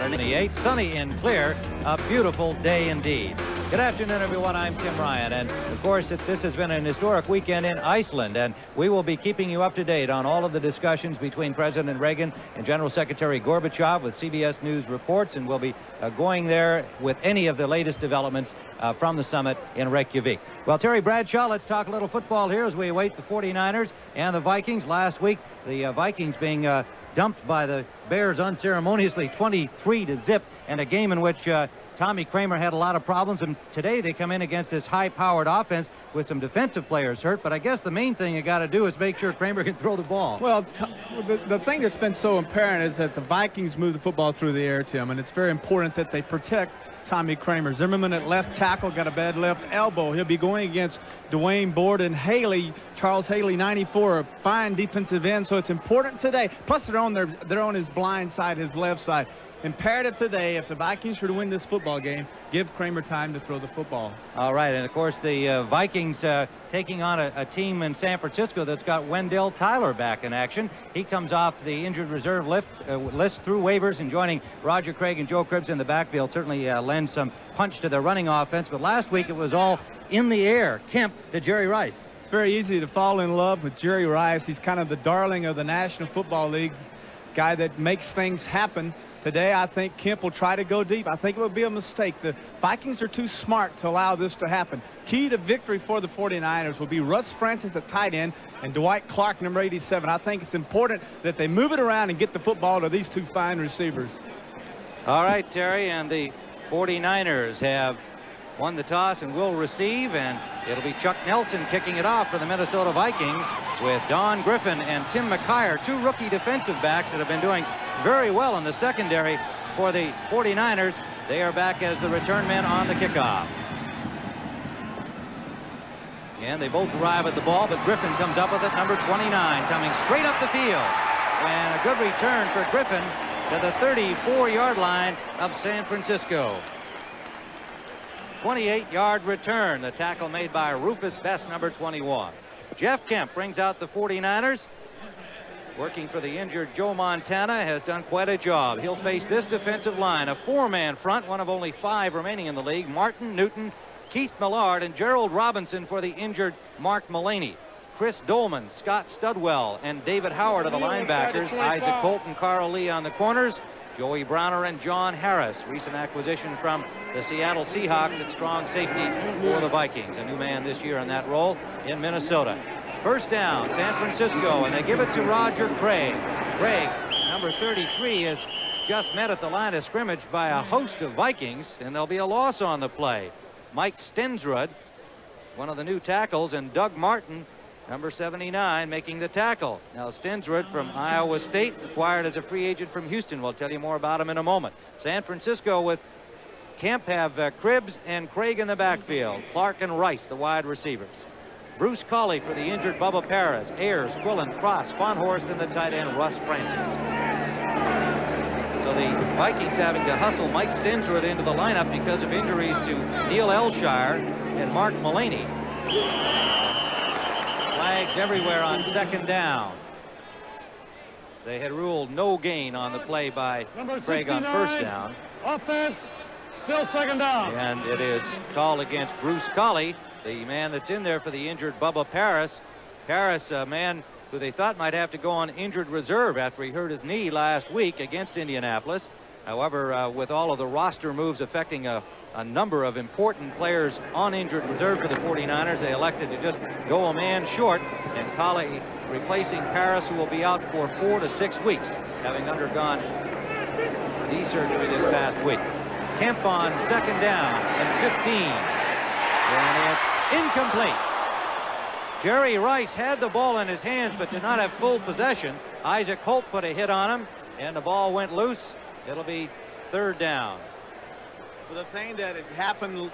Saturday, sunny and clear, a beautiful day indeed. Good afternoon, everyone. I'm Tim Ryan, and of course, this has been an historic weekend in Iceland, and we will be keeping you up to date on all of the discussions between President Reagan and General Secretary Gorbachev with CBS News reports, and we'll be going there with any of the latest developments from the summit in Reykjavik. Well, Terry Bradshaw, let's talk a little football here as we await the 49ers and the Vikings. Last week, the Vikings being dumped by the Bears unceremoniously 23-0 in a game in which Tommy Kramer had a lot of problems, and today they come in against this high-powered offense with some defensive players hurt, but I guess the main thing you got to do is make sure Kramer can throw the ball. Well, the thing that's been so apparent is that the Vikings move the football through the air, Tim, and it's very important that they protect Tommy Kramer. Zimmerman at left tackle got a bad left elbow. He'll be going against Dwayne Borden. Charles Haley, 94, a fine defensive end, so it's important today. Plus, they're on his blind side, his left side. Imperative today, if the Vikings are to win this football game, give Kramer time to throw the football. All right, and of course the Vikings taking on a team in San Francisco that's got Wendell Tyler back in action. He comes off the injured reserve list through waivers, and joining Roger Craig and Joe Cribbs in the backfield certainly lends some punch to their running offense. But last week it was all in the air. Kemp to Jerry Rice. It's very easy to fall in love with Jerry Rice. He's kind of the darling of the National Football League, guy that makes things happen. Today, I think Kemp will try to go deep. I think it would be a mistake. The Vikings are too smart to allow this to happen. Key to victory for the 49ers will be Russ Francis at tight end and Dwight Clark, number 87. I think it's important that they move it around and get the football to these two fine receivers. All right, Terry, and the 49ers have won the toss and will receive, and it'll be Chuck Nelson kicking it off for the Minnesota Vikings with Don Griffin and Tim McKyer, two rookie defensive backs that have been doing very well in the secondary for the 49ers. They are back as the return men on the kickoff. And they both arrive at the ball, but Griffin comes up with it, number 29, coming straight up the field. And a good return for Griffin to the 34-yard line of San Francisco. 28-yard return, the tackle made by Rufus Best, number 21. Jeff Kemp brings out the 49ers. Working for the injured Joe Montana, has done quite a job. He'll face this defensive line, a four-man front, one of only 5 remaining in the league. Martin Newton, Keith Millard, and Gerald Robinson for the injured Mark Mullaney. Chris Dolman, Scott Studwell, and David Howard are the linebackers. Isaac Holt and Carl Lee on the corners. Joey Browner and John Harris, recent acquisition from the Seattle Seahawks at strong safety for the Vikings. A new man this year in that role in Minnesota. First down, San Francisco, and they give it to Roger Craig. Craig, number 33, is just met at the line of scrimmage by a host of Vikings, and there'll be a loss on the play. Mike Stensrud, one of the new tackles, and Doug Martin, number 79, making the tackle. Now, Stensrud from Iowa State, acquired as a free agent from Houston. We'll tell you more about him in a moment. San Francisco with Kemp have Cribbs and Craig in the backfield. Clark and Rice, the wide receivers. Bruce Colley for the injured Bubba Paris. Ayers, Quillen, Cross, Fonhorst, and the tight end Russ Francis. So the Vikings having to hustle Mike Stensrud into the lineup because of injuries to Neil Elshire and Mark Mullaney. Flags everywhere on second down. They had ruled no gain on the play by Craig on first down. Offense, still second down. And it is called against Bruce Colley, the man that's in there for the injured Bubba Paris. Paris, a man who they thought might have to go on injured reserve after he hurt his knee last week against Indianapolis. However, with all of the roster moves affecting a number of important players on injured reserve for the 49ers, they elected to just go a man short, and Colley replacing Paris, who will be out for 4 to 6 weeks, having undergone knee surgery this past week. Kemp on second down and 15. And it's incomplete. Jerry Rice had the ball in his hands but did not have full possession. Isaac Holt put a hit on him, and the ball went loose. It'll be third down. Well, the thing that had happened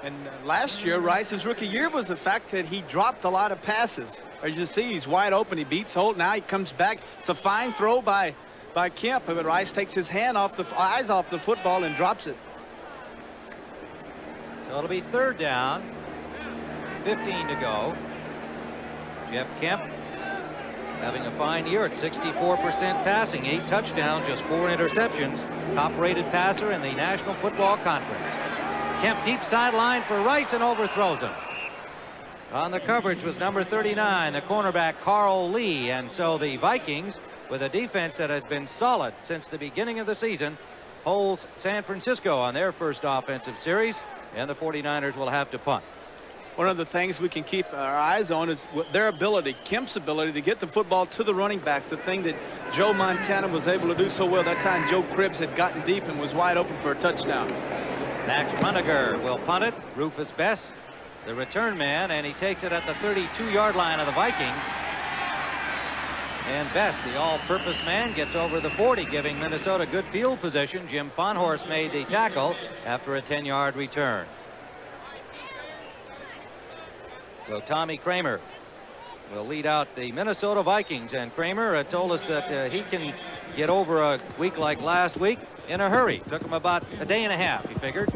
in last year, Rice's rookie year, was the fact that he dropped a lot of passes. As you see, he's wide open. He beats Holt. Now he comes back. It's a fine throw by Kemp, but Rice takes his eyes off the football and drops it. So it'll be third down. 15 to go. Jeff Kemp having a fine year at 64% passing, 8 touchdowns, just 4 interceptions. Top-rated passer in the National Football Conference. Kemp deep sideline for Rice and overthrows him. On the coverage was number 39, the cornerback Carl Lee. And so the Vikings, with a defense that has been solid since the beginning of the season, holds San Francisco on their first offensive series, and the 49ers will have to punt. One of the things we can keep our eyes on is their ability, Kemp's ability to get the football to the running backs, the thing that Joe Montana was able to do so well. That time Joe Cribbs had gotten deep and was wide open for a touchdown. Max Runniger will punt it. Rufus Bess, the return man, and he takes it at the 32-yard line of the Vikings. And Bess, the all-purpose man, gets over the 40, giving Minnesota good field position. Jim Fonhorst made the tackle after a 10-yard return. So Tommy Kramer will lead out the Minnesota Vikings, and Kramer told us that he can get over a week like last week in a hurry. Took him about a day and a half, he figured,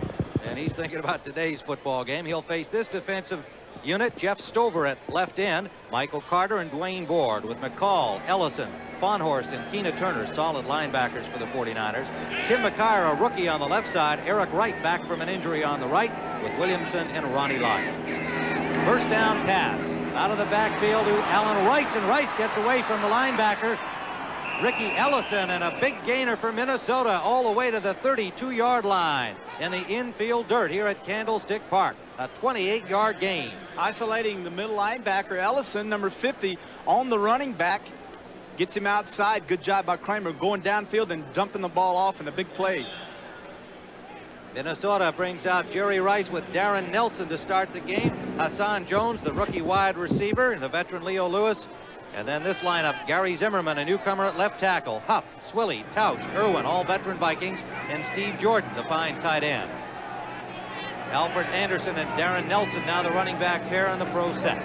and he's thinking about today's football game. He'll face this defensive unit: Jeff Stover at left end, Michael Carter and Dwayne Board, with McCall, Ellison, Fonhorst, and Keena Turner, solid linebackers for the 49ers. Tim McKyer, a rookie, on the left side. Eric Wright back from an injury on the right, with Williamson and Ronnie Lott. First down pass out of the backfield to Alan Rice, and Rice gets away from the linebacker Ricky Ellison, and a big gainer for Minnesota all the way to the 32-yard line in the infield dirt here at Candlestick Park. A 28-yard gain. Isolating the middle linebacker Ellison, number 50, on the running back, gets him outside. Good job by Kramer going downfield and dumping the ball off in a big play. Minnesota brings out Jerry Rice with Darren Nelson to start the game. Hassan Jones, the rookie wide receiver, and the veteran Leo Lewis. And then this lineup: Gary Zimmerman, a newcomer at left tackle, Huff, Swilly, Tausch, Irwin, all veteran Vikings, and Steve Jordan, the fine tight end. Alfred Anderson and Darren Nelson now the running back pair on the pro set.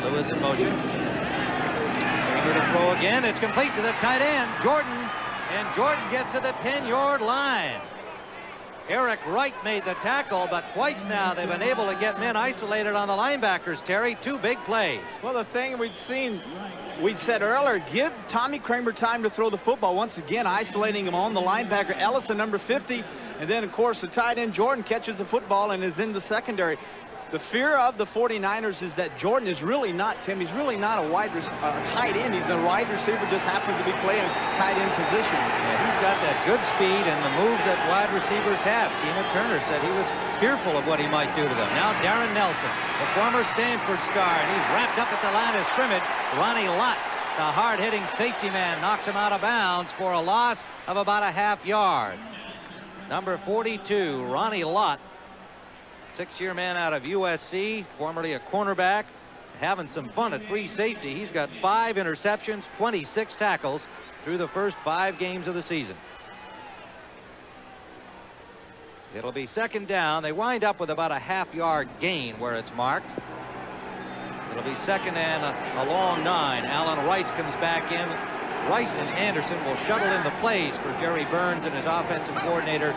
Lewis in motion. Kramer to throw again. It's complete to the tight end, Jordan, and Jordan gets to the 10-yard line. Eric Wright made the tackle, but twice now they've been able to get men isolated on the linebackers, Terry. 2 big plays. Well, the thing we'd said earlier, give Tommy Kramer time to throw the football. Once again, isolating him on the linebacker, Ellison, number 50. And then, of course, the tight end Jordan catches the football and is in the secondary. The fear of the 49ers is that Jordan is really not, Tim, he's really not a tight end. He's a wide receiver, just happens to be playing tight end position. Yeah, he's got that good speed and the moves that wide receivers have. Keena Turner said he was fearful of what he might do to them. Now Darren Nelson, the former Stanford star, and he's wrapped up at the line of scrimmage. Ronnie Lott, the hard-hitting safety man, knocks him out of bounds for a loss of about a half yard. Number 42, Ronnie Lott, 6-year man out of USC, formerly a cornerback, having some fun at free safety. He's got 5 interceptions, 26 tackles through the first 5 games of the season. It'll be second down. They wind up with about a half-yard gain where it's marked. It'll be second and a long 9. Alan Rice comes back in. Rice and Anderson will shuttle in the plays for Jerry Burns and his offensive coordinator,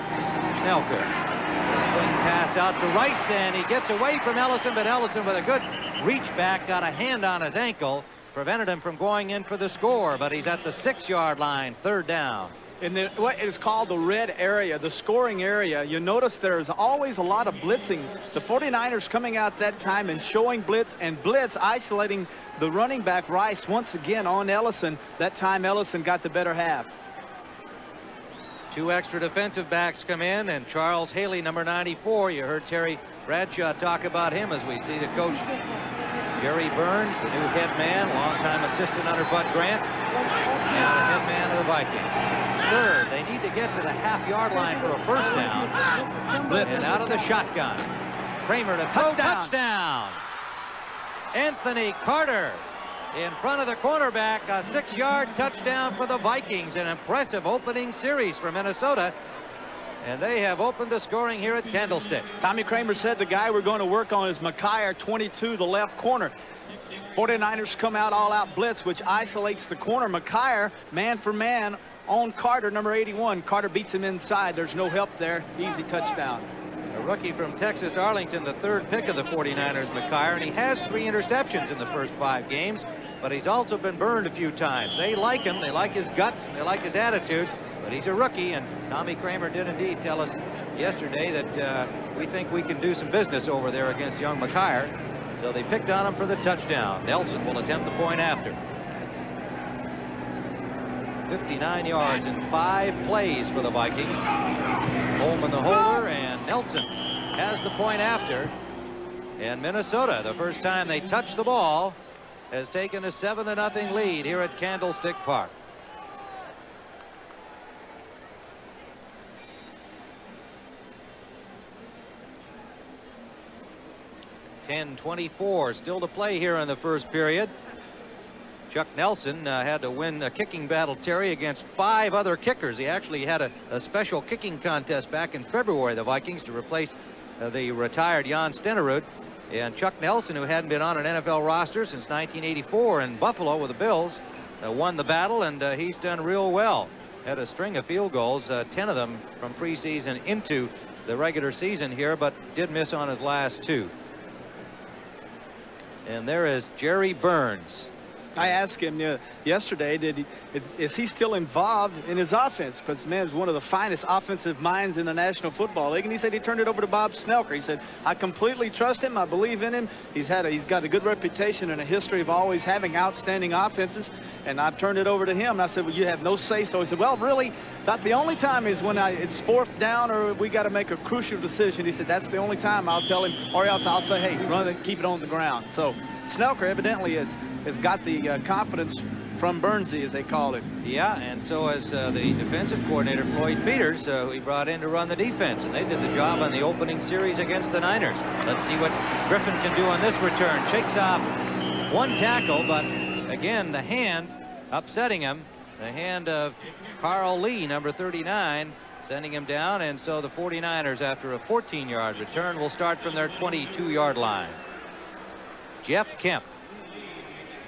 Schnellker. Swing pass out to Rice, and he gets away from Ellison, but Ellison, with a good reach back, got a hand on his ankle, prevented him from going in for the score, but he's at the 6-yard line, third down. In what is called the red area, the scoring area, you notice there's always a lot of blitzing. The 49ers coming out that time and showing blitz, and blitz isolating the running back Rice once again on Ellison. That time Ellison got the better half. 2 extra defensive backs come in, and Charles Haley, number 94. You heard Terry Bradshaw talk about him as we see the coach, Jerry Burns, the new head man, longtime assistant under Bud Grant, and the head man of the Vikings. Third, they need to get to the half-yard line for a first down. Blitz. And out of the shotgun. Kramer to throw, touchdown. Anthony Carter in front of the cornerback, a 6-yard touchdown for the Vikings. An impressive opening series for Minnesota, and they have opened the scoring here at Candlestick. Tommy Kramer said the guy we're going to work on is McKyer, 22, the left corner. 49ers come out all-out blitz, which isolates the corner. McKyer, man for man, on Carter, number 81. Carter beats him inside. There's no help there. Easy touchdown. A rookie from Texas, Arlington, the 3rd pick of the 49ers, McKyer, and he has 3 interceptions in the first 5 games. but he's also been burned a few times. They like him, they like his guts, and they like his attitude, but he's a rookie, and Tommy Kramer did indeed tell us yesterday that we think we can do some business over there against young McHire. So they picked on him for the touchdown. Nelson will attempt the point after. 59 yards in 5 plays for the Vikings. Holman the holder, and Nelson has the point after. And Minnesota, the first time they touched the ball, has taken a 7-0 lead here at Candlestick Park. .24 still to play here in the first period. Chuck Nelson had to win a kicking battle, Terry, against 5 other kickers. He actually had a special kicking contest back in February, the Vikings, to replace the retired Jan Stenerud. And Chuck Nelson, who hadn't been on an NFL roster since 1984 in Buffalo with the Bills, won the battle, and he's done real well. Had a string of field goals, 10 of them from preseason into the regular season here, but did miss on his last 2. And there is Jerry Burns. I asked him yesterday, is he still involved in his offense? Because, man, is one of the finest offensive minds in the National Football League. And he said he turned it over to Bob Snelker. He said, I completely trust him. I believe in him. He's got a good reputation and a history of always having outstanding offenses. And I've turned it over to him. And I said, well, you have no say. So he said, well, really, not the only time is when it's 4th down or we got to make a crucial decision. He said, that's the only time I'll tell him, or else I'll say, hey, run it, keep it on the ground. So Snelker evidently has got the confidence from Burnsy, as they call him. Yeah, and so has the defensive coordinator, Floyd Peters, who he brought in to run the defense, and they did the job on the opening series against the Niners. Let's see what Griffin can do on this return. Shakes off 1 tackle, but again, the hand upsetting him. The hand of Carl Lee, number 39, sending him down, and so the 49ers, after a 14-yard return, will start from their 22-yard line. Jeff Kemp,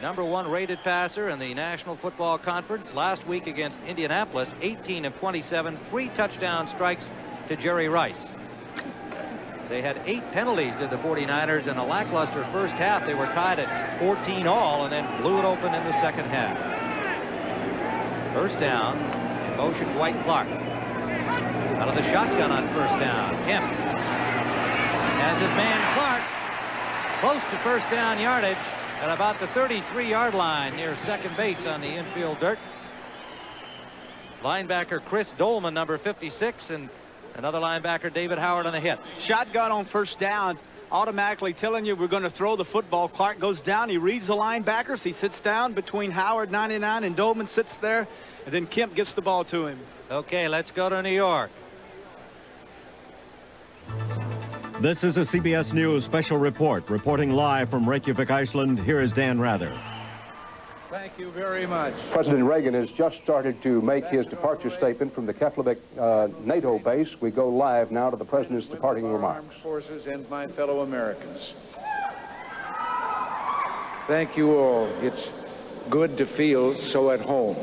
number 1 rated passer in the National Football Conference. Last week against Indianapolis, 18 of 27, 3 touchdown strikes to Jerry Rice. They had 8 penalties, did the 49ers, in a lackluster first half. They were tied at 14 all and then blew it open in the second half. First down, in motion Dwight Clark. Out of the shotgun on first down. Kemp has his man Clark close to first down yardage at about the 33-yard line near second base on the infield dirt. Linebacker Chris Dolman, number 56, and another linebacker, David Howard, on the hit. Shotgun on first down, automatically telling you we're going to throw the football. Clark goes down. He reads the linebackers. He sits down between Howard, 99, and Dolman sits there, and then Kemp gets the ball to him. Okay, let's go to New York. This is a CBS News special report. Reporting live from Reykjavik, Iceland, here is Dan Rather. Thank you very much. President Reagan has just started to make his departure statement from the Keflavik NATO base. We go live now to the President's departing remarks. Armed forces and my fellow Americans. Thank you all. It's good to feel so at home.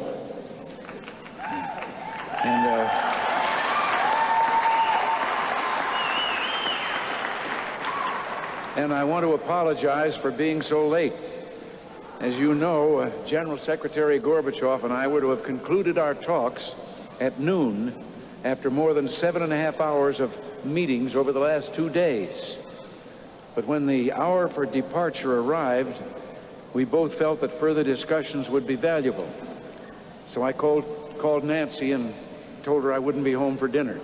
And I want to apologize for being so late. As you know, General Secretary Gorbachev and I were to have concluded our talks at noon after more than 7.5 hours of meetings over the last 2 days. But when the hour for departure arrived, we both felt that further discussions would be valuable. So I called Nancy and told her I wouldn't be home for dinner.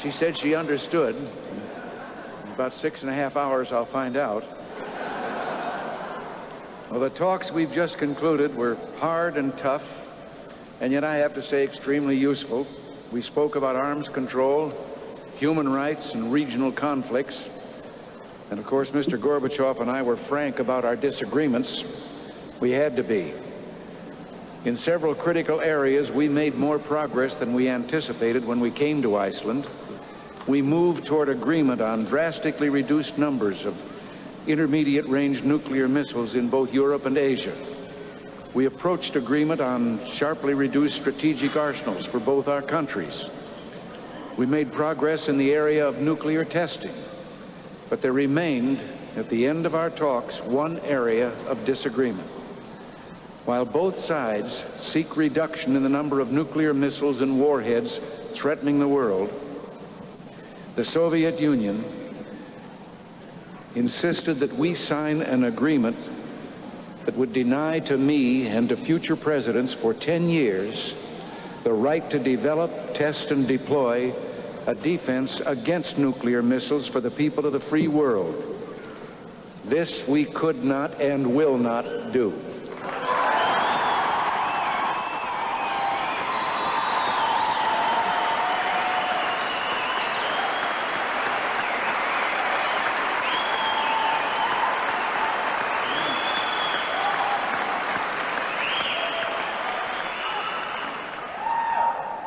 She said she understood. In about 6.5 hours, I'll find out. Well, the talks we've just concluded were hard and tough, and yet I have to say extremely useful. We spoke about arms control, human rights, and regional conflicts. And of course, Mr. Gorbachev and I were frank about our disagreements. We had to be. In several critical areas, we made more progress than we anticipated when we came to Iceland. We moved toward agreement on drastically reduced numbers of intermediate-range nuclear missiles in both Europe and Asia. We approached agreement on sharply reduced strategic arsenals for both our countries. We made progress in the area of nuclear testing, but there remained at the end of our talks one area of disagreement. While both sides seek reduction in the number of nuclear missiles and warheads threatening the world, the Soviet Union insisted that we sign an agreement that would deny to me and to future presidents for 10 years the right to develop, test, and deploy a defense against nuclear missiles for the people of the free world. This we could not and will not do.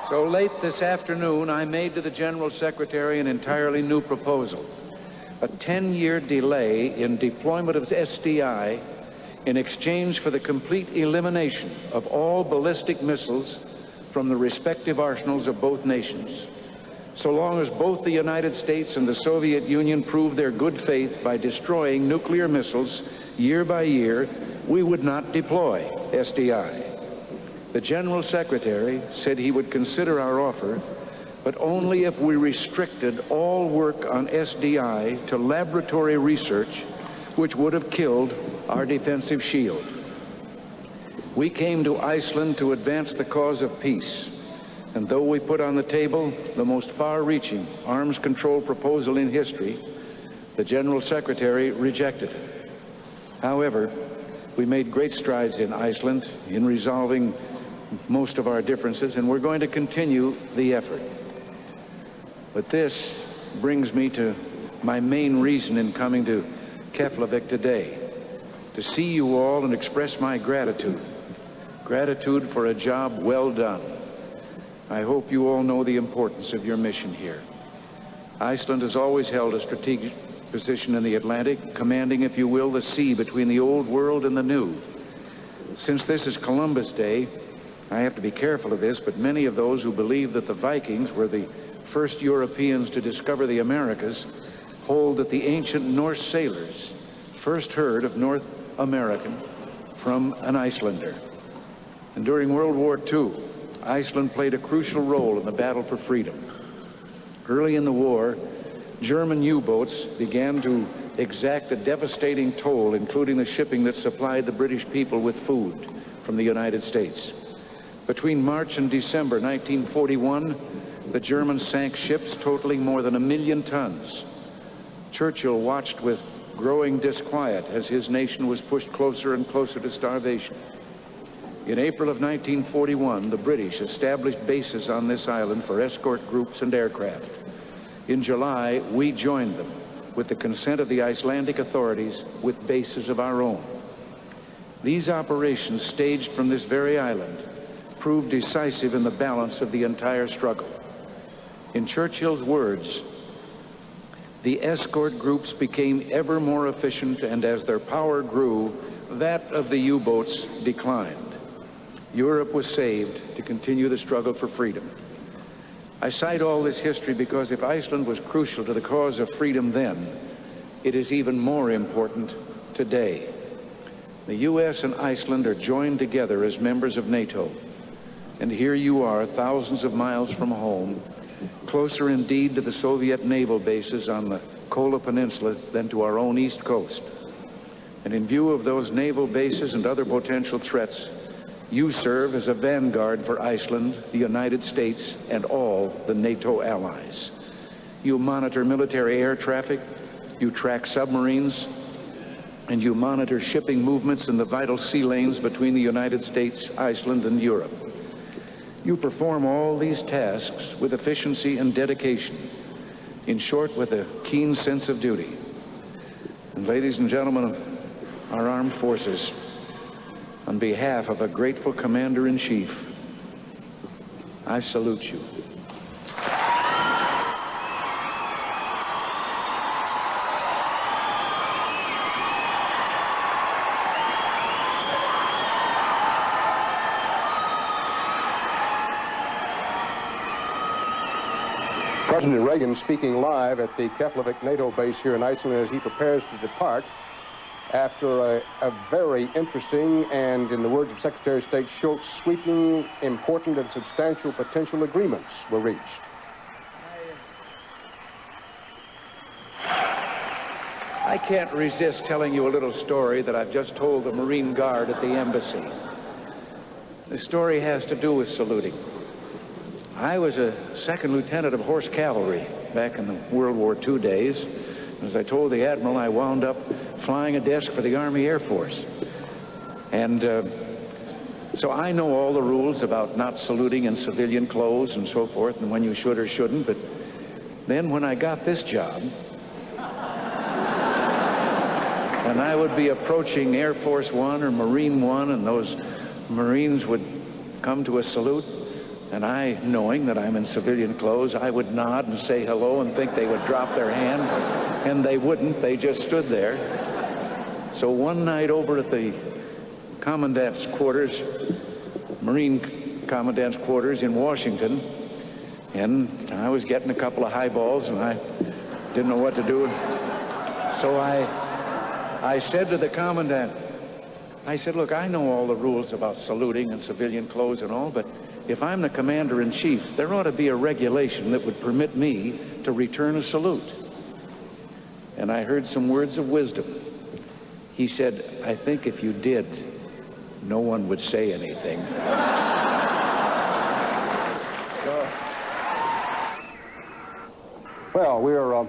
So late this afternoon, I made to the General Secretary an entirely new proposal. A 10-year delay in deployment of SDI in exchange for the complete elimination of all ballistic missiles from the respective arsenals of both nations. So long as both the United States and the Soviet Union prove their good faith by destroying nuclear missiles year by year, we would not deploy SDI. The General Secretary said he would consider our offer, but only if we restricted all work on SDI to laboratory research, which would have killed our defensive shield. We came to Iceland to advance the cause of peace, and though we put on the table the most far-reaching arms control proposal in history, the General Secretary rejected it. However, we made great strides in Iceland in resolving most of our differences, and we're going to continue the effort. But this brings me to my main reason in coming to Keflavik today, to see you all and express my gratitude for a job well done. I hope you all know the importance of your mission here. Iceland has always held a strategic position in the Atlantic, commanding, if you will, the sea between the old world and the new. Since this is Columbus Day, I have to be careful of this, but many of those who believe that the Vikings were the first Europeans to discover the Americas hold that the ancient Norse sailors first heard of North American from an Icelander. And during World War II, Iceland played a crucial role in the battle for freedom. Early in the war, German U-boats began to exact a devastating toll, including the shipping that supplied the British people with food from the United States. Between March and December 1941, the Germans sank ships totaling more than 1 million tons. Churchill watched with growing disquiet as his nation was pushed closer and closer to starvation. In April of 1941, the British established bases on this island for escort groups and aircraft. In July, we joined them with the consent of the Icelandic authorities with bases of our own. These operations, staged from this very island, proved decisive in the balance of the entire struggle. In Churchill's words, the escort groups became ever more efficient, and as their power grew, that of the U-boats declined. Europe was saved to continue the struggle for freedom. I cite all this history because if Iceland was crucial to the cause of freedom then, it is even more important today. The U.S. and Iceland are joined together as members of NATO. And here you are, thousands of miles from home, closer indeed to the Soviet naval bases on the Kola Peninsula than to our own east coast. And in view of those naval bases and other potential threats, you serve as a vanguard for Iceland, the United States, and all the NATO allies. You monitor military air traffic, you track submarines, and you monitor shipping movements in the vital sea lanes between the United States, Iceland, and Europe. You perform all these tasks with efficiency and dedication, in short, with a keen sense of duty. And ladies and gentlemen of our armed forces, on behalf of a grateful Commander-in-Chief, I salute you. President Reagan speaking live at the Keflavik NATO base here in Iceland as he prepares to depart after a very interesting and, in the words of Secretary of State Schultz, sweeping, important, and substantial potential agreements were reached. I can't resist telling you a little story that I've just told the Marine Guard at the embassy. The story has to do with saluting. I was a second lieutenant of horse cavalry back in the World War II days. As I told the Admiral, I wound up flying a desk for the Army Air Force. And so I know all the rules about not saluting in civilian clothes and so forth, and when you should or shouldn't. But then when I got this job, and I would be approaching Air Force One or Marine One, and those Marines would come to a salute, and I, knowing that I'm in civilian clothes, I would nod and say hello and think they would drop their hand, and they wouldn't. They just stood there. So one night over at the Commandant's quarters, Marine Commandant's quarters in Washington, and I was getting a couple of highballs, and I didn't know what to do. So I said to the Commandant, I said, look, I know all the rules about saluting and civilian clothes and all, but if I'm the Commander-in-Chief, there ought to be a regulation that would permit me to return a salute. And I heard some words of wisdom. He said, I think if you did, no one would say anything. Well, we're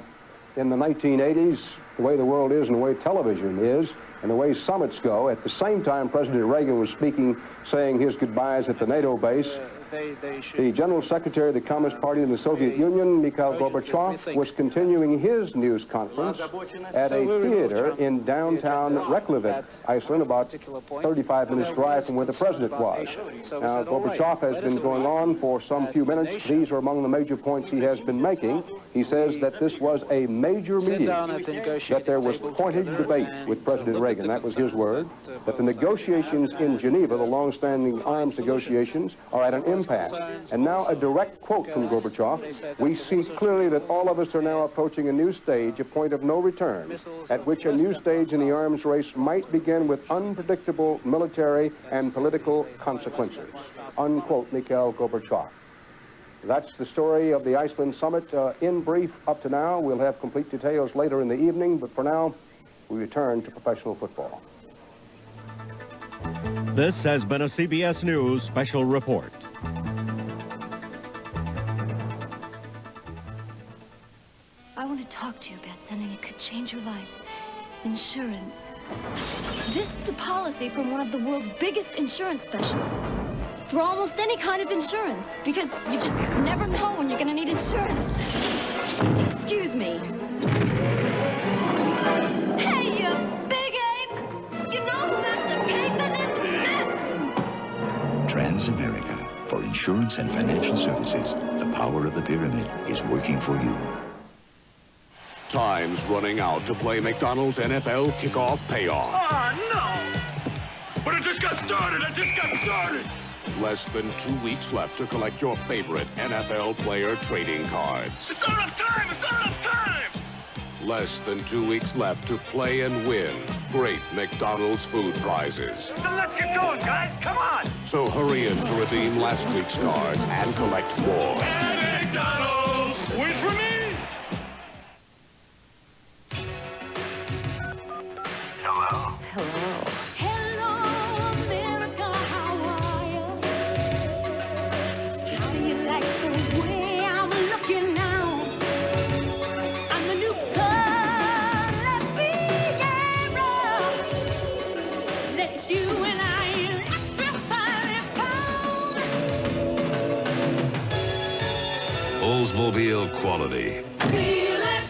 in the 1980s, the way the world is and the way television is, and the way summits go. At the same time, President Reagan was speaking, saying his goodbyes at the NATO base. The General Secretary of the Communist Party in the Soviet Union, Mikhail Gorbachev, was continuing his news conference at a theater in downtown Reykjavik, Iceland, about 35 minutes drive from where the president was. Now, Gorbachev has been going on for some few minutes. These are among the major points he has been making. He says that this was a major meeting, that there was pointed debate with President Reagan. That was his word. That the negotiations in Geneva, the long-standing arms negotiations, are at an impasse. And now a direct quote from Gorbachev. We see clearly that all of us are now approaching a new stage, a point of no return, at which a new stage in the arms race might begin with unpredictable military and political consequences. Unquote, Mikhail Gorbachev. That's the story of the Iceland summit. In brief, up to now, we'll have complete details later in the evening, but for now, we return to professional football. This has been a CBS News special report. I want to talk to you about something that could change your life. Insurance. This is a policy from one of the world's biggest insurance specialists. For almost any kind of insurance, because you just never know when you're going to need insurance. Excuse me. Hey, you big ape! You know who has to pay for this mess? Transamerica, for insurance and financial services, the power of the pyramid is working for you. Time's running out to play McDonald's NFL Kickoff Payoff. Oh, no! But it just got started! It just got started! Less than 2 weeks left to collect your favorite NFL player trading cards. It's not enough time! It's not enough time! Less than 2 weeks left to play and win great McDonald's food prizes. So let's get going, guys! Come on! So hurry in to redeem last week's cards and collect more. And McDonald's! Wait for me! Hello? Hello. Hello, America, how are you? How do you like the way I'm looking now? I'm the new color Sierra. Let you and I electrify the phone. Oldsmobile quality. Feel it.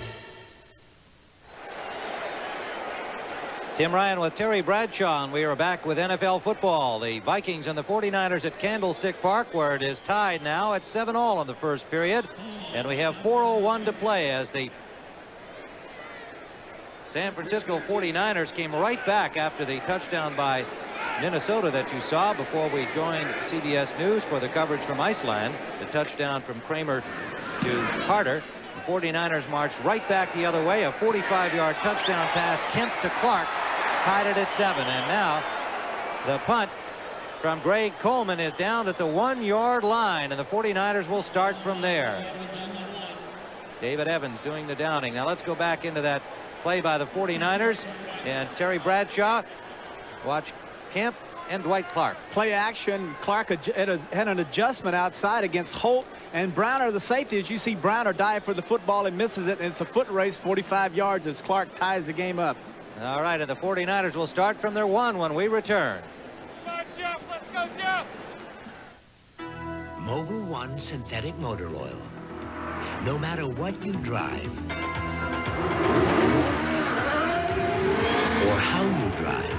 Tim Ryan with Terry Bradshaw, and we are back with NFL football. The Vikings and the 49ers at Candlestick Park, where it is tied now at 7-all in the first period. And we have 4:01 to play as the San Francisco 49ers came right back after the touchdown by Minnesota that you saw before we joined CBS News for the coverage from Iceland. The touchdown from Kramer to Carter. The 49ers marched right back the other way. A 45-yard touchdown pass. Kemp to Clark tied it at 7. And now the punt from Greg Coleman is down at the 1-yard line, and the 49ers will start from there. David Evans doing the downing. Now let's go back into that play by the 49ers, and Terry Bradshaw. Watch Kemp and Dwight Clark. Play action. Clark had an adjustment outside against Holt, and Browner, the safety. As you see, Browner dive for the football and misses it, and it's a foot race 45 yards as Clark ties the game up. All right, and the 49ers will start from their 1 when we return. Let's go, Jeff! Mobil 1 synthetic motor oil. No matter what you drive, or how you drive,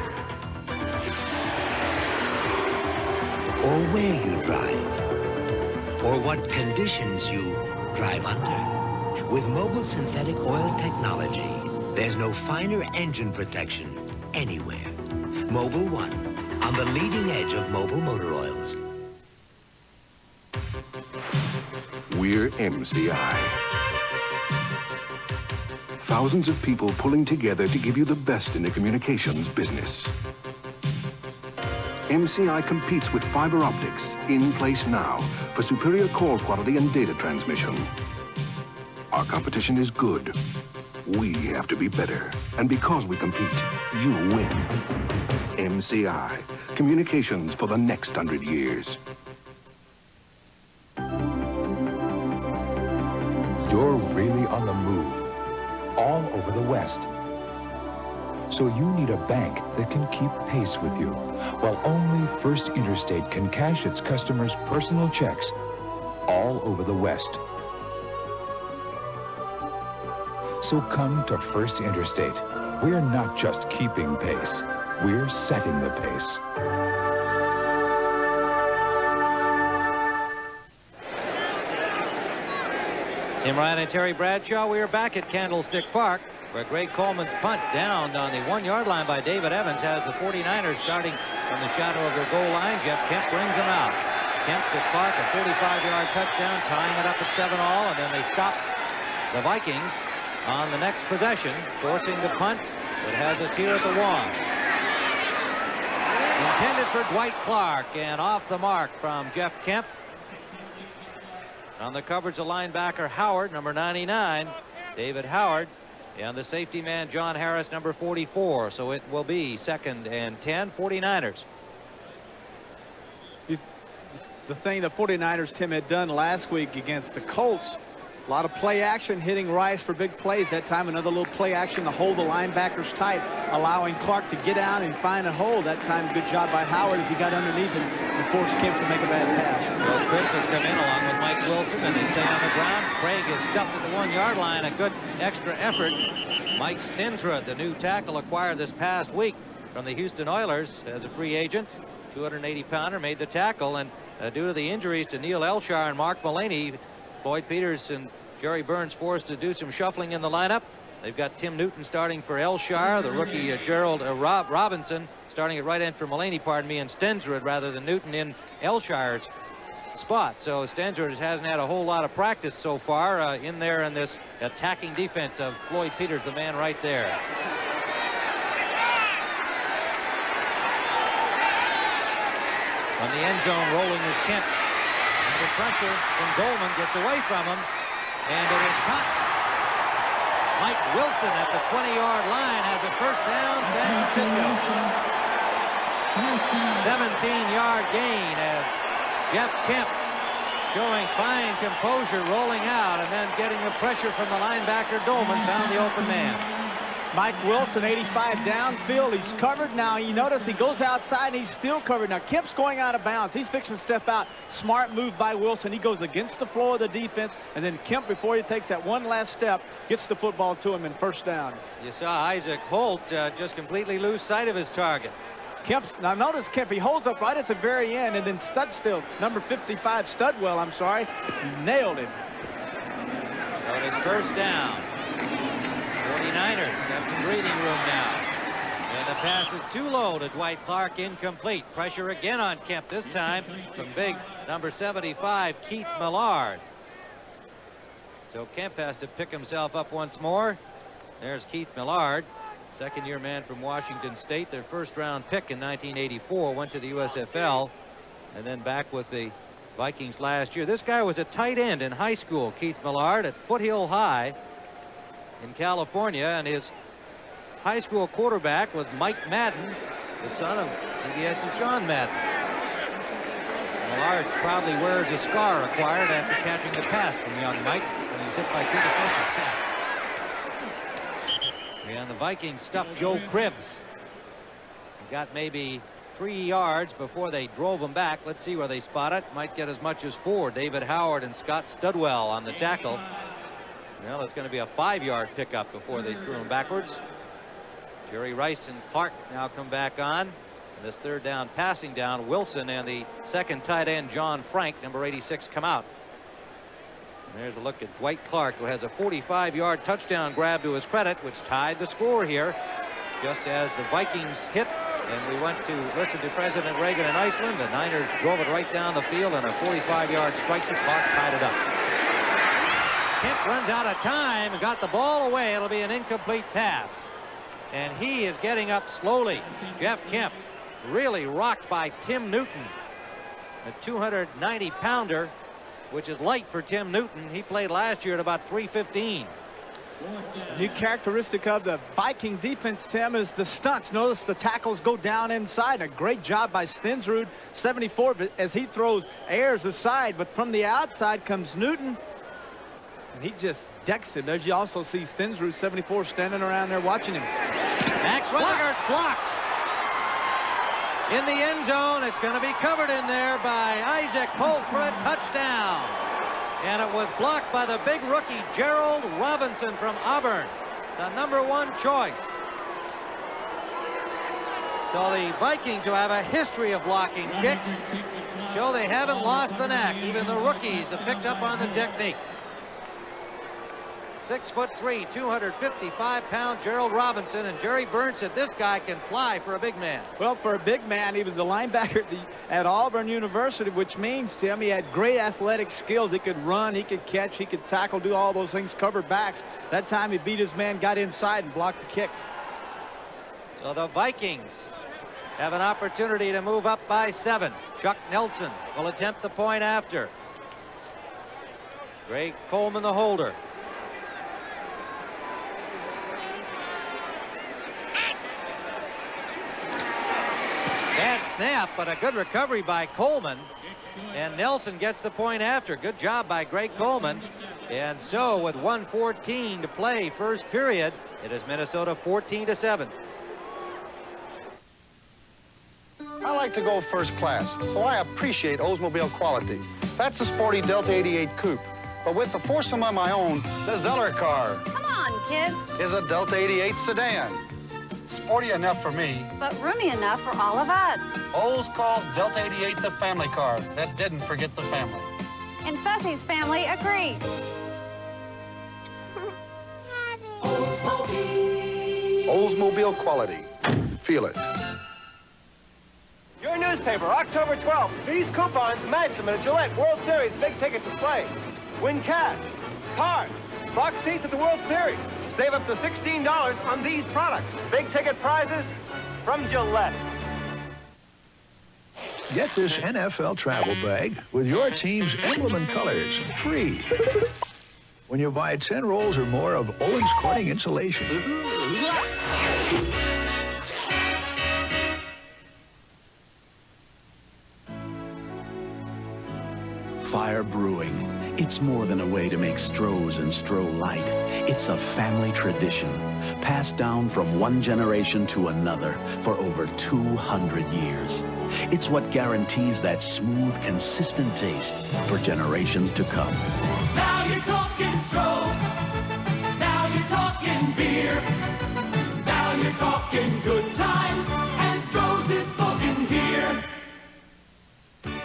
or where you drive, or what conditions you drive under. With Mobil synthetic oil technology, there's no finer engine protection anywhere. Mobil 1. On the leading edge of mobile motor oils. We're MCI. Thousands of people pulling together to give you the best in the communications business. MCI competes with fiber optics in place now for superior call quality and data transmission. Our competition is good. We have to be better. And because we compete, you win. MCI. Communications for the next 100 years. You're really on the move, all over the West. So you need a bank that can keep pace with you, while only First Interstate can cash its customers' personal checks all over the West. So come to First Interstate. We're not just keeping pace, we're setting the pace. Tim Ryan and Terry Bradshaw, we are back at Candlestick Park, where Greg Coleman's punt down on the 1-yard line by David Evans has the 49ers starting from the shadow of their goal line. Jeff Kemp brings them out. Kemp to Clark, a 45-yard touchdown, tying it up at 7-all, and then they stop the Vikings on the next possession, forcing the punt that has us here at the 1. Intended for Dwight Clark, and off the mark from Jeff Kemp. On the coverage, the linebacker Howard, number 99, David Howard, and the safety man John Harris, number 44. So it will be 2nd and 10, 49ers. The thing the 49ers, Tim, had done last week against the Colts, a lot of play action, hitting Rice for big plays. That time another little play action to hold the linebackers tight, allowing Clark to get out and find a hole. That time good job by Howard as he got underneath and forced Kemp to make a bad pass. Well, Chris has come in along with Mike Wilson, and they stay on the ground. Craig is stuffed at the 1-yard line. A good extra effort. Mike Stensrud, the new tackle acquired this past week from the Houston Oilers as a free agent, 280-pounder, made the tackle. And due to the injuries to Neil Elshire and Mark Mullaney, Floyd Peters and Jerry Burns forced to do some shuffling in the lineup. They've got Tim Newton starting for Elshire, the rookie Gerald Robinson starting at right end for Mullaney, and Stensrud rather than Newton in Elshire's spot. So Stensrud hasn't had a whole lot of practice so far in there in this attacking defense of Floyd Peters, the man right there. On the end zone, rolling is Kent. Under pressure from Goldman, gets away from him, and it is caught. Mike Wilson at the 20-yard line has a first down, San Francisco. 17-yard gain as Jeff Kemp showing fine composure, rolling out, and then getting the pressure from the linebacker Dolman, found the open man. Mike Wilson, 85 downfield. He's covered now. You notice he goes outside and he's still covered. Now Kemp's going out of bounds. He's fixing to step out. Smart move by Wilson. He goes against the floor of the defense, and then Kemp, before he takes that one last step, gets the football to him in first down. You saw Isaac Holt just completely lose sight of his target. Kemp, now notice Kemp, he holds up right at the very end, and then Studstill, number 55, Studwell, I'm sorry, nailed him. So it is first down. 49ers have some breathing room now. And And the pass is too low to Dwight Clark, incomplete. Pressure again on Kemp, this time from big number 75, Keith Millard. So Kemp has to pick himself up once more. There's Keith Millard, second-year man from Washington State. Their first-round pick in 1984, went to the USFL, and then back with the Vikings last year. This guy was a tight end in high school, Keith Millard, at Foothill High in California, and his high school quarterback was Mike Madden, the son of CBS's John Madden. Millard probably wears a scar acquired after catching the pass from young Mike when he was hit by two defensive backs. And the Vikings stuffed Joe Cribbs. He got maybe 3 yards before they drove him back. Let's see where they spot it. Might get as much as 4. David Howard and Scott Studwell on the tackle. Well, it's going to be a 5-yard pickup before they threw him backwards. Jerry Rice and Clark now come back on. And this third down passing down, Wilson and the second tight end, John Frank, number 86, come out. And there's a look at Dwight Clark, who has a 45-yard touchdown grab to his credit, which tied the score here, just as the Vikings hit. And we went to listen to President Reagan in Iceland. The Niners drove it right down the field, and a 45-yard strike to Clark tied it up. Kemp runs out of time and got the ball away. It'll be an incomplete pass. And he is getting up slowly. Jeff Kemp, really rocked by Tim Newton, a 290-pounder, which is light for Tim Newton. He played last year at about 315. A new characteristic of the Viking defense, Tim, is the stunts. Notice the tackles go down inside. A great job by Stensrud, 74, as he throws Ayers aside. But from the outside comes Newton, and he just decks him. As you also see Stensrud, 74, standing around there watching him. Max Weathergaard blocked in the end zone. It's going to be covered in there by Isaac Holt for a touchdown. And it was blocked by the big rookie, Gerald Robinson from Auburn, the #1 choice. So the Vikings, who have a history of blocking kicks, show they haven't lost the knack. Even the rookies have picked up on the technique. 6'3", 255-pound Gerald Robinson, and Jerry Burns said this guy can fly for a big man. Well, for a big man, he was a linebacker at Auburn University, which means, Tim, he had great athletic skills. He could run, he could catch, he could tackle, do all those things, cover backs. That time he beat his man, got inside, and blocked the kick. So the Vikings have an opportunity to move up by 7. Chuck Nelson will attempt the point after. Greg Coleman, the holder. Bad snap, but a good recovery by Coleman. And Nelson gets the point after. Good job by Greg Coleman. And so with 1:14 to play, first period, it is Minnesota 14-7. I like to go first class, so I appreciate Oldsmobile quality. That's the sporty Delta 88 Coupe. But with the foursome of my own, the Zeller car. Come on, kids. Is a Delta 88 sedan. Sporty enough for me, but roomy enough for all of us. Olds calls Delta 88 the family car. That didn't forget the family. And Fussy's family agrees. Oldsmobile quality. Feel it. Your newspaper, October 12th. These coupons match them in a Gillette World Series big ticket display. Win cash, cars, box seats at the World Series. Save up to $16 on these products. Big ticket prizes from Gillette. Get this NFL travel bag with your team's emblem and colors free when you buy 10 rolls or more of Owens Corning insulation. Fire brewing. It's more than a way to make Stroh's and Stroh Light. It's a family tradition, passed down from one generation to another for over 200 years. It's what guarantees that smooth, consistent taste for generations to come. Now you're talking Stroh's. Now you're talking beer. Now you're talking good times. And Stroh's is spoken here.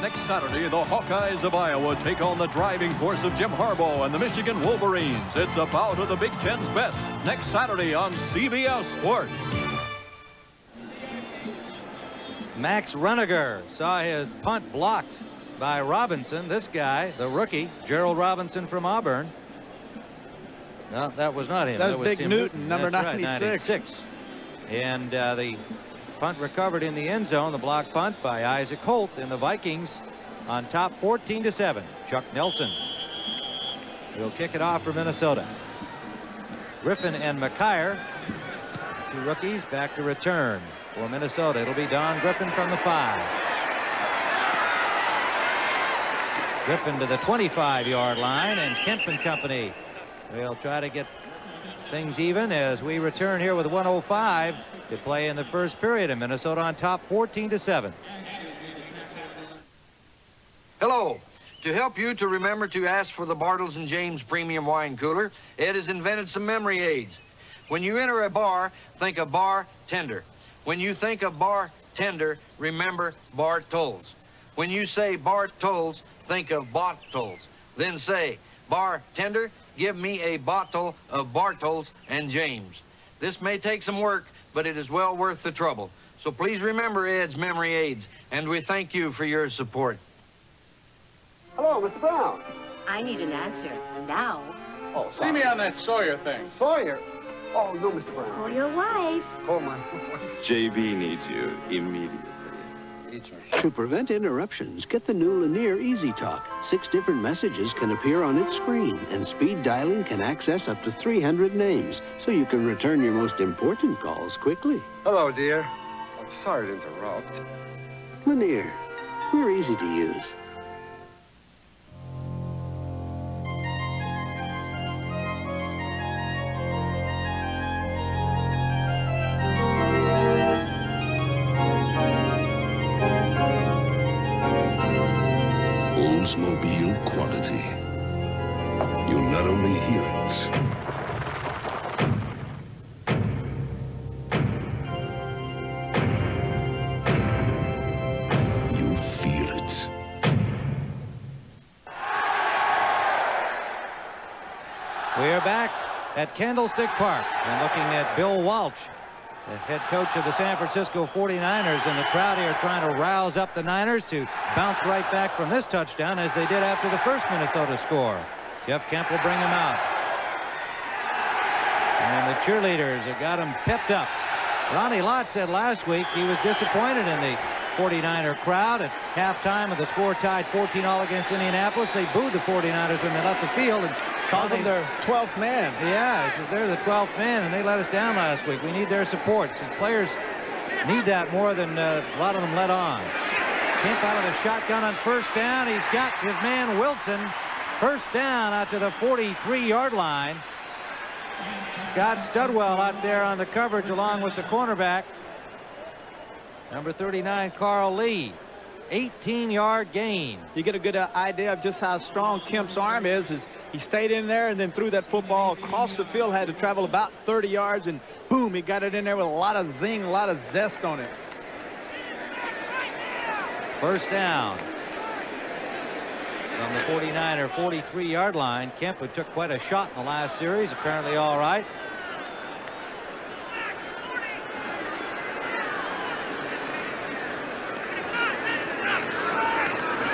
Next Saturday, the Hawkeyes of Iowa take on the driving force of Jim Harbaugh and the Michigan Wolverines. It's a bout of the Big Ten's best. Next Saturday on CBS Sports. Max Runiger saw his punt blocked by Robinson. This guy, the rookie, Gerald Robinson from Auburn. No, that was not him. That was Big Tim Newton, number That's 96. Right, 96. And the punt recovered in the end zone. The block punt by Isaac Holt, and the Vikings on top 14-7. Chuck Nelson will kick it off for Minnesota. Griffin and McKyer, two rookies, back to return for Minnesota. It'll be Don Griffin from the 5. Griffin to the 25-yard line, and Kemp and company will try to get things even as we return here with 1:05 to play in the first period, and Minnesota on top 14-7. Hello. To help you to remember to ask for the Bartles and James Premium Wine Cooler, Ed has invented some memory aids. When you enter a bar, think of bartender. When you think of bartender, remember Bartol's. When you say Bartol's, think of bottles. Then say, bartender, give me a bottle of Bartles and James. This may take some work, but it is well worth the trouble. So please remember Ed's memory aids, and we thank you for your support. Hello, Mr. Brown. I need an answer now. Oh, See me on that Sawyer thing. Sawyer? Oh, no, Mr. Brown. Call your wife. Call my JB needs you immediately. To prevent interruptions, get the new Lanier Easy Talk. 6 different messages can appear on its screen, and speed dialing can access up to 300 names, so you can return your most important calls quickly. Hello, dear. I'm sorry to interrupt. Lanier, we're easy to use. Oldsmobile quality. You'll not only hear it, you'll feel it. We are back at Candlestick Park and looking at Bill Walsh, the head coach of the San Francisco 49ers, and the crowd here trying to rouse up the Niners to bounce right back from this touchdown as they did after the first Minnesota score. Jeff Kemp will bring him out. And the cheerleaders have got him pepped up. Ronnie Lott said last week he was disappointed in the 49er crowd at halftime, and the score tied 14-all against Indianapolis. They booed the 49ers when they left the field and called them their 12th man. Yeah, he says they're the 12th man, and they let us down last week. We need their support. So players need that more than a lot of them let on. Kemp out of the shotgun on first down. He's got his man Wilson. First down out to the 43-yard line. Scott Studwell out there on the coverage along with the cornerback. Number 39, Carl Lee. 18-yard gain. You get a good idea of just how strong Kemp's arm is he stayed in there and then threw that football across the field, had to travel about 30 yards, and boom, he got it in there with a lot of zing, a lot of zest on it. First down from the 49er 43-yard line. Kemp, who took quite a shot in the last series, apparently all right.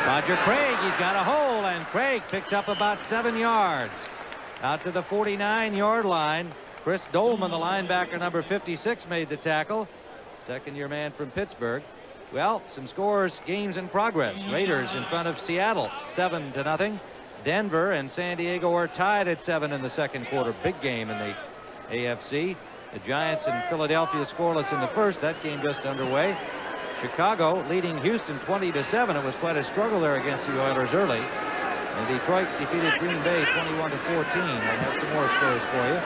Roger Craig, he's got a hole, and Craig picks up about 7 yards. Out to the 49-yard line. Chris Dolman, the linebacker, number 56, made the tackle. Second-year man from Pittsburgh. Well, some scores, games in progress. Raiders in front of Seattle, 7-0. Denver and San Diego are tied at 7 in the second quarter. Big game in the AFC. The Giants and Philadelphia scoreless in the first. That game just underway. Chicago leading Houston 20-7. It was quite a struggle there against the Oilers early. And Detroit defeated Green Bay 21-14. I'll have some more scores for you.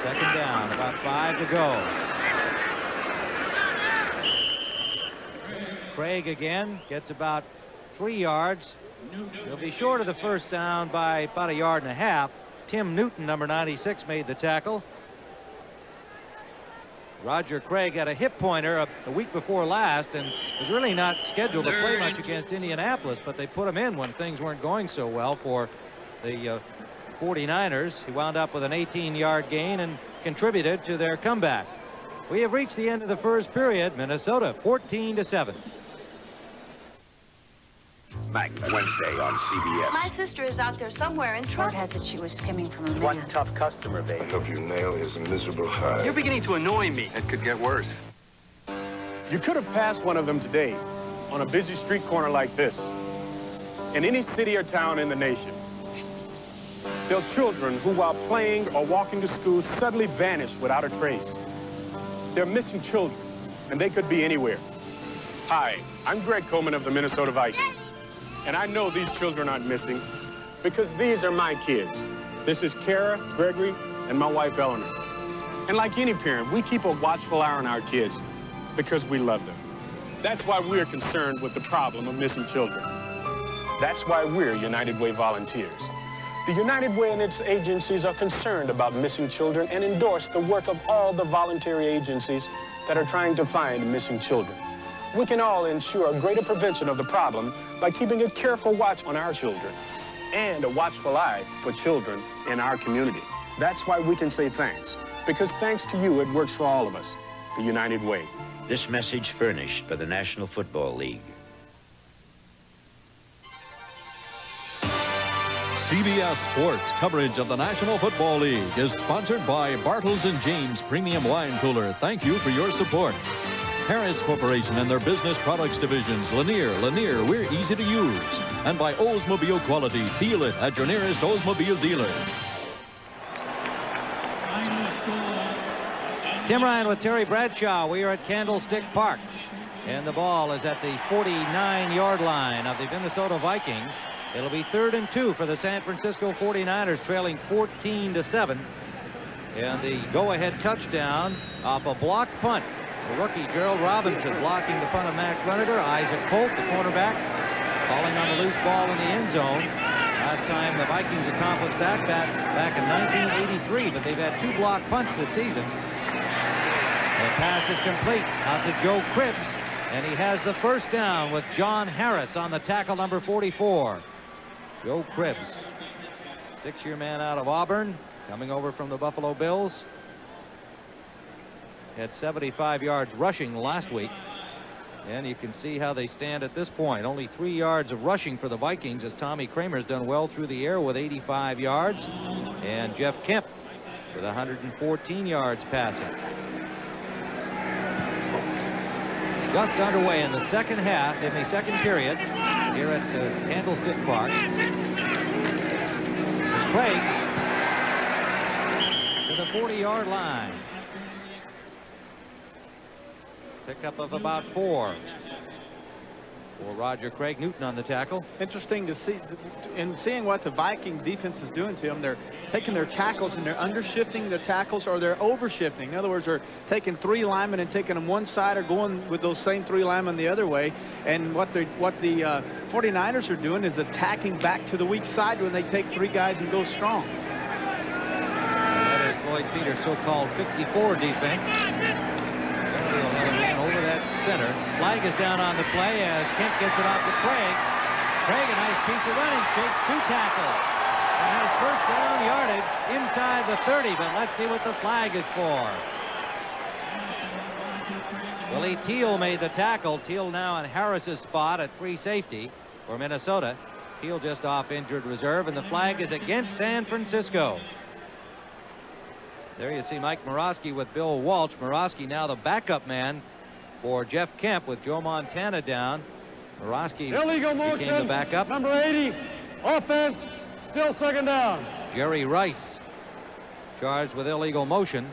Second down, about 5 to go. Craig again gets about 3 yards. He'll be short of the first down by about 1.5 yards. Tim Newton, number 96, made the tackle. Roger Craig had a hip pointer a week before last and was really not scheduled to play much against Indianapolis, but they put him in when things weren't going so well for the 49ers. He wound up with an 18-yard gain and contributed to their comeback. We have reached the end of the first period. Minnesota 14-7. Back Wednesday on CBS. My sister is out there somewhere in trouble. Word had that she was skimming from a man. One tough customer, baby. I hope you nail his miserable hide. You're beginning to annoy me. It could get worse. You could have passed one of them today on a busy street corner like this in any city or town in the nation. There are children who, while playing or walking to school, suddenly vanish without a trace. They're missing children, and they could be anywhere. Hi, I'm Greg Coleman of the Minnesota Vikings. And I know these children aren't missing because these are my kids. This is Kara, Gregory, and my wife, Eleanor. And like any parent, we keep a watchful eye on our kids because we love them. That's why we're concerned with the problem of missing children. That's why we're United Way volunteers. The United Way and its agencies are concerned about missing children and endorse the work of all the voluntary agencies that are trying to find missing children. We can all ensure a greater prevention of the problem by keeping a careful watch on our children and a watchful eye for children in our community. That's why we can say thanks, because thanks to you, it works for all of us, the United Way. This message furnished by the National Football League. CBS Sports coverage of the National Football League is sponsored by Bartles & James Premium Wine Cooler. Thank you for your support. Harris Corporation and their business products divisions. Lanier, we're easy to use. And by Oldsmobile Quality. Feel it at your nearest Oldsmobile dealer. Tim Ryan with Terry Bradshaw. We are at Candlestick Park. And the ball is at the 49-yard line of the Minnesota Vikings. It'll be 3rd and 2 for the San Francisco 49ers, trailing 14-7. And the go-ahead touchdown off a blocked punt. The rookie Gerald Robinson blocking the punt of Max Runader. Isaac Colt, the cornerback, falling on the loose ball in the end zone. Last time the Vikings accomplished that back in 1983, but they've had 2 blocked punts this season. The pass is complete out to Joe Cribbs, and he has the first down with John Harris on the tackle, number 44. Joe Cribbs, 6-year man out of Auburn, coming over from the Buffalo Bills. Had 75 yards rushing last week. And you can see how they stand at this point. Only 3 yards of rushing for the Vikings, as Tommy Kramer's done well through the air with 85 yards. And Jeff Kemp with 114 yards passing. Just underway in the second half, in the second period, here at Candlestick Park. It's Craig to the 40-yard line. Pickup of about 4 for Roger Craig. Newton on the tackle. Interesting to see, in seeing what the Viking defense is doing to them. They're taking their tackles and they're undershifting the tackles, or they're overshifting. In other words, they're taking 3 linemen and taking them one side, or going with those same 3 linemen the other way. And what the 49ers are doing is attacking back to the weak side when they take 3 guys and go strong. And that is Floyd Peters' so-called 54 defense. Over that center. Flag is down on the play as Kemp gets it off to Craig. Craig, a nice piece of running, shakes 2 tackles. And has first down yardage inside the 30, but let's see what the flag is for. Willie Teal made the tackle. Teal now in Harris's spot at free safety for Minnesota. Teal just off injured reserve, and the flag is against San Francisco. There you see Mike Morosky with Bill Walsh. Morosky now the backup man for Jeff Kemp with Joe Montana down. Morosky became the backup. Number 80, offense, still second down. Jerry Rice charged with illegal motion.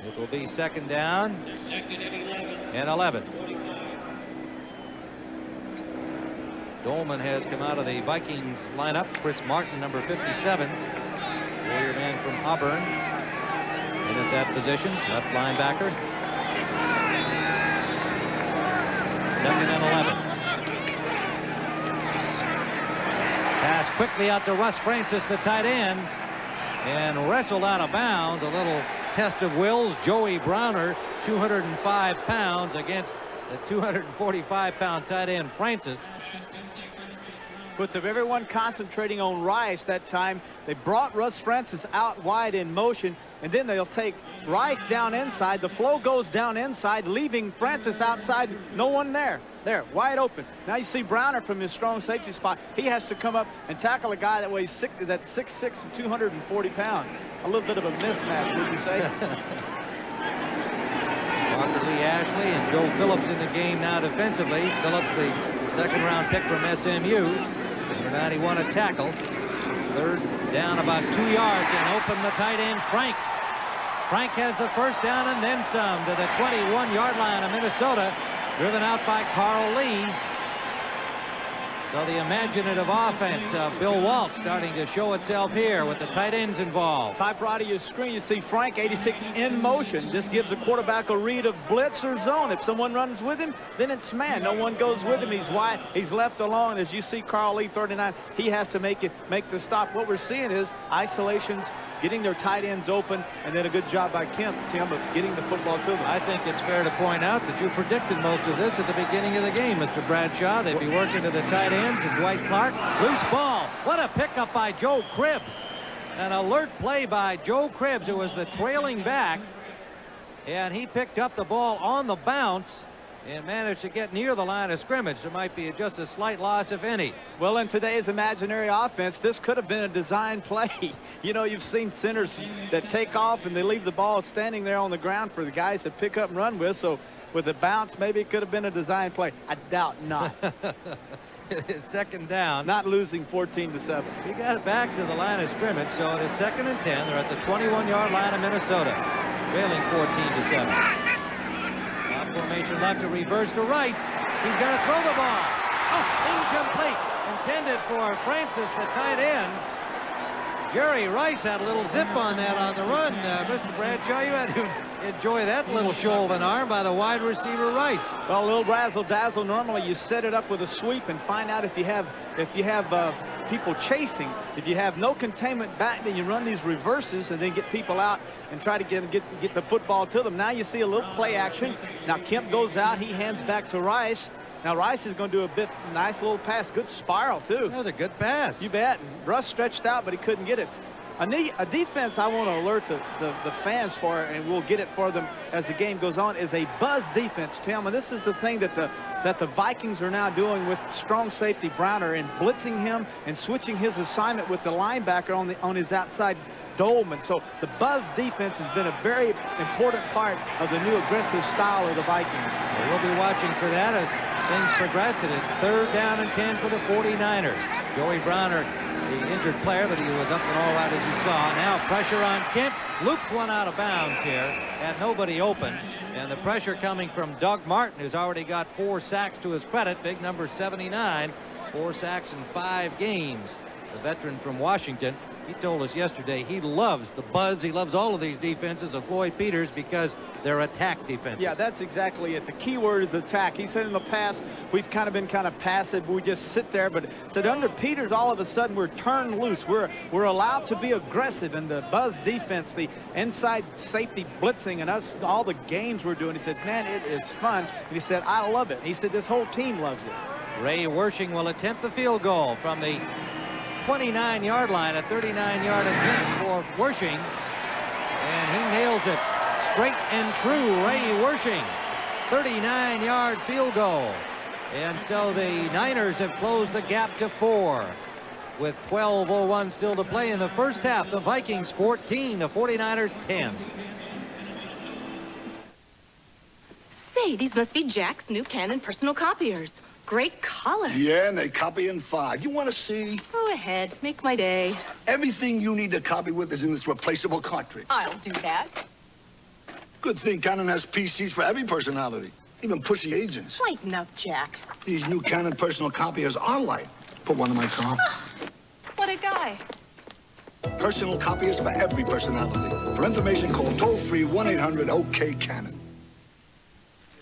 It will be second down and 11. Dolman has come out of the Vikings lineup. Chris Martin, number 57, 4-year man from Auburn, in at that position, left linebacker. Second and 11. Pass quickly out to Russ Francis, the tight end, and wrestled out of bounds. A little test of wills. Joey Browner, 205 pounds, against the 245-pound tight end Francis. With everyone concentrating on Rice that time, they brought Russ Francis out wide in motion. and then they'll take Rice down inside. The flow goes down inside, leaving Francis outside. No one there. There, wide open. Now you see Browner from his strong safety spot. He has to come up and tackle a guy that weighs 6'6" and 240 pounds. A little bit of a mismatch, would you say? Walker Lee Ashley and Joe Phillips in the game now defensively. Phillips, the second-round pick from SMU. Number 91 a tackle. Third down about 2 yards, and open the tight end, Frank. Frank has the first down and then some to the 21-yard line of Minnesota. Driven out by Carl Lee. So the imaginative offense of Bill Walsh starting to show itself here with the tight ends involved. Top right of your screen, you see Frank, 86, in motion. This gives the quarterback a read of blitz or zone. If someone runs with him, then it's man. No one goes with him. He's wide. He's left alone. As you see, Carl Lee, 39, he has to make the stop. What we're seeing is isolations, getting their tight ends open, and then a good job by Tim, of getting the football to them. I think it's fair to point out that you predicted most of this at the beginning of the game, Mr. Bradshaw. They'd be working to the tight ends and Dwight Clark. Loose ball. What a pickup by Joe Cribbs. An alert play by Joe Cribbs, who was the trailing back. And he picked up the ball on the bounce and managed to get near the line of scrimmage. There might be just a slight loss, if any. Well, in today's imaginary offense, this could have been a design play. You know, you've seen centers that take off and they leave the ball standing there on the ground for the guys to pick up and run with. So with a bounce, maybe it could have been a design play. I doubt not. Second down. Not losing 14-7. He got it back to the line of scrimmage, so it is 2nd and 10. They're at the 21-yard line of Minnesota, trailing 14-7. Formation left to reverse to Rice. He's going to throw the ball. Oh, incomplete. Intended for Francis, the tight end. Jerry Rice had a little zip on that on the run. Mr. Bradshaw, you had to enjoy that little show of an arm by the wide receiver Rice. Well, a little razzle-dazzle. Normally you set it up with a sweep and find out if you have people chasing. If you have no containment back, then you run these reverses and then get people out and try to get the football to them. Now you see a little play action. Now Kemp goes out. He hands back to Rice. Now Rice is going to do a nice little pass. Good spiral, too. That was a good pass. You bet. Russ stretched out, but he couldn't get it. A defense I want to alert the fans for, and we'll get it for them as the game goes on, is a buzz defense, Tim. And this is the thing that the Vikings are now doing with strong safety Browner and blitzing him and switching his assignment with the linebacker on his outside Dolman. So the buzz defense has been a very important part of the new aggressive style of the Vikings. We'll be watching for that as things progress. It is 3rd down and 10 for the 49ers. Joey Browner, the injured player, but he was up and all right as you saw. Now pressure on Kemp. Loops one out of bounds here. Had nobody open. And the pressure coming from Doug Martin, who's already got 4 sacks to his credit. Big number 79. 4 sacks in 5 games. The veteran from Washington. He told us yesterday he loves the buzz. He loves all of these defenses of Floyd Peters because they're attack defenses. Yeah, that's exactly it. The key word is attack. He said in the past we've kind of been passive. We just sit there. But said under Peters, all of a sudden we're turned loose. We're allowed to be aggressive. And the buzz defense, the inside safety blitzing, and all the games we're doing. He said, man, it is fun. And he said, I love it. He said this whole team loves it. Ray Wershing will attempt the field goal from the 29-yard line, a 39-yard attempt for Wershing, and he nails it straight and true. Ray Wershing, 39-yard field goal, and so the Niners have closed the gap to 4 with 12:01 still to play in the first half. The Vikings 14, the 49ers 10. Say, these must be Jack's new Canon personal copiers. Great colors. Yeah, and they copy in 5. You want to see? Go ahead. Make my day. Everything you need to copy with is in this replaceable cartridge. I'll do that. Good thing Canon has PCs for every personality, even pussy agents. Lighten up, Jack. These new Canon personal copiers are light. Put one in my car. What a guy. Personal copiers for every personality. For information, call toll-free 1-800-OK-Canon.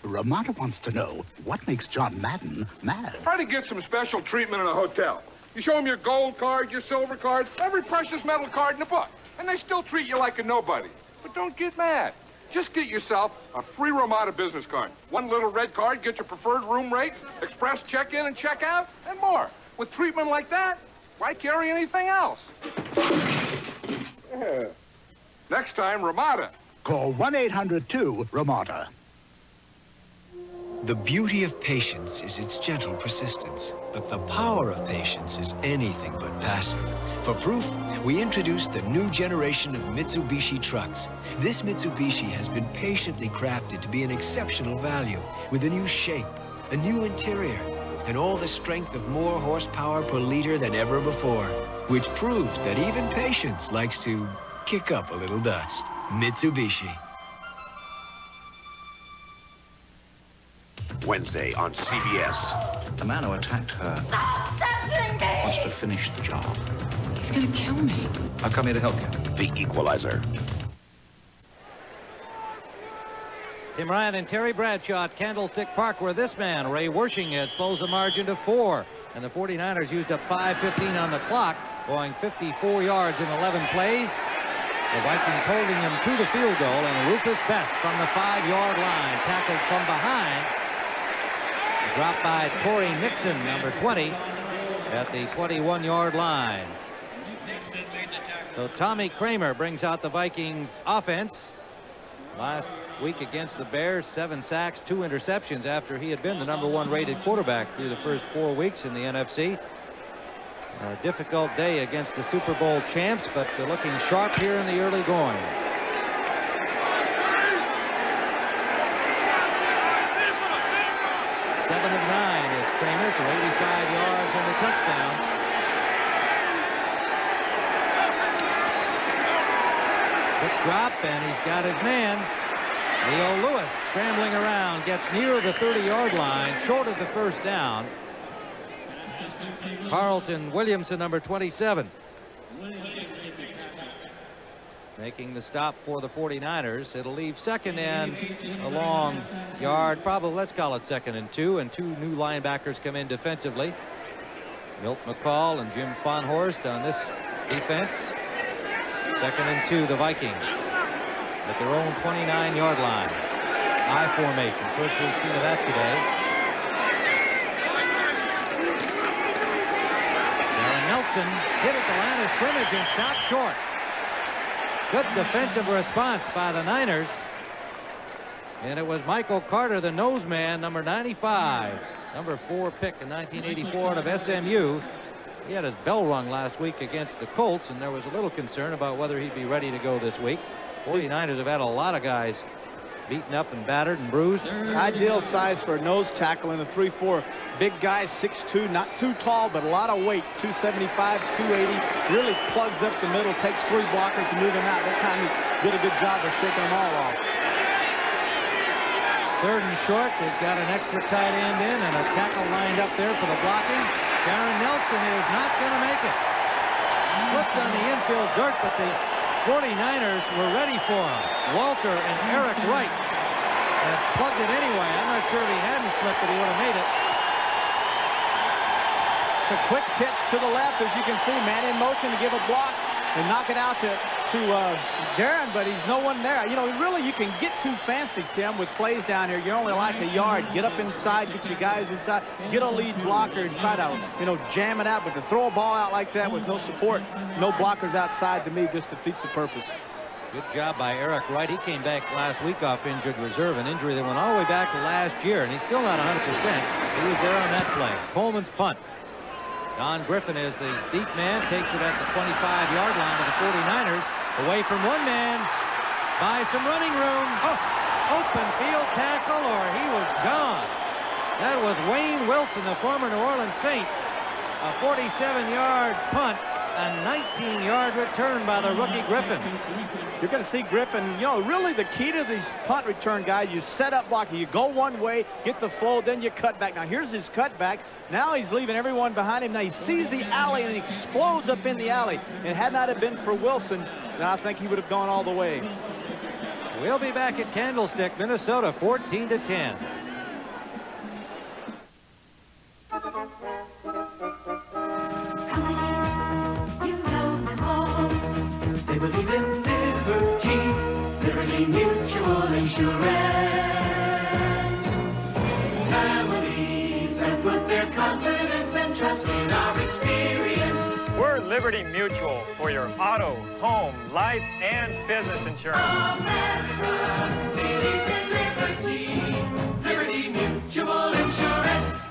Ramada wants to know what makes John Madden mad. Try to get some special treatment in a hotel. You show them your gold card, your silver card, every precious metal card in the book, and they still treat you like a nobody. But don't get mad. Just get yourself a free Ramada business card. One little red card, get your preferred room rate, express check-in and check-out, and more. With treatment like that, why carry anything else? Yeah. Next time, Ramada. Call 1-800-2-RAMADA. The beauty of patience is its gentle persistence, but the power of patience is anything but passive. For proof, we introduced the new generation of Mitsubishi trucks. This Mitsubishi has been patiently crafted to be an exceptional value, with a new shape, a new interior, and all the strength of more horsepower per liter than ever before, which proves that even patience likes to kick up a little dust. Mitsubishi. Wednesday on CBS. The man who attacked her wants to finish the job. He's gonna kill me. I've come here to help you. The Equalizer. Tim Ryan and Terry Bradshaw at Candlestick Park, where this man, Ray Wershing, has closed the margin to 4. And the 49ers used up 5:15 on the clock, going 54 yards in 11 plays. The Vikings holding him to the field goal, and Rufus Best from the 5-yard line, tackled from behind. Dropped by Torrey Nixon, number 20, at the 21-yard line. So Tommy Kramer brings out the Vikings offense. Last week against the Bears, 7 sacks, 2 interceptions after he had been the number 1 rated quarterback through the first 4 weeks in the NFC. A difficult day against the Super Bowl champs, but they're looking sharp here in the early going. 7 of 9 is Kramer for 85 yards and a touchdown. Quick drop, and he's got his man. Leo Lewis scrambling around, gets near the 30-yard line, short of the first down. Carlton Williamson, number 27. Making the stop for the 49ers. It'll leave second and a long yard, probably, let's call it 2nd and 2, and 2 new linebackers come in defensively. Milt McCall and Jim Fonhorst on this defense. 2nd and 2, the Vikings at their own 29-yard line. I formation, first we've seen of that today. Darren Nelson hit at the line of scrimmage and stopped short. Good defensive response by the Niners. And it was Michael Carter, the nose man, number 95. Number 4 pick in 1984 out of SMU. He had his bell rung last week against the Colts, and there was a little concern about whether he'd be ready to go this week. 49ers have had a lot of guys beaten up and battered and bruised. Ideal size for a nose tackle in a 3-4. Big guy, 6'2", not too tall, but a lot of weight, 275, 280. Really plugs up the middle, takes 3 blockers to move him out. That time he did a good job of shaking them all off. 3rd and short. They've got an extra tight end in and a tackle lined up there for the blocking. Darren Nelson is not going to make it. Slipped on the infield dirt, but the 49ers were ready for him. Walter and Eric Wright have plugged it anyway. I'm not sure if he hadn't slipped, but he would have made it. It's a quick pitch to the left, as you can see, man in motion to give a block and knock it out to Darren, but he's no one there. You know, really, you can get too fancy, Tim, with plays down here. You're only like a yard. Get up inside, get your guys inside, get a lead blocker and try to, you know, jam it out. But to throw a ball out like that with no support, no blockers outside, to me, just defeats the purpose. Good job by Eric Wright. He came back last week off injured reserve, an injury that went all the way back to last year, and he's still not 100%. He was there on that play. Coleman's punt. Don Griffin is the deep man, takes it at the 25-yard line of the 49ers. Away from one man, by some running room. Oh, open field tackle, or he was gone. That was Wayne Wilson, the former New Orleans Saint. A 47-yard punt, a 19-yard return by the rookie Griffin. You're going to see Griffin, you know, really the key to these punt return guys, you set up blocking. You go one way, get the flow, then you cut back. Now, here's his cutback. Now he's leaving everyone behind him. Now he sees the alley and he explodes up in the alley. And had not have been for Wilson, then I think he would have gone all the way. We'll be back at Candlestick, Minnesota, 14-10. They believe in Liberty Mutual Insurance. Families have put their confidence and trust in our experience. We're Liberty Mutual for your auto, home, life, and business insurance. Liberty Mutual Insurance.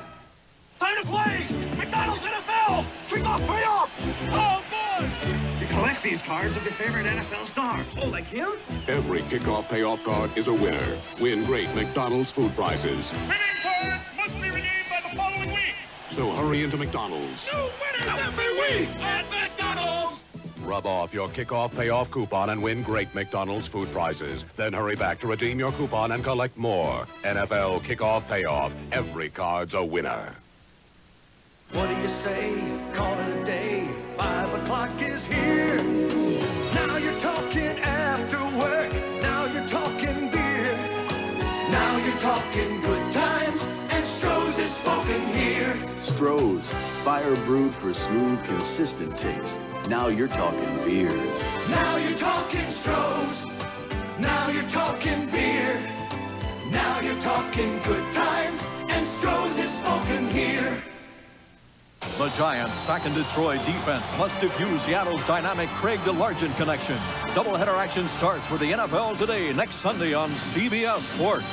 Time to play! McDonald's NFL! Kickoff payoff! Oh, good! You collect these cards of your favorite NFL stars. Oh, like him? Every kickoff payoff card is a winner. Win great McDonald's food prizes. Winning cards must be redeemed by the following week. So hurry into McDonald's. New winners every week at McDonald's! Rub off your kickoff payoff coupon and win great McDonald's food prizes. Then hurry back to redeem your coupon and collect more. NFL kickoff payoff. Every card's a winner. What do you say? Call it a day. 5 o'clock is here. Now you're talking after work. Now you're talking beer. Now you're talking good times. And Stroh's is spoken here. Stroh's, fire brewed for smooth, consistent taste. Now you're talking beer. Now you're talking Stroh's. Now you're talking beer. Now you're talking good times. And Stroh's is spoken here. The Giants' sack and destroy defense must diffuse Seattle's dynamic Craig DeLargent connection. Doubleheader action starts with the NFL today, next Sunday on CBS Sports.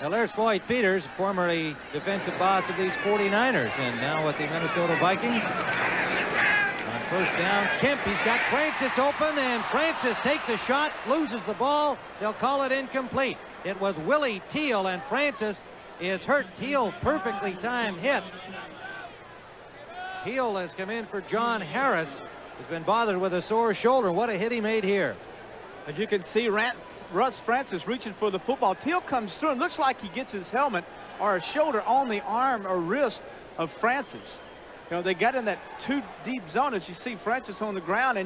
Well, there's Floyd Peters, formerly defensive boss of these 49ers, and now with the Minnesota Vikings. On first down, Kemp, he's got Francis open, and Francis takes a shot, loses the ball. They'll call it incomplete. It was Willie Teal, and Francis is hurt. Teal, perfectly timed hit. Teal has come in for John Harris, who's been bothered with a sore shoulder. What a hit he made here. As you can see, Russ Francis reaching for the football. Teal comes through and looks like he gets his helmet or a shoulder on the arm or wrist of Francis. You know, they got in that too deep zone, as you see Francis on the ground,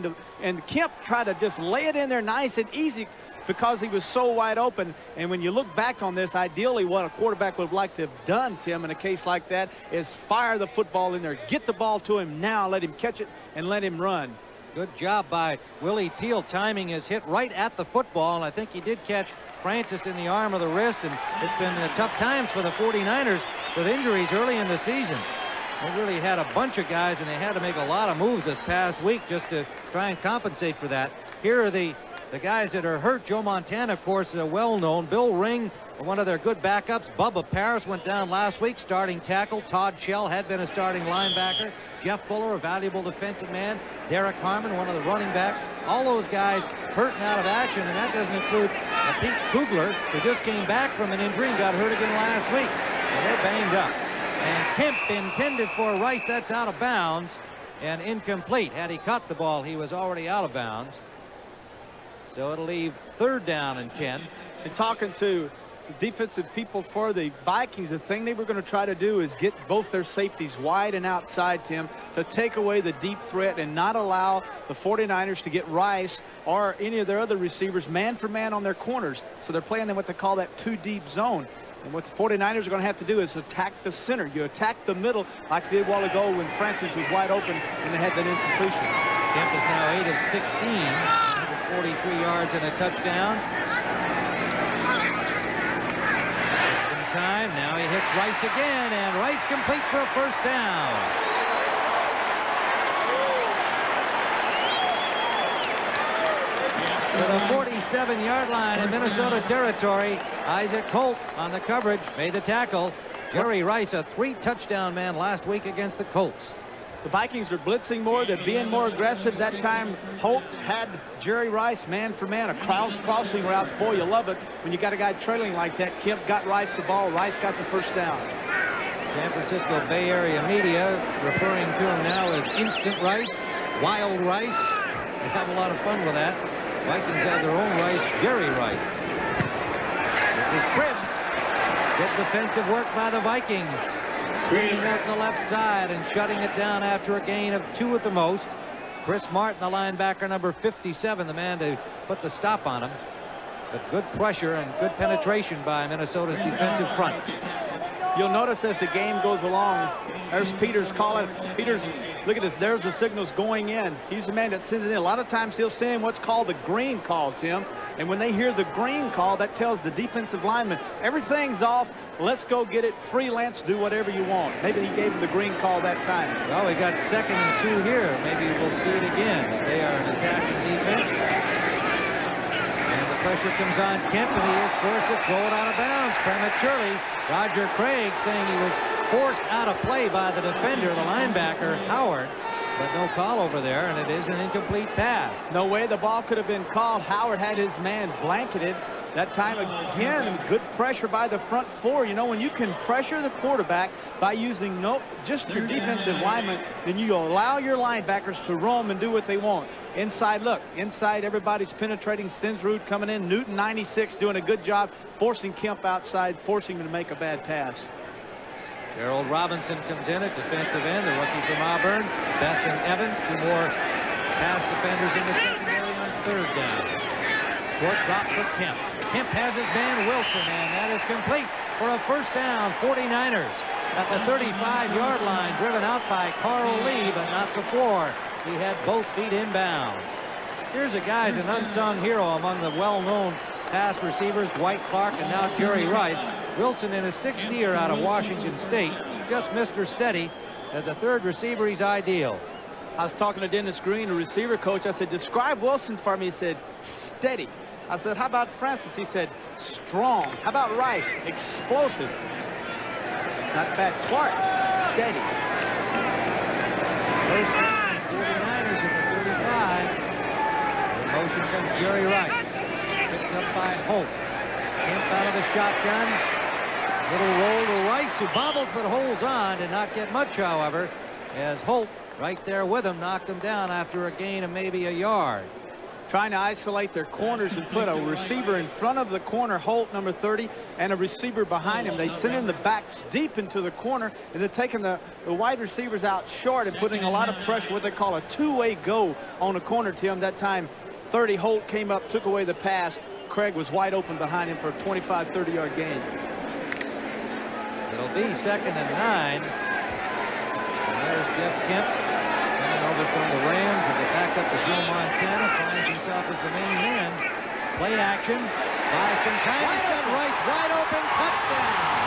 and Kemp tried to just lay it in there nice and easy because he was so wide open. And when you look back on this, ideally what a quarterback would like to have done, Tim, in a case like that is fire the football in there, get the ball to him now, let him catch it, and let him run. Good job by Willie Teal timing his hit right at the football, and I think he did catch Francis in the arm or the wrist, and it's been tough times for the 49ers with injuries early in the season. They really had a bunch of guys, and they had to make a lot of moves this past week just to try and compensate for that. Here are the guys that are hurt. Joe Montana, of course, is well-known. Bill Ring, one of their good backups. Bubba Paris went down last week, starting tackle. Todd Shell had been a starting linebacker. Jeff Fuller, a valuable defensive man. Derek Harmon, one of the running backs. All those guys hurt and out of action, and that doesn't include Pete Kugler, who just came back from an injury and got hurt again last week. And they're banged up. And Kemp intended for Rice. That's out of bounds and incomplete. Had he caught the ball, he was already out of bounds. So it'll leave 3rd down and 10. And talking to the defensive people for the Vikings, the thing they were going to try to do is get both their safeties wide and outside, Tim, to take away the deep threat and not allow the 49ers to get Rice or any of their other receivers man for man on their corners. So they're playing in what they call that too deep zone. And what the 49ers are going to have to do is attack the center. You attack the middle like they did a while ago when Francis was wide open and they had that incompletion. Kemp is now 8 of 16. 43 yards and a touchdown. In time, now he hits Rice again, and Rice complete for a first down. To the 47-yard line in Minnesota territory, Isaac Holt on the coverage made the tackle. Jerry Rice, a 3-touchdown man last week against the Colts. The Vikings are blitzing more. They're being more aggressive. That time, Holt had Jerry Rice man for man, a crossing routes. Boy, you love it when you got a guy trailing like that. Kemp got Rice the ball. Rice got the first down. San Francisco Bay Area media referring to him now as Instant Rice, Wild Rice. They have a lot of fun with that. Vikings have their own Rice, Jerry Rice. This is Cribbs. Good defensive work by the Vikings. Screening out the left side and shutting it down after a gain of 2 at the most. Chris Martin, the linebacker, number 57, the man to put the stop on him. But good pressure and good penetration by Minnesota's defensive front. You'll notice as the game goes along, there's Peters calling. Peters, look at this. There's the signals going in. He's the man that sends it in. A lot of times he'll send in what's called the green call, Tim. And when they hear the green call, that tells the defensive lineman, everything's off. Let's go get it. Freelance, do whatever you want. Maybe he gave him the green call that time. Well, we got 2nd and 2 here. Maybe we'll see it again. They are an attacking defense. And the pressure comes on Kemp, and he is forced to throw it out of bounds prematurely. Roger Craig saying he was forced out of play by the defender, the linebacker, Howard. But no call over there, and it is an incomplete pass. No way the ball could have been called. Howard had his man blanketed. That time again, good pressure by the front four. You know, when you can pressure the quarterback by using just your defensive lineman, then you allow your linebackers to roam and do what they want. Inside, look, inside everybody's penetrating. Stensrud coming in. Newton 96 doing a good job forcing Kemp outside, forcing him to make a bad pass. Gerald Robinson comes in at defensive end, the rookie from Auburn. Bess and Evans, 2 more pass defenders in the secondary on 3rd down. Short drop for Kemp. Kemp has his man Wilson, and that is complete for a 1st down. 49ers at the 35-yard line, driven out by Carl Lee, but not before. He had both feet inbounds. Here's a guy who's an unsung hero among the well-known pass receivers, Dwight Clark and now Jerry Rice. Wilson in his 6th year out of Washington State, just Mr. Steady. As a 3rd receiver, he's ideal. I was talking to Dennis Green, the receiver coach. I said, describe Wilson for me. He said, steady. I said, how about Francis? He said, strong. How about Rice? Explosive. Not bad. Clark, steady. 1st down, 49ers at the 35. In motion comes Jerry Rice. Picked up by Holt. Kemp out of the shotgun. Little roll to Rice, who bobbles but holds on. Did not get much, however, as Holt, right there with him, knocked him down after a gain of maybe a yard. Trying to isolate their corners and put a receiver in front of the corner, Holt, number 30, and a receiver behind him. They sent in the backs deep into the corner, and they're taking the wide receivers out short and putting a lot of pressure, what they call a two-way go on the corner, Tim. That time, 30, Holt came up, took away the pass. Craig was wide open behind him for a 25, 30-yard gain. It'll be 2nd and 9. And there's Jeff Kemp coming over from the Rams, and the backup to Joe Montana finds himself as the main man. Play action. By some time. He's got Rice wide open. Touchdown.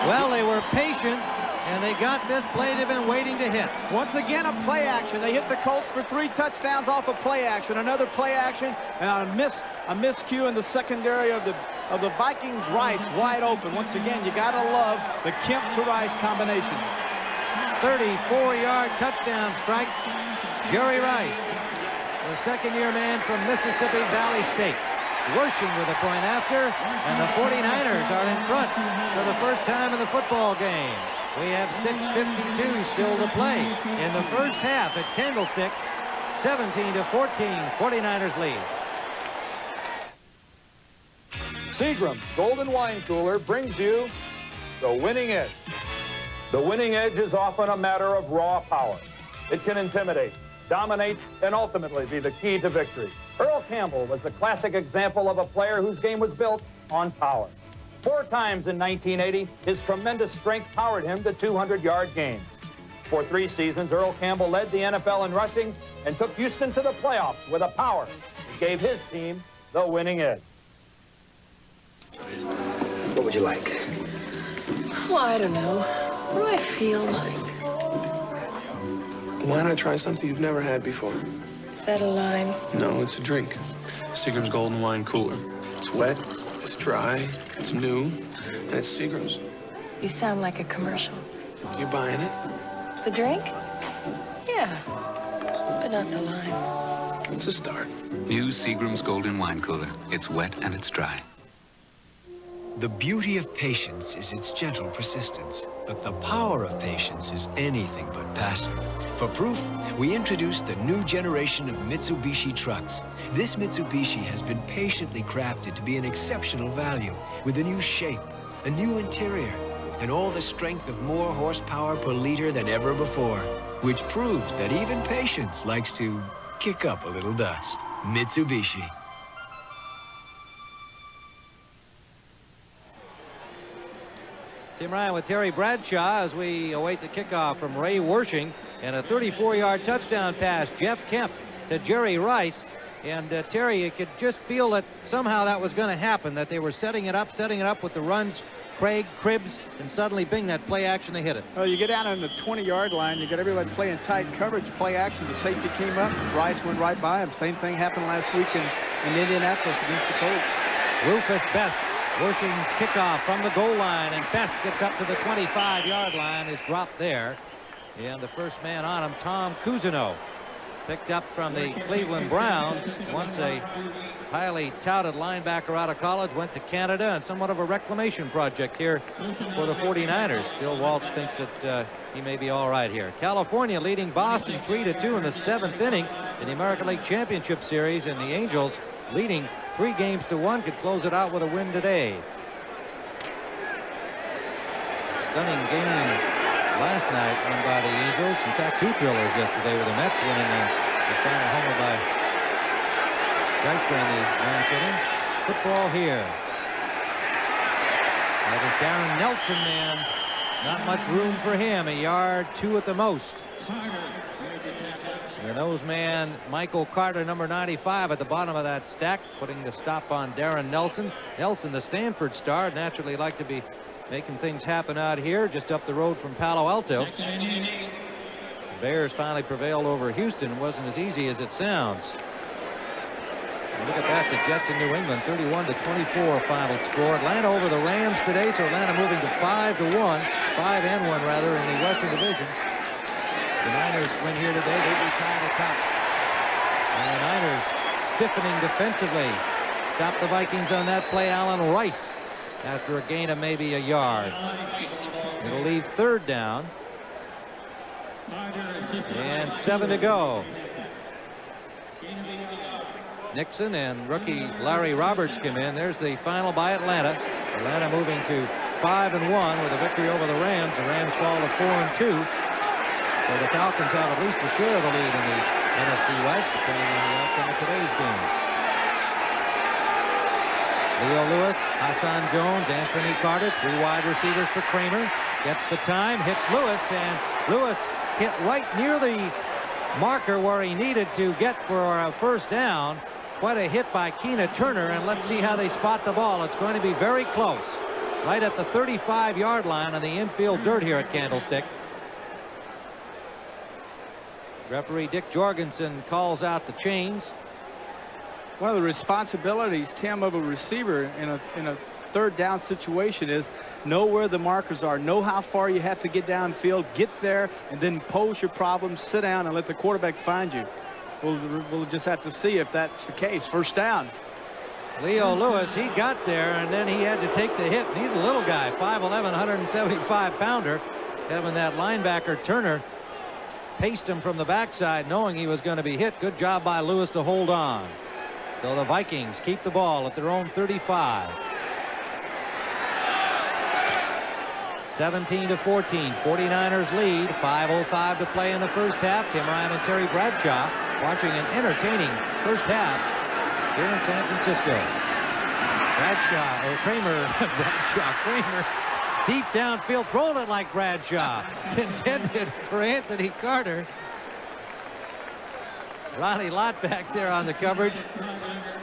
Well, they were patient, and they got this play they've been waiting to hit. Once again, a play action. They hit the Colts for 3 touchdowns off of play action. Another play action, and a miscue in the secondary of the Vikings. Rice wide open. Once again, you got to love the Kemp to Rice combination. 34-yard touchdown strike. Jerry Rice, the 2nd-year man from Mississippi Valley State. Worsham with a point after, and the 49ers are in front for the first time in the football game. We have 6:52 still to play in the first half at Candlestick. 17-14, 49ers lead. Seagram's Golden Wine Cooler brings you the winning edge. The winning edge is often a matter of raw power. It can intimidate, dominate, and ultimately be the key to victory. Earl Campbell was a classic example of a player whose game was built on power. 4 times in 1980, his tremendous strength powered him to 200-yard games. For 3 seasons, Earl Campbell led the NFL in rushing and took Houston to the playoffs with a power that gave his team the winning edge. What would you like? Oh, I don't know. What do I feel like? Why not try something you've never had before? Is that a line? No, it's a drink. Seagram's Golden Wine Cooler. It's wet, it's dry, it's new, and it's Seagram's. You sound like a commercial. You buying it? The drink? Yeah, but not the line. It's a start. New Seagram's Golden Wine Cooler. It's wet and it's dry. The beauty of patience is its gentle persistence, but the power of patience is anything but passive. For proof, we introduced the new generation of Mitsubishi trucks. This Mitsubishi has been patiently crafted to be an exceptional value with a new shape, a new interior, and all the strength of more horsepower per liter than ever before, which proves that even patience likes to kick up a little dust. Mitsubishi. Tim Ryan with Terry Bradshaw as we await the kickoff from Ray Wershing, and a 34-yard touchdown pass. Jeff Kemp to Jerry Rice. And Terry, you could just feel that somehow that was going to happen, that they were setting it up with the runs, Craig, Cribbs, and suddenly, bing, that play action, they hit it. Well, you get down on the 20-yard line, you got everybody playing tight coverage, play action, the safety came up, Rice went right by him. Same thing happened last week in Indianapolis against the Colts. Rufus Best, Wershing's kickoff from the goal line, and Best gets up to the 25-yard line, is dropped there. And the first man on him, Tom Cousineau, picked up from the Cleveland Browns, once a highly touted linebacker out of college, went to Canada, and somewhat of a reclamation project here for the 49ers. Bill Walsh thinks that he may be all right here. California leading Boston 3-2 in the 7th inning in the American League Championship Series, and the Angels leading 3-1 could close it out with a win today. Stunning game last night won by the Angels. In fact, 2 thrillers yesterday with the Mets winning the final homer by Dykster in the 9th inning. Football here. That is Darren Nelson, man. Not much room for him. 1 yard, 2 at the most. The nose man, Michael Carter, number 95, at the bottom of that stack, putting the stop on Darren Nelson. Nelson, the Stanford star, naturally like to be making things happen out here, just up the road from Palo Alto. The Bears finally prevailed over Houston. It wasn't as easy as it sounds. And look at that, the Jets in New England, 31-24 final score. Atlanta over the Rams today, so Atlanta moving to 5-1, 5-1 rather, in the Western Division. The Niners win here today, they be tied atop. And the Niners stiffening defensively. Stop the Vikings on that play, Allen Rice, after a gain of maybe 1 yard. It'll leave 3rd down. And 7 to go. Nixon and rookie Larry Roberts come in. There's the final by Atlanta. Atlanta moving to 5-1 with a victory over the Rams. The Rams fall to 4-2. So the Falcons have at least a share of the lead in the NFC West, depending on the outcome of today's game. Leo Lewis, Hassan Jones, Anthony Carter, 3 wide receivers for Kramer. Gets the time, hits Lewis, and Lewis hit right near the marker where he needed to get for a first down. Quite a hit by Keena Turner, and let's see how they spot the ball. It's going to be very close. Right at the 35-yard line on the infield dirt here at Candlestick. Referee Dick Jorgensen calls out the chains. One of the responsibilities, Tim, of a receiver in a 3rd down situation is know where the markers are, know how far you have to get downfield, get there, and then pose your problems, sit down, and let the quarterback find you. We'll just have to see if that's the case. 1st down. Leo Lewis, he got there, and then he had to take the hit. And he's a little guy, 5'11", 175-pounder. Having that linebacker Turner paced him from the backside, knowing he was going to be hit. Good job by Lewis to hold on. So the Vikings keep the ball at their own 35. 17-14, 49ers lead. 5:05 to play in the first half. Tim Ryan and Terry Bradshaw watching an entertaining first half here in San Francisco. Kramer, deep downfield, throwing it like Bradshaw. Intended for Anthony Carter. Ronnie Lott back there on the coverage.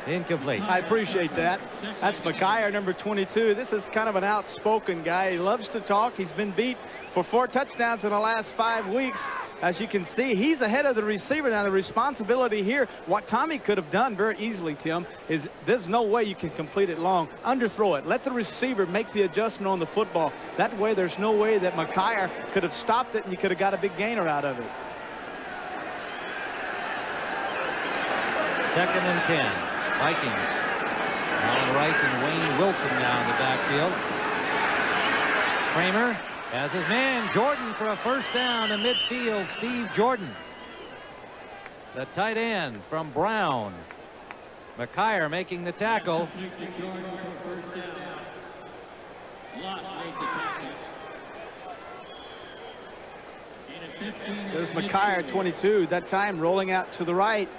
Incomplete. I appreciate that. That's McKyer, number 22. This is kind of an outspoken guy. He loves to talk. He's been beat for 4 touchdowns in the last 5 weeks. As you can see, he's ahead of the receiver. Now, the responsibility here, what Tommy could have done very easily, Tim, is there's no way you can complete it long. Underthrow it. Let the receiver make the adjustment on the football. That way, there's no way that McKyer could have stopped it, and you could have got a big gainer out of it. 2nd and 10. Vikings. Allen Rice and Wayne Wilson now in the backfield. Kramer has his man, Jordan, for a first down in midfield. Steve Jordan, the tight end from Brown. McKyer making the tackle. There's McKyer, 22. That time rolling out to the right.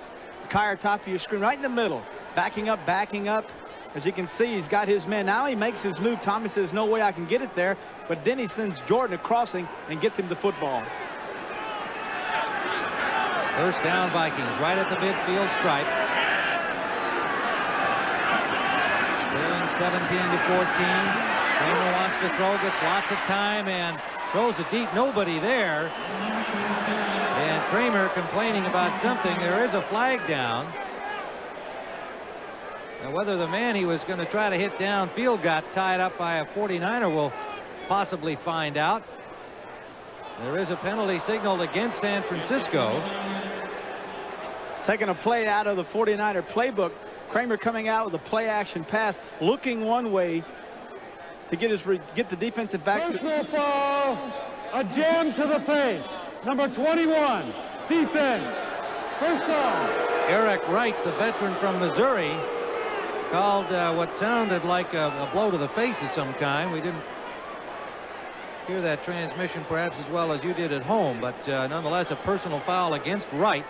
McKyer, top of your screen, right in the middle. Backing up, backing up. As you can see, he's got his man. Now he makes his move. Tommy says, no way I can get it there. But then he sends Jordan a crossing and gets him the football. First down, Vikings, right at the midfield stripe. Trailing 17-14. Kramer wants to throw, gets lots of time, and throws it deep. Nobody there. And Kramer complaining about something. There is a flag down. Now, whether the man he was going to try to hit downfield got tied up by a 49er, we'll possibly find out. There is a penalty signaled against San Francisco. Taking a play out of the 49er playbook. Kramer coming out with a play action pass, looking one way to get the defensive back. Personal foul, a jam to the face. Number 21, defense. First down. Eric Wright, the veteran from Missouri, called what sounded like a blow to the face of some kind. We didn't hear that transmission perhaps as well as you did at home, but nonetheless a personal foul against Wright.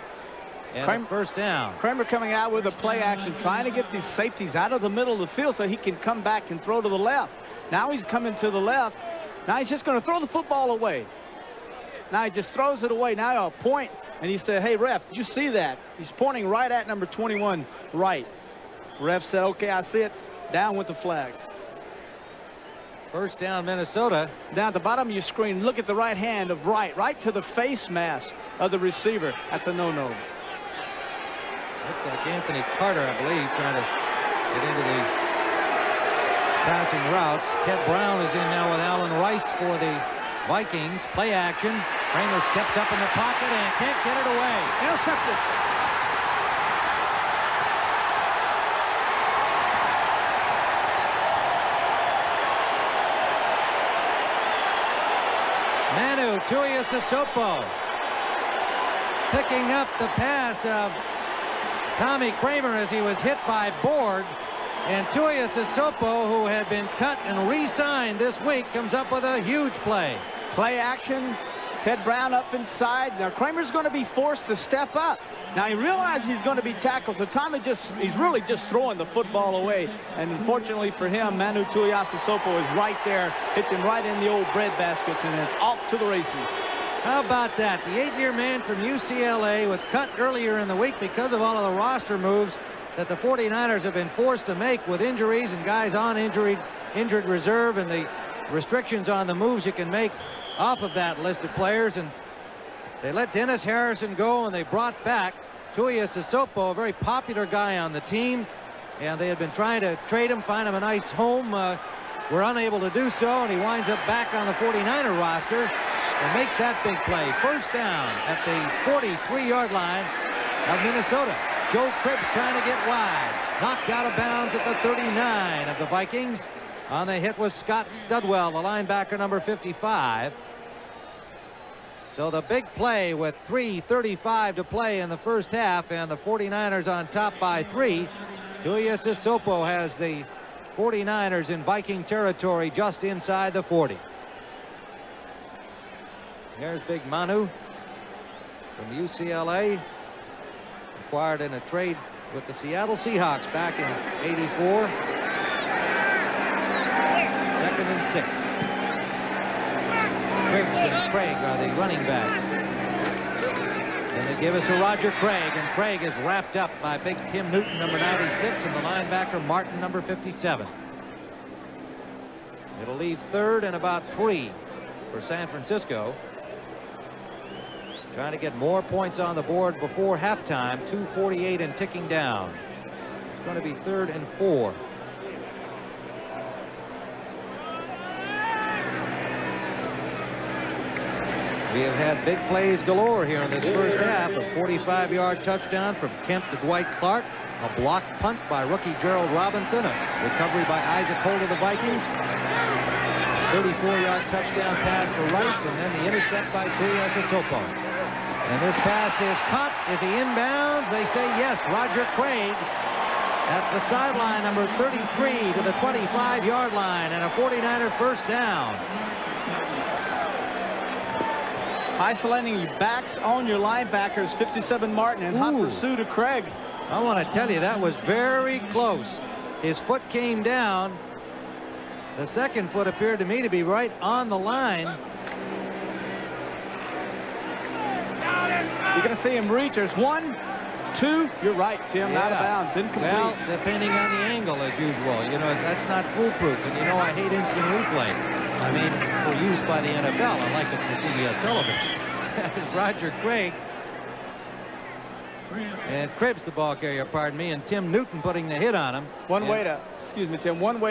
And first down. Kramer coming out with a play action, trying to get these safeties out of the middle of the field so he can come back and throw to the left. Now he's coming to the left. Now he's just going to throw the football away. Now he just throws it away. Now he'll point, and he said, hey, ref, did you see that? He's pointing right at number 21, Wright. Ref said, okay, I see it. Down with the flag. First down, Minnesota. Down at the bottom of your screen, look at the right hand of Wright, right to the face mask of the receiver at the no-no. Looked like Anthony Carter, I believe, trying to get into the passing routes. Ted Brown is in now with Alan Rice for the Vikings. Play action. Kramer steps up in the pocket and can't get it away. Intercepted. Manu Tuiasosopo picking up the pass of Tommy Kramer as he was hit by Board. And Tuiasosopo, who had been cut and re-signed this week, comes up with a huge play. Play action. Ted Brown up inside. Now Kramer's going to be forced to step up. Now he realizes he's going to be tackled, so Tommy he's really just throwing the football away. And unfortunately for him, Manu Tuiasosopo is right there. Hits him right in the old breadbaskets, and it's off to the races. How about that? The 8-year man from UCLA was cut earlier in the week because of all of the roster moves that the 49ers have been forced to make with injuries and guys on injured reserve and the restrictions on the moves you can make off of that list of players. And they let Dennis Harrison go, and they brought back Tuiasosopo, a very popular guy on the team. And they had been trying to trade him, find him a nice home. Were unable to do so, and he winds up back on the 49er roster and makes that big play. First down at the 43-yard line of Minnesota. Joe Cribb trying to get wide. Knocked out of bounds at the 39 of the Vikings. On the hit was Scott Studwell, the linebacker, number 55. So the big play with 3:35 to play in the first half, and the 49ers on top by 3. Tuiasosopo has the 49ers in Viking territory just inside the 40. Here's Big Manu from UCLA, acquired in a trade with the Seattle Seahawks back in '84. Second and 6. Triggs and Craig are the running backs. And they give us to Roger Craig, and Craig is wrapped up by Big Tim Newton, number 96, and the linebacker Martin, number 57. It'll leave third and about 3 for San Francisco. Trying to get more points on the board before halftime. 2:48 and ticking down. It's going to be 3rd and 4. We have had big plays galore here in this first half. A 45-yard touchdown from Kemp to Dwight Clark. A blocked punt by rookie Gerald Robinson. A recovery by Isaac Holt of the Vikings. 34-yard touchdown pass to Rice, and then the intercept by Tuiasosopo. And this pass is caught. Is he inbounds? They say yes. Roger Craig at the sideline, number 33, to the 25-yard line, and a 49er first down. Isolating your backs on your linebackers, 57 Martin, and hot pursuit of Craig. I want to tell you, that was very close. His foot came down. The second foot appeared to me to be right on the line. You're going to see him reach. There's 1, 2. You're right, Tim. Out of bounds. Incomplete. Well, depending on the angle, as usual. You know, that's not foolproof. And you know, I hate instant replay. I mean, for use by the NFL. I like it for CBS television. That is Roger Craig. And Cribbs, the ball carrier, pardon me, and Tim Newton putting the hit on him. One way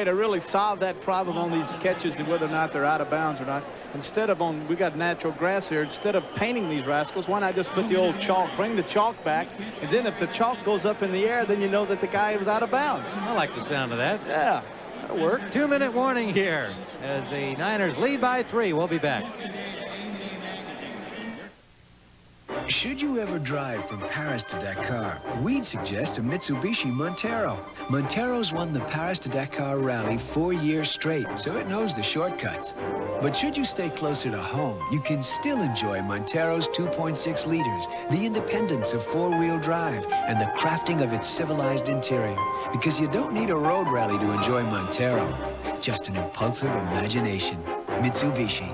to really solve that problem on these catches and whether or not they're out of bounds or not. Instead of we got natural grass here, instead of painting these rascals, why not just put the old chalk, bring the chalk back, and then if the chalk goes up in the air, then you know that the guy was out of bounds. I like the sound of that. Yeah, that'll work. 2-minute warning here as the Niners lead by 3. We'll be back. Should you ever drive from Paris to Dakar, we'd suggest a Mitsubishi Montero. Montero's won the Paris to Dakar rally 4 years straight, so it knows the shortcuts. But should you stay closer to home, you can still enjoy Montero's 2.6 liters, the independence of four-wheel drive, and the crafting of its civilized interior. Because you don't need a road rally to enjoy Montero, just an impulsive imagination. Mitsubishi.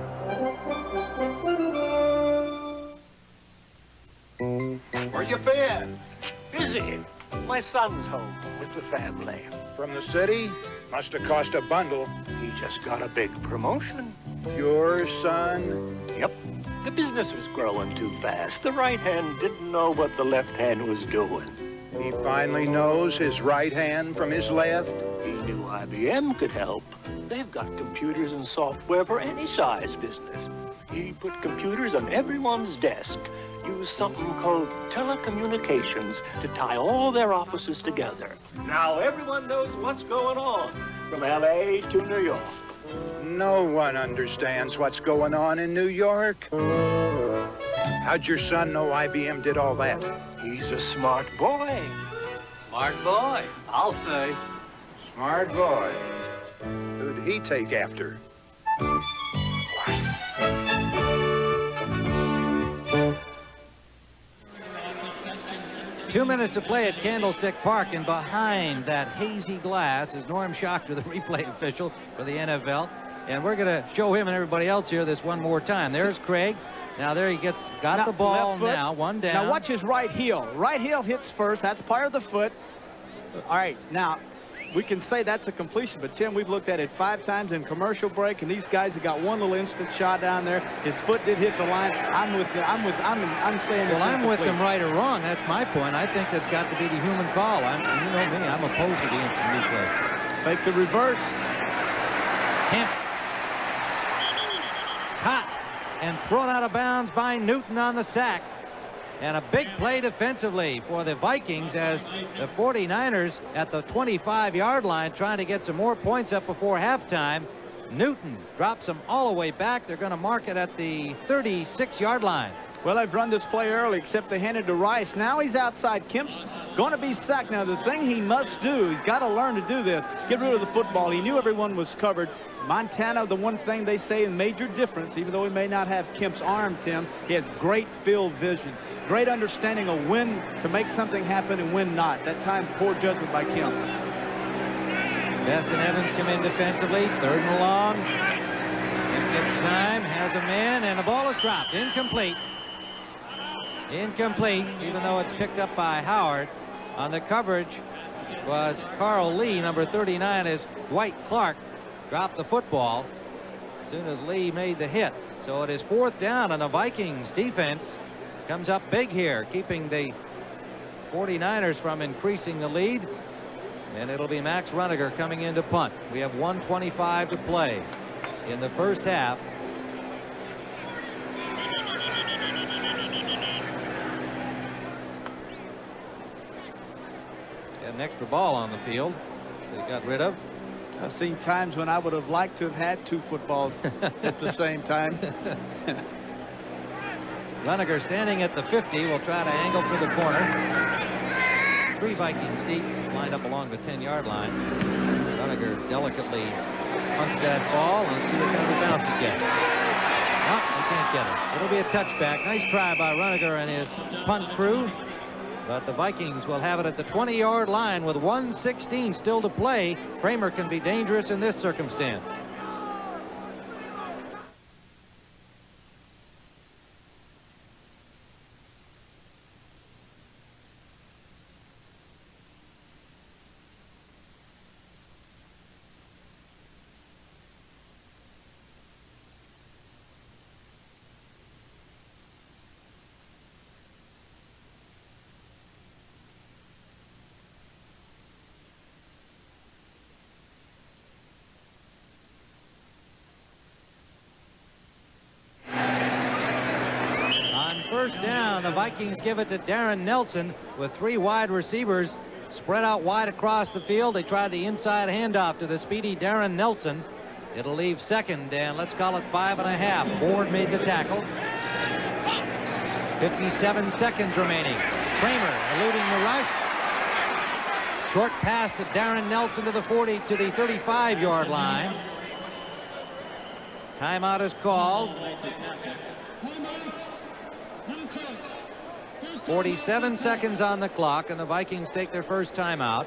Where you been? Busy. My son's home with the family. From the city? Must have cost a bundle. He just got a big promotion. Your son? Yep. The business was growing too fast. The right hand didn't know what the left hand was doing. He finally knows his right hand from his left? He knew IBM could help. They've got computers and software for any size business. He put computers on everyone's desk. Use something called telecommunications to tie all their offices together. Now everyone knows what's going on, from L.A. to New York. No one understands what's going on in New York. How'd your son know IBM did all that? He's a smart boy. Smart boy, I'll say. Smart boy. Who'd he take after? 2 minutes to play at Candlestick Park, and behind that hazy glass is Norm Schachter, the replay official for the NFL. And we're going to show him and everybody else here this one more time. There's Craig. Now there he got the ball now, one down. Now watch his right heel. Right heel hits first. That's part of the foot. All right, now we can say that's a completion, but Tim, we've looked at it 5 times in commercial break, and these guys have got one little instant shot down there. His foot did hit the line. I'm saying. Well, I'm with them right or wrong. That's my point. I think that's got to be the human call. You know me, I'm opposed to the instant replay. Fake the reverse. Kemp. Caught and thrown out of bounds by Newton on the sack. And a big play defensively for the Vikings as the 49ers at the 25-yard line trying to get some more points up before halftime. Newton drops them all the way back. They're going to mark it at the 36-yard line. Well, they've run this play early, except they handed to Rice. Now he's outside. Kemp's going to be sacked. Now, the thing he must do, he's got to learn to do this, get rid of the football. He knew everyone was covered. Montana, the one thing they say a major difference, even though he may not have Kemp's arm, Tim, he has great field vision. Great understanding of when to make something happen and when not. That time, poor judgment by Kemp. Bess and Evans come in defensively. 3rd and long. Kemp gets time, has a man, and the ball is dropped. Incomplete. Incomplete, even though it's picked up by Howard. On the coverage was Carl Lee, number 39, as Dwight Clark dropped the football as soon as Lee made the hit. So it is 4th down, and the Vikings defense comes up big here, keeping the 49ers from increasing the lead. And it'll be Max Runniger coming in to punt. We have 1:25 to play in the first half. Got an extra ball on the field they got rid of. I've seen times when I would have liked to have had 2 footballs at the same time. Runniger standing at the 50 will try to angle for the corner. 3 Vikings deep, lined up along the 10-yard line. Runniger delicately punts that ball, and let's see what kind of a bounce it gets. can't get it. It'll be a touchback. Nice try by Runiger and his punt crew. But the Vikings will have it at the 20-yard line with 1:16 still to play. Kramer can be dangerous in this circumstance. First down, the Vikings give it to Darren Nelson with 3 wide receivers spread out wide across the field. They tried the inside handoff to the speedy Darren Nelson. It'll leave second, and let's call it 5.5. Ford made the tackle. 57 seconds remaining. Kramer eluding the rush. Short pass to Darren Nelson to the 40 to the 35-yard line. Timeout is called. 47 seconds on the clock, and the Vikings take their first timeout.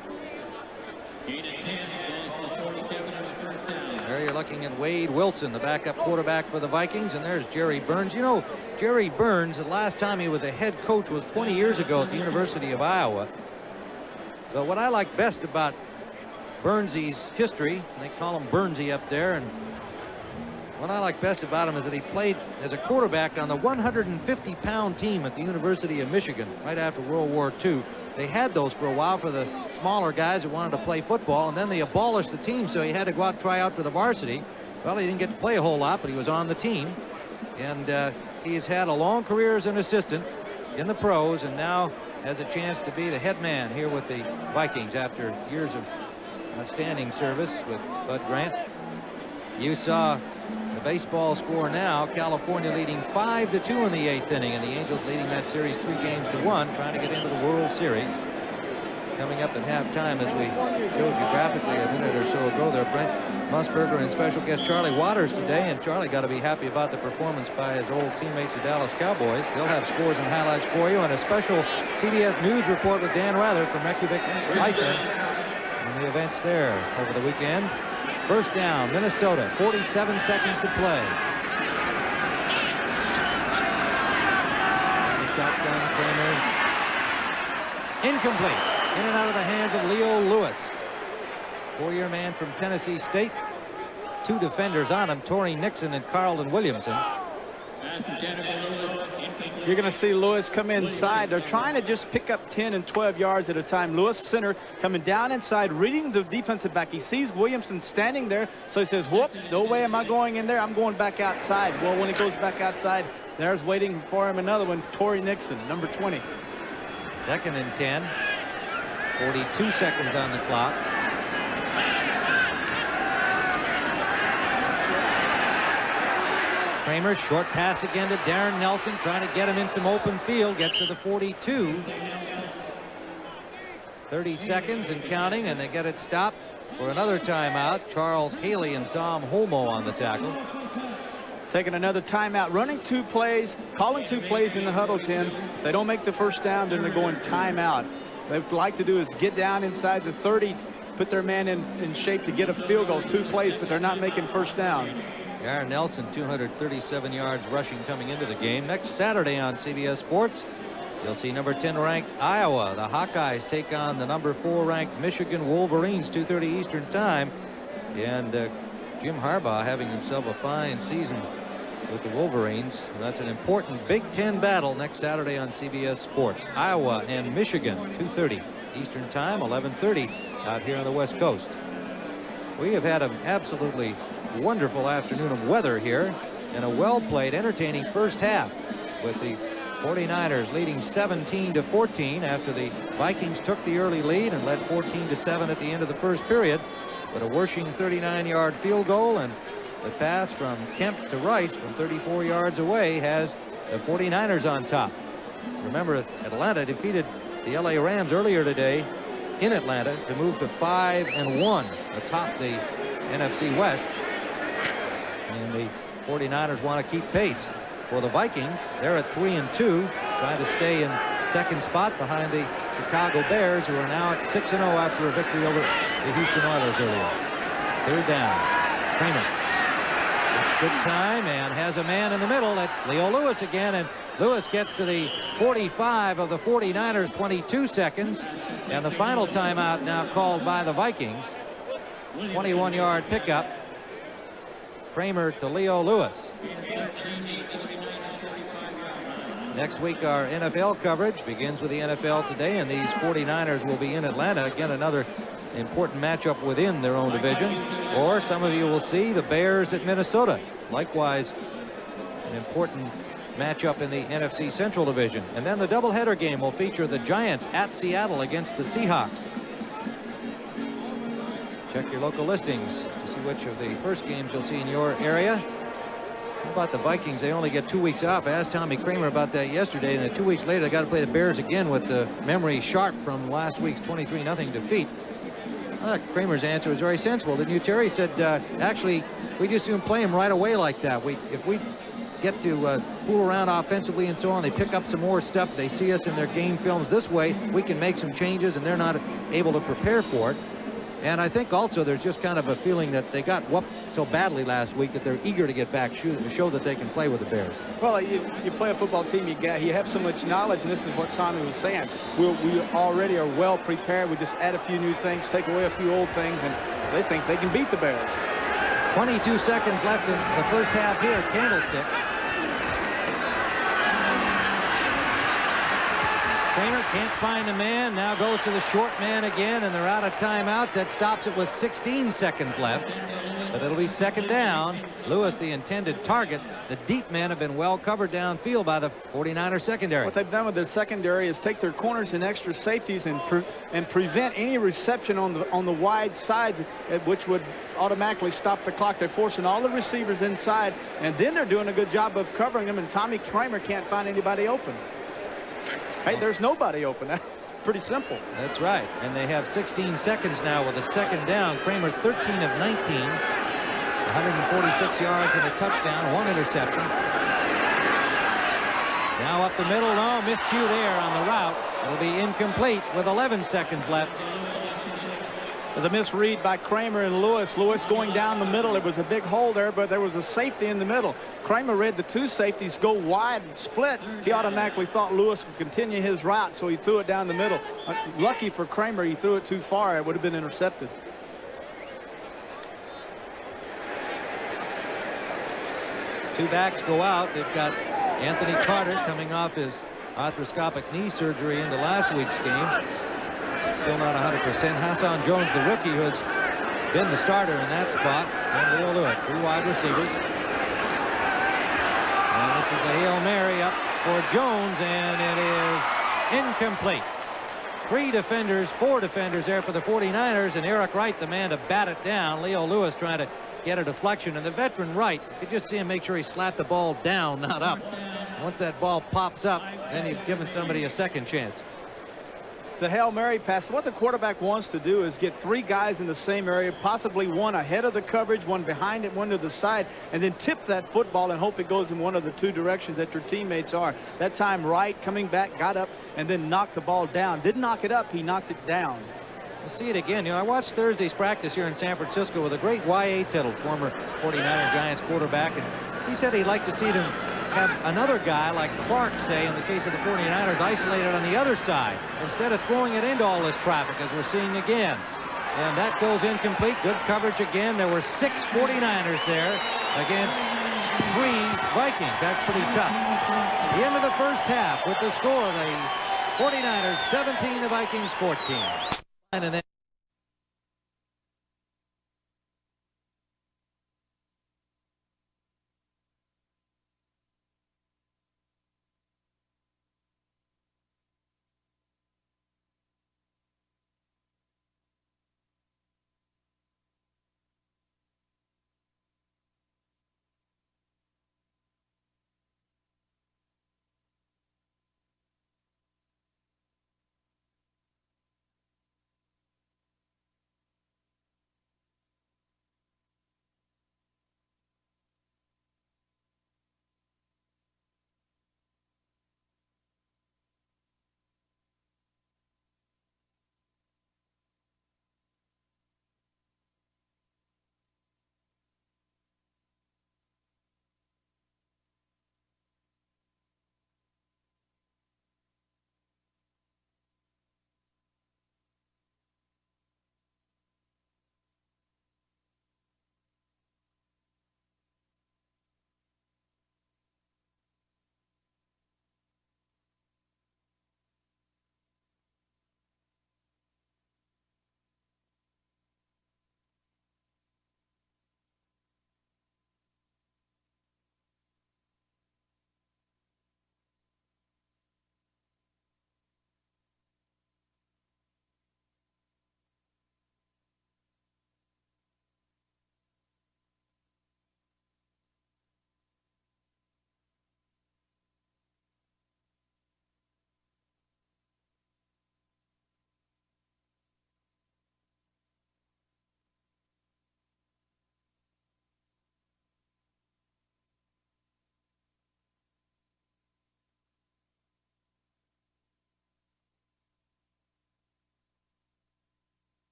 There you're looking at Wade Wilson, the backup quarterback for the Vikings, and there's Jerry Burns. You know, Jerry Burns, the last time he was a head coach was 20 years ago at the University of Iowa. So what I like best about Burnsy's history, and they call him Burnsy up there, and what I like best about him is that he played as a quarterback on the 150-pound team at the University of Michigan right after World War II. They had those for a while for the smaller guys who wanted to play football, and then they abolished the team, so he had to go out and try out for the varsity. Well, he didn't get to play a whole lot, but he was on the team. And he's had a long career as an assistant in the pros, and now has a chance to be the head man here with the Vikings after years of outstanding service with Bud Grant. You saw the baseball score now. California leading 5-2 in the 8th inning, and the Angels leading that series 3-1, trying to get into the World Series. Coming up at halftime, as we showed you graphically a minute or so ago there, Brent Musburger and special guest Charlie Waters today, and Charlie got to be happy about the performance by his old teammates, the Dallas Cowboys. They'll have scores and highlights for you, and a special CBS News report with Dan Rather from Reykjavik, Iceland, on the events there over the weekend. First down, Minnesota, 47 seconds to play. The shotgun, Kramer. Incomplete. In and out of the hands of Leo Lewis. 4-year man from Tennessee State. 2 defenders on him, Torrey Nixon and Carlton Williamson. You're going to see Lewis come inside. They're trying to just pick up 10 and 12 yards at a time. Lewis, center, coming down inside, reading the defensive back. He sees Williamson standing there, so he says, whoop, no way am I going in there. I'm going back outside. Well, when he goes back outside, there's waiting for him another one, Torrey Nixon, number 20. 2nd and 10. 42 seconds on the clock. Kramer, short pass again to Darren Nelson, trying to get him in some open field. Gets to the 42. 30 seconds and counting, and they get it stopped for another timeout. Charles Haley and Tom Holmoe on the tackle. Taking another timeout, running 2 plays, calling 2 plays in the huddle, Tim. They don't make the first down, then they're going timeout. What they'd like to do is get down inside the 30, put their man in shape to get a field goal. 2 plays, but they're not making first downs. Darren Nelson, 237 yards rushing coming into the game. Next Saturday on CBS Sports, you'll see number 10 ranked Iowa. The Hawkeyes take on the number 4 ranked Michigan Wolverines, 2:30 Eastern time. And Jim Harbaugh having himself a fine season with the Wolverines. That's an important Big Ten battle next Saturday on CBS Sports. Iowa and Michigan, 2:30 Eastern time, 11:30 out here on the West Coast. We have had an absolutely wonderful afternoon of weather here and a well-played, entertaining first half with the 49ers leading 17-14 after the Vikings took the early lead and led 14-7 at the end of the first period. But a Wersching 39-yard field goal, and the pass from Kemp to Rice from 34 yards away has the 49ers on top. Remember, Atlanta defeated the LA Rams earlier today in Atlanta to move to 5-1 atop the NFC West. And the 49ers want to keep pace. for the Vikings. They're at 3-2, trying to stay in second spot behind the Chicago Bears, who are now at 6-0 after a victory over the Houston Oilers earlier. Third down. Kramer. It's good time and has a man in the middle. That's Leo Lewis again, and Lewis gets to the 45 of the 49ers, 22 seconds, and the final timeout now called by the Vikings. 21-yard pickup. Kramer to Leo Lewis. Next week, our NFL coverage begins with the NFL today, and these 49ers will be in Atlanta. Again, another important matchup within their own division. Or some of you will see the Bears at Minnesota. Likewise, an important matchup in the NFC Central Division. And then the doubleheader game will feature the Giants at Seattle against the Seahawks. Check your local listings to see which of the first games you'll see in your area. How about the Vikings? They only get 2 weeks off. I asked Tommy Kramer about that yesterday, and then 2 weeks later they got to play the Bears again with the memory sharp from last week's 23-0 defeat. I thought Kramer's answer was very sensible, didn't you, Terry? He said, actually, we just soon play them right away like that. If we get to fool around offensively and so on, they pick up some more stuff. They see us in their game films this way. We can make some changes, and they're not able to prepare for it. And I think also there's just kind of a feeling that they got whooped so badly last week that they're eager to get back to show that they can play with the Bears. Well, you play a football team, you have so much knowledge, and this is what Tommy was saying. We already are well prepared. We just add a few new things, take away a few old things, and they think they can beat the Bears. 22 seconds left in the first half here at Candlestick. Kramer can't find the man, now goes to the short man again, and they're out of timeouts. That stops it with 16 seconds left. But it'll be second down. Lewis, the intended target. The deep men have been well covered downfield by the 49er secondary. What they've done with their secondary is take their corners and extra safeties and prevent any reception on the wide sides, which would automatically stop the clock. They're forcing all the receivers inside, and then they're doing a good job of covering them, and Tommy Kramer can't find anybody open. Hey, there's nobody open. That's pretty simple. That's right. And they have 16 seconds now with a second down. Kramer 13 of 19. 146 yards and a touchdown, 1 interception. Now up the middle. No, miscue there on the route. It'll be incomplete with 11 seconds left. There's a misread by Kramer and Lewis. Lewis going down the middle. It was a big hole there, but there was a safety in the middle. Kramer read the two safeties go wide and split. He automatically thought Lewis would continue his route, so he threw it down the middle. Lucky for Kramer, he threw it too far. It would have been intercepted. Two backs go out. They've got Anthony Carter coming off his arthroscopic knee surgery into last week's game. Still not 100%. Hassan Jones, the rookie, who has been the starter in that spot. And Leo Lewis, 3 wide receivers. And this is the Hail Mary up for Jones, and it is incomplete. 4 defenders there for the 49ers, and Eric Wright, the man to bat it down. Leo Lewis trying to get a deflection, and the veteran Wright, you could just see him make sure he slapped the ball down, not up. Once that ball pops up, then he's given somebody a second chance. The Hail Mary pass, what the quarterback wants to do is get 3 guys in the same area, possibly one ahead of the coverage, one behind it, one to the side, and then tip that football and hope it goes in one of the 2 directions that your teammates are. That time Wright coming back, got up, and then knocked the ball down. Didn't knock it up, he knocked it down. We'll see it again. You know, I watched Thursday's practice here in San Francisco with a great Y.A. Tittle, former 49er Giants quarterback, and he said he'd like to see them have another guy like Clark, say, in the case of the 49ers, isolated on the other side instead of throwing it into all this traffic, as we're seeing again. And that goes incomplete. Good coverage again. There were 6 49ers there against 3 Vikings. That's pretty tough. The end of the first half with the score, the 49ers 17, the Vikings 14. And then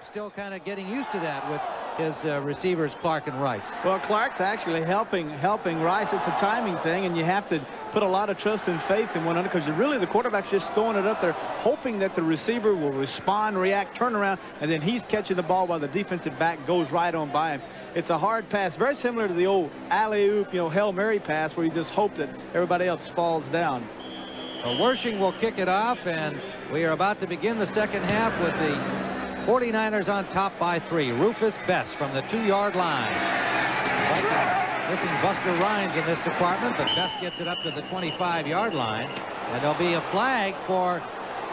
Still kind of getting used to that with his receivers, Clark and Rice. Well, Clark's actually helping Rice. It's a timing thing, and you have to put a lot of trust and faith in one another because really the quarterback's just throwing it up there, hoping that the receiver will respond, react, turn around, and then he's catching the ball while the defensive back goes right on by him. It's a hard pass, very similar to the old alley-oop, Hail Mary pass where you just hope that everybody else falls down. Well, Wershing will kick it off, and we are about to begin the second half with the 49ers on top by 3. Rufus Best from the 2-yard line. Vikings missing Buster Rhymes in this department, but Best gets it up to the 25-yard line. And there'll be a flag for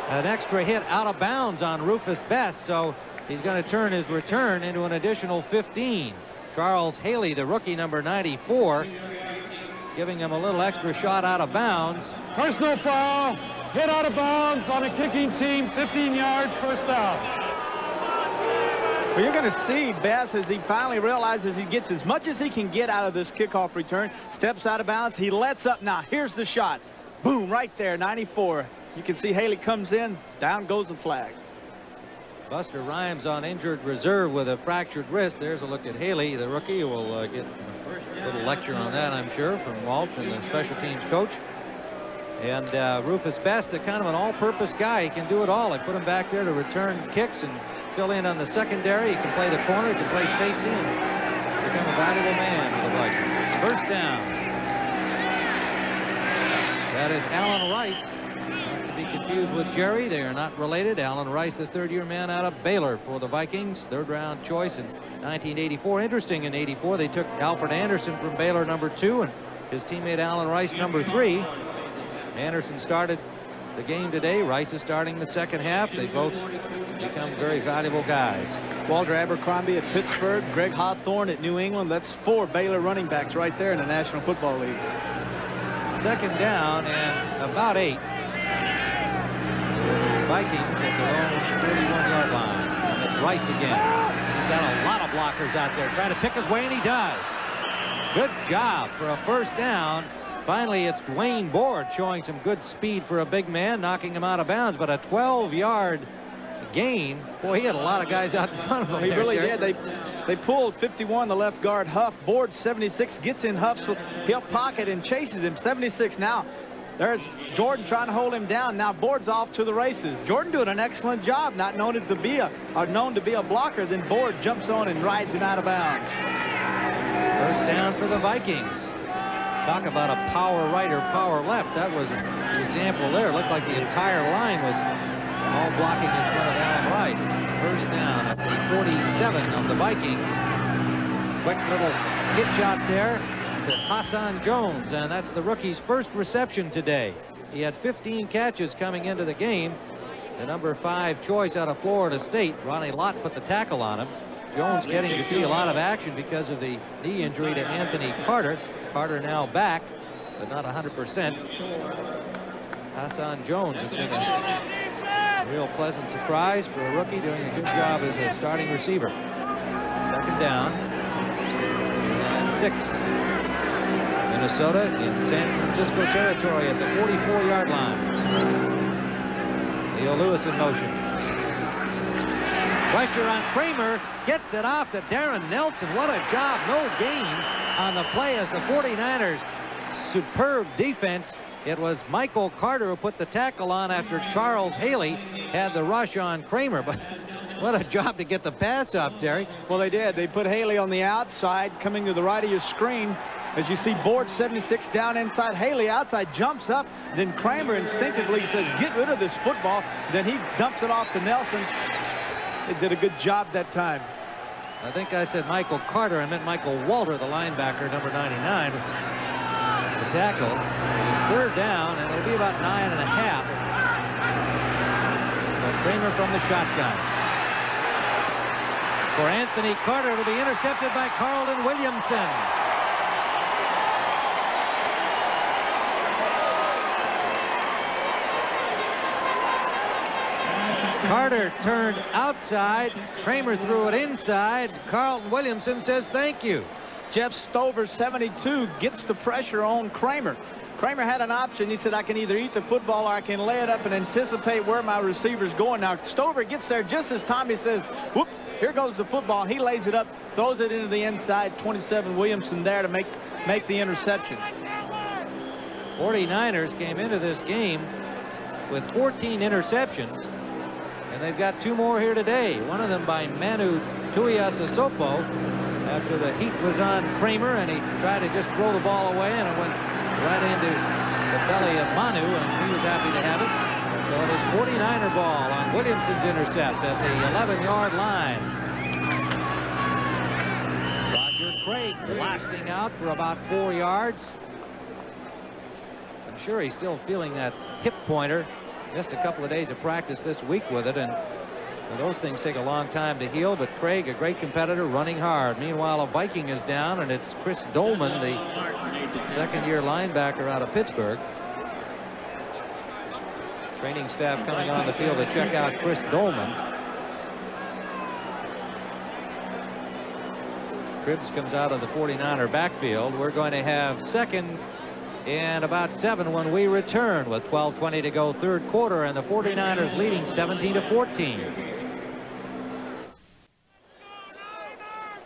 an extra hit out of bounds on Rufus Best, so he's going to turn his return into an additional 15. Charles Haley, the rookie, number 94, giving him a little extra shot out of bounds. Personal foul, hit out of bounds on a kicking team, 15 yards, first down. Well, you're going to see Best as he finally realizes he gets as much as he can get out of this kickoff return. Steps out of bounds. He lets up. Now, here's the shot. Boom, right there, 94. You can see Haley comes in. Down goes the flag. Buster Rhymes on injured reserve with a fractured wrist. There's a look at Haley, the rookie, who will get a little lecture on that, I'm sure, from Walsh and the special teams coach. And Rufus Best, a kind of an all-purpose guy. He can do it all. They put him back there to return kicks and fill in on the secondary. He can play the corner, he can play safety, and become a valuable man for the Vikings. First down. That is Alan Rice. Not to be confused with Jerry. They are not related. Alan Rice, the third-year man out of Baylor for the Vikings. Third-round choice in 1984. Interesting, in 84, they took Alfred Anderson from Baylor, number 2, and his teammate Alan Rice, number 3. Anderson started the game today. Rice is starting the second half. They both become very valuable guys. Walter Abercrombie at Pittsburgh, Greg Hawthorne at New England. That's 4 Baylor running backs right there in the National Football League. Second down and about 8. Vikings at their own 31-yard line. And it's Rice again. He's got a lot of blockers out there trying to pick his way, and he does. Good job for a first down. Finally, it's Dwayne Board showing some good speed for a big man, knocking him out of bounds, but a 12-yard gain. Boy, he had a lot of guys out in front of him. He really did. They pulled 51, the left guard, Huff. Board, 76, gets in Huff, so he'll pocket and chases him. 76 now. There's Jordan trying to hold him down. Now Board's off to the races. Jordan doing an excellent job, not known to be a blocker. Then Board jumps on and rides him out of bounds. First down for the Vikings. Talk about a power right or power left. That was the example there. It looked like the entire line was all blocking in front of Alan Rice. First down at the 47 of the Vikings. Quick little hitch out there to Hassan Jones, and that's the rookie's first reception today. He had 15 catches coming into the game. The number 5 choice out of Florida State. Ronnie Lott put the tackle on him. Jones getting to see a lot of action because of the knee injury to Anthony Carter. Carter now back, but not 100%. Hassan Jones has been a real pleasant surprise for a rookie, doing a good job as a starting receiver. Second down and 6. Minnesota in San Francisco territory at the 44-yard line. Leo Lewis in motion. Pressure on Kramer, gets it off to Darren Nelson. What a job, no gain on the play as the 49ers. Superb defense. It was Michael Carter who put the tackle on after Charles Haley had the rush on Kramer. But what a job to get the pass up, Terry. Well, they did. They put Haley on the outside, coming to the right of your screen. As you see, Board 76 down inside. Haley outside, jumps up. Then Kramer instinctively says, get rid of this football. Then he dumps it off to Nelson. They did a good job that time. I think I said Michael Carter. I meant Michael Walter, the linebacker, number 99. The tackle is third down, and it'll be about 9.5. So Kramer from the shotgun. For Anthony Carter, it'll be intercepted by Carlton Williamson. Carter turned outside. Kramer threw it inside. Carlton Williamson says thank you. Jeff Stover, 72, gets the pressure on Kramer. Kramer had an option. He said, I can either eat the football or I can lay it up and anticipate where my receiver's going. Now, Stover gets there just as Tommy says, whoops, here goes the football. He lays it up, throws it into the inside. 27 Williamson there to make the interception. 49ers came into this game with 14 interceptions, and they've got 2 more here today. One of them by Manu Tuiasosopo after the heat was on Kramer, and he tried to just throw the ball away, and it went right into the belly of Manu, and he was happy to have it. So it is 49er ball on Williamson's intercept at the 11-yard line. Roger Craig blasting out for about 4 yards. I'm sure he's still feeling that hip pointer. Just a couple of days of practice this week with it, and those things take a long time to heal, but Craig, a great competitor, running hard. Meanwhile, a Viking is down, and it's Chris Dolman, the second-year linebacker out of Pittsburgh. Training staff coming on the field to check out Chris Dolman. Cribbs comes out of the 49er backfield. We're going to have second and about 7 when we return with 12:20 to go, third quarter, and the 49ers leading 17-14.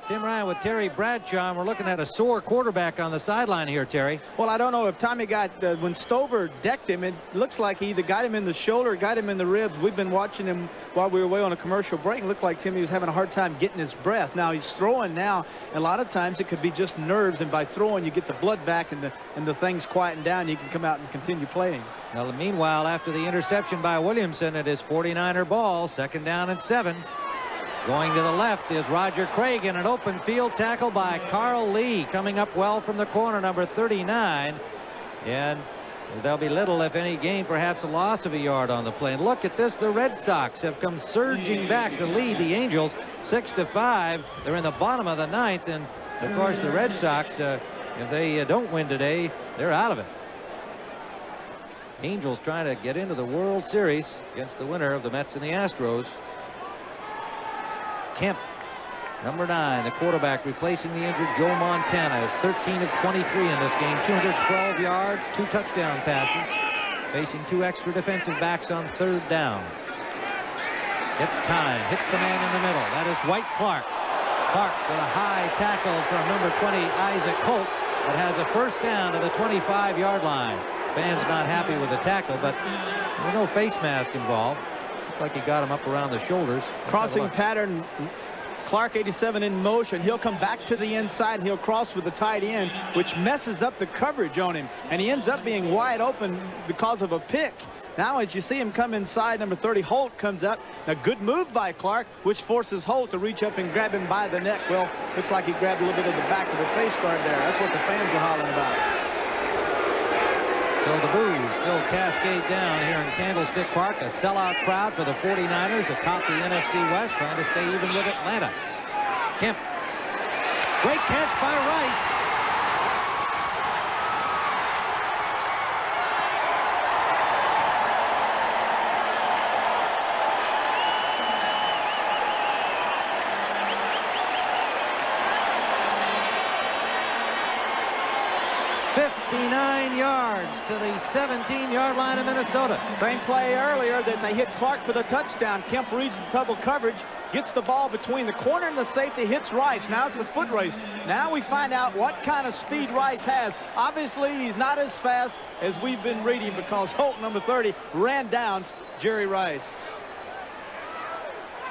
Tim Ryan with Terry Bradshaw, and we're looking at a sore quarterback on the sideline here, Terry. Well, I don't know if Tommy got, when Stover decked him, it looks like he either got him in the shoulder, got him in the ribs. We've been watching him while we were away on a commercial break. It looked like Timmy was having a hard time getting his breath. Now he's throwing now. A lot of times it could be just nerves, and by throwing you get the blood back and the things quieten down. You can come out and continue playing. Well, meanwhile, after the interception by Williamson, it is 49er ball, 2nd down and 7. Going to the left is Roger Craig in an open field tackle by Carl Lee, coming up well from the corner, number 39. And there'll be little, if any, gain, perhaps a loss of a yard on the play. And look at this. The Red Sox have come surging back to lead the Angels 6-5. They're in the bottom of the 9th. And, of course, the Red Sox, if they don't win today, they're out of it. Angels trying to get into the World Series against the winner of the Mets and the Astros. Kemp, number 9, the quarterback, replacing the injured Joe Montana, is 13 of 23 in this game, 212 yards, 2 touchdown passes, facing 2 extra defensive backs on 3rd down. Gets time, hits the man in the middle. That is Dwight Clark. Clark with a high tackle from number 20, Isaac Holt, that has a 1st down to the 25-yard line. Fans not happy with the tackle, but there's no face mask involved. Like he got him up around the shoulders. Crossing pattern. Clark, 87, in motion. He'll come back to the inside, and he'll cross with the tight end, which messes up the coverage on him, and he ends up being wide open because of a pick. Now, as you see him come inside, number 30, Holt, comes up. A good move by Clark, which forces Holt to reach up and grab him by the neck. Well, looks like he grabbed a little bit of the back of the face guard there. That's what the fans are hollering about. So the boos still cascade down here in Candlestick Park. A sellout crowd for the 49ers atop the NFC West, trying to stay even with Atlanta. Kemp. Great catch by Rice. To the 17-yard line of Minnesota. Same play earlier that they hit Clark for the touchdown. Kemp reads the double coverage, gets the ball between the corner and the safety, hits Rice. Now it's a foot race. Now we find out what kind of speed Rice has. Obviously, he's not as fast as we've been reading because Holt, number 30, ran down Jerry Rice.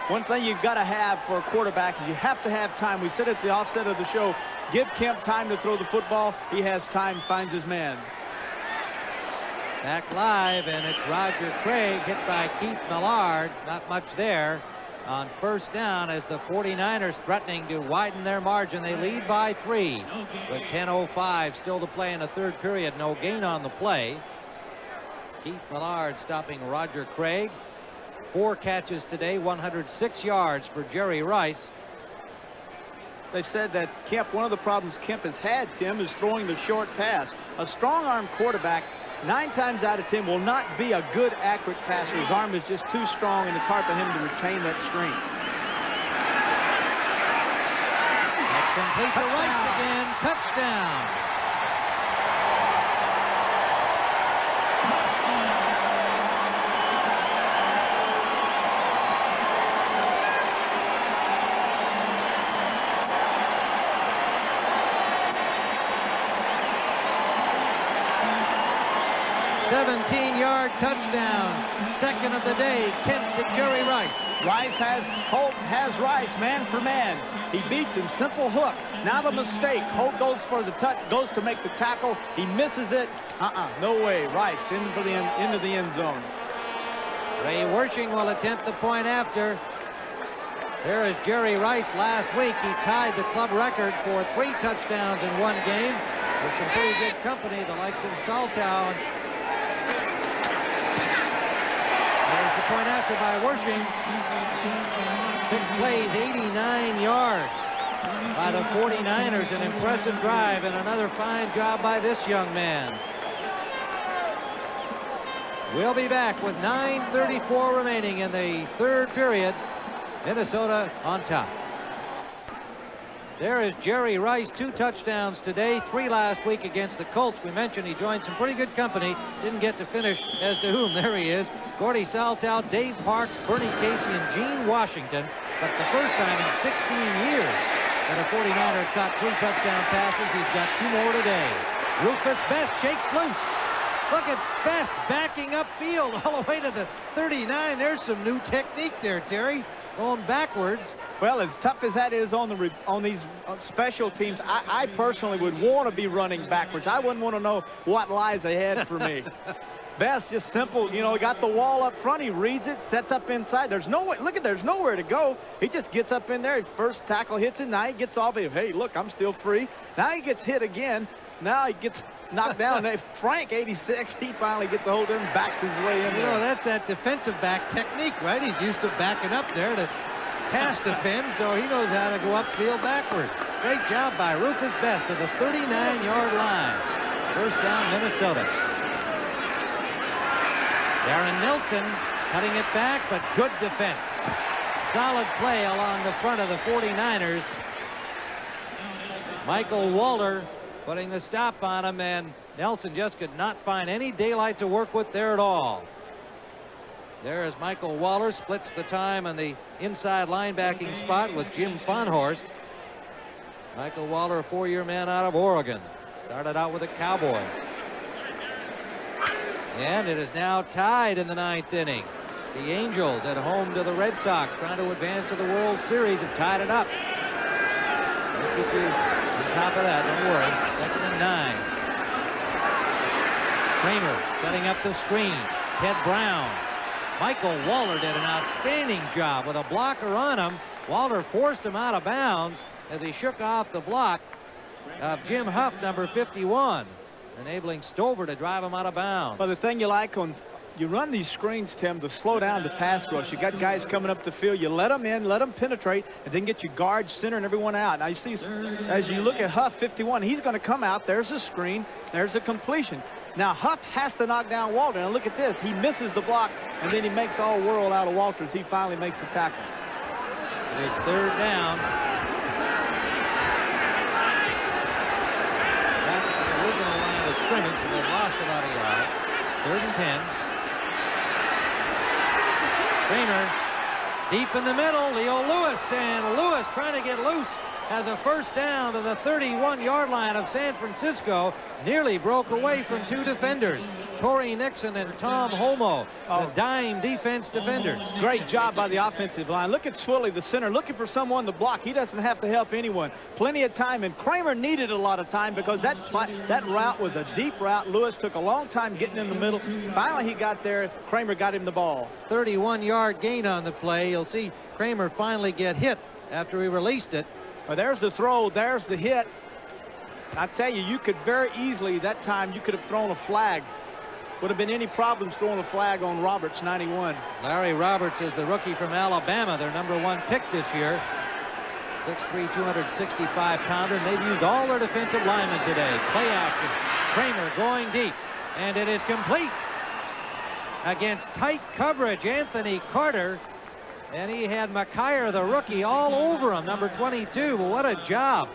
One thing you've got to have for a quarterback is you have to have time. We said at the offset of the show, give Kemp time to throw the football. He has time, finds his man. Back live, and it's Roger Craig hit by Keith Millard. Not much there on 1st down as the 49ers threatening to widen their margin. They lead by 3 with 10:05 still to play in the 3rd period. No gain on the play. Keith Millard stopping Roger Craig. 4 catches today, 106 yards for Jerry Rice. They've said that Kemp, one of the problems Kemp has had, Tim, is throwing the short pass. A strong-arm quarterback 9 times out of 10 will not be a good, accurate passer. His arm is just too strong, and it's hard for him to retain that strength. That's complete to Rice again. Touchdown. 17-yard touchdown. Second of the day. Kent to Jerry Rice. Holt has Rice man for man. He beats him. Simple hook. Now the mistake. Holt goes for the goes to make the tackle. He misses it. No way. Rice into the end zone. Ray Wersching will attempt the point after. There is Jerry Rice. Last week he tied the club record for 3 touchdowns in one game with some pretty good company, the likes of Saltow. There's the point after by Wersching. 6 plays, 89 yards by the 49ers. An impressive drive and another fine job by this young man. We'll be back with 9:34 remaining in the third period. Minnesota on top. There is Jerry Rice, 2 touchdowns today, 3 last week against the Colts. We mentioned he joined some pretty good company. Didn't get to finish as to whom. There he is. Gordy Saltow, Dave Parks, Bernie Casey, and Gene Washington. But the first time in 16 years that a 49er caught 3 touchdown passes. He's got 2 more today. Rufus Best shakes loose. Look at Best backing upfield all the way to the 39. There's some new technique there, Terry. Going backwards. Well, as tough as that is on these special teams, I personally would want to be running backwards. I wouldn't want to know what lies ahead for me. Best, just simple. You know, he got the wall up front. He reads it, sets up inside. There's no way. Look at, there's nowhere to go. He just gets up in there. First tackle hits it. Now he gets off. Hey, look, I'm still free. Now he gets hit again. Now he gets knocked down. Frank, 86, he finally gets a hold of him, backs his way in there. You know, that's that defensive back technique, right? He's used to backing up there to pass defend, so he knows how to go upfield backwards. Great job by Rufus Best to the 39-yard line. First down, Minnesota. Darren Nelson cutting it back, but good defense. Solid play along the front of the 49ers. Michael Walter putting the stop on him, and Nelson just could not find any daylight to work with there at all. There is Michael Waller, splits the time on the inside linebacking spot with Jim Fonhorst. Michael Waller, a 4-year man out of Oregon. Started out with the Cowboys. And it is now tied in the 9th inning. The Angels at home to the Red Sox, trying to advance to the World Series, have tied it up. Let's get you on top of that, don't worry. 2nd and 9. Kramer setting up the screen. Ted Brown. Michael Waller did an outstanding job with a blocker on him. Waller forced him out of bounds as he shook off the block of Jim Huff, number 51, enabling Stover to drive him out of bounds. Well, the thing you like when you run these screens, Tim, to slow down the pass rush. You got guys coming up the field. You let them in, let them penetrate, and then get your guards, center, and everyone out. Now, you see, as you look at Huff, 51, he's going to come out. There's a screen. There's a completion. Now, Huff has to knock down Walter. And look at this. He misses the block, and then he makes all world out of Walters. He finally makes the tackle. It is 3rd down. Back at the original line of scrimmage, and they've lost about a yard. 3rd and 10. Kramer deep in the middle. Leo Lewis, and Lewis trying to get loose. Has a first down to the 31-yard line of San Francisco. Nearly broke away from 2 defenders. Torrey Nixon and Tom Homo, the dime defense defenders. Great job by the offensive line. Look at Swilly, the center, looking for someone to block. He doesn't have to help anyone. Plenty of time, and Kramer needed a lot of time because that route was a deep route. Lewis took a long time getting in the middle. Finally, he got there. Kramer got him the ball. 31-yard gain on the play. You'll see Kramer finally get hit after he released it. Well, there's the throw. There's the hit. I tell you, you could very easily, that time, you could have thrown a flag. Would have been any problems throwing a flag on Roberts, 91. Larry Roberts is the rookie from Alabama, their number 1 pick this year. 6'3", 265-pounder, and they've used all their defensive linemen today. Play action. Kramer going deep, and it is complete. Against tight coverage, Anthony Carter. And he had McKyer, the rookie, all over him, number 22. Well, what a job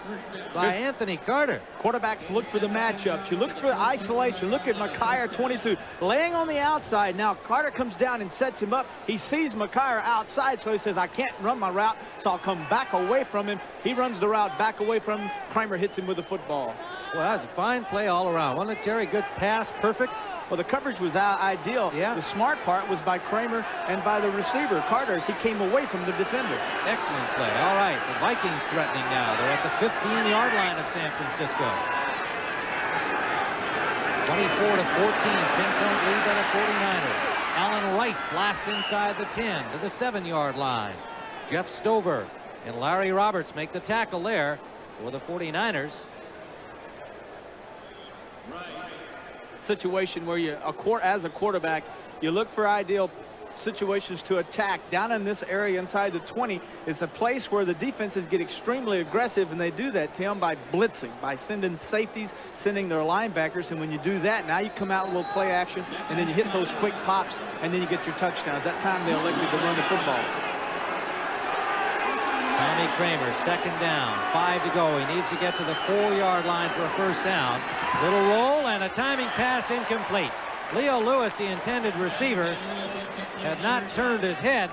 by Anthony Carter. Quarterbacks look for the matchups. You look for the isolation. Look at McKyer, 22, laying on the outside. Now, Carter comes down and sets him up. He sees McKyer outside, so he says, I can't run my route, so I'll come back away from him. He runs the route back away from him. Kramer hits him with the football. Well, that was a fine play all around. Wasn't it, Terry? Good pass, perfect. Well, the coverage was ideal. Yeah. The smart part was by Kramer and by the receiver, Carter, as he came away from the defender. Excellent play. All right, the Vikings threatening now. They're at the 15-yard line of San Francisco. 24-14, 10-point lead by the 49ers. Allen Rice blasts inside the 10 to the 7-yard line. Jeff Stover and Larry Roberts make the tackle there for the 49ers. Situation where you, as a quarterback, you look for ideal situations to attack. Down in this area inside the 20 is a place where the defenses get extremely aggressive, and they do that, Tim, by blitzing, by sending safeties, sending their linebackers. And when you do that, now you come out with a little play action, and then you hit those quick pops, and then you get your touchdowns. That time they elected to run the football. Tommy Kramer, second down, 5 to go. He needs to get to the 4-yard line for a first down. Little roll and a timing pass incomplete. Leo Lewis, the intended receiver, had not turned his head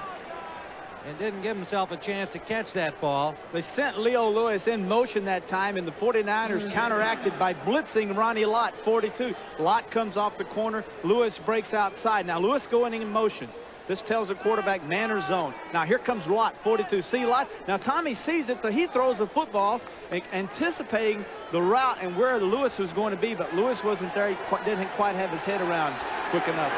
and didn't give himself a chance to catch that ball. They sent Leo Lewis in motion that time, and the 49ers counteracted by blitzing Ronnie Lott, 42. Lott comes off the corner. Lewis breaks outside. Now Lewis going in motion. This tells the quarterback man or zone. Now here comes Lott, 42. See Lott? Now Tommy sees it, so he throws the football, anticipating the route and where Lewis was going to be, but Lewis wasn't there. He didn't quite have his head around quick enough.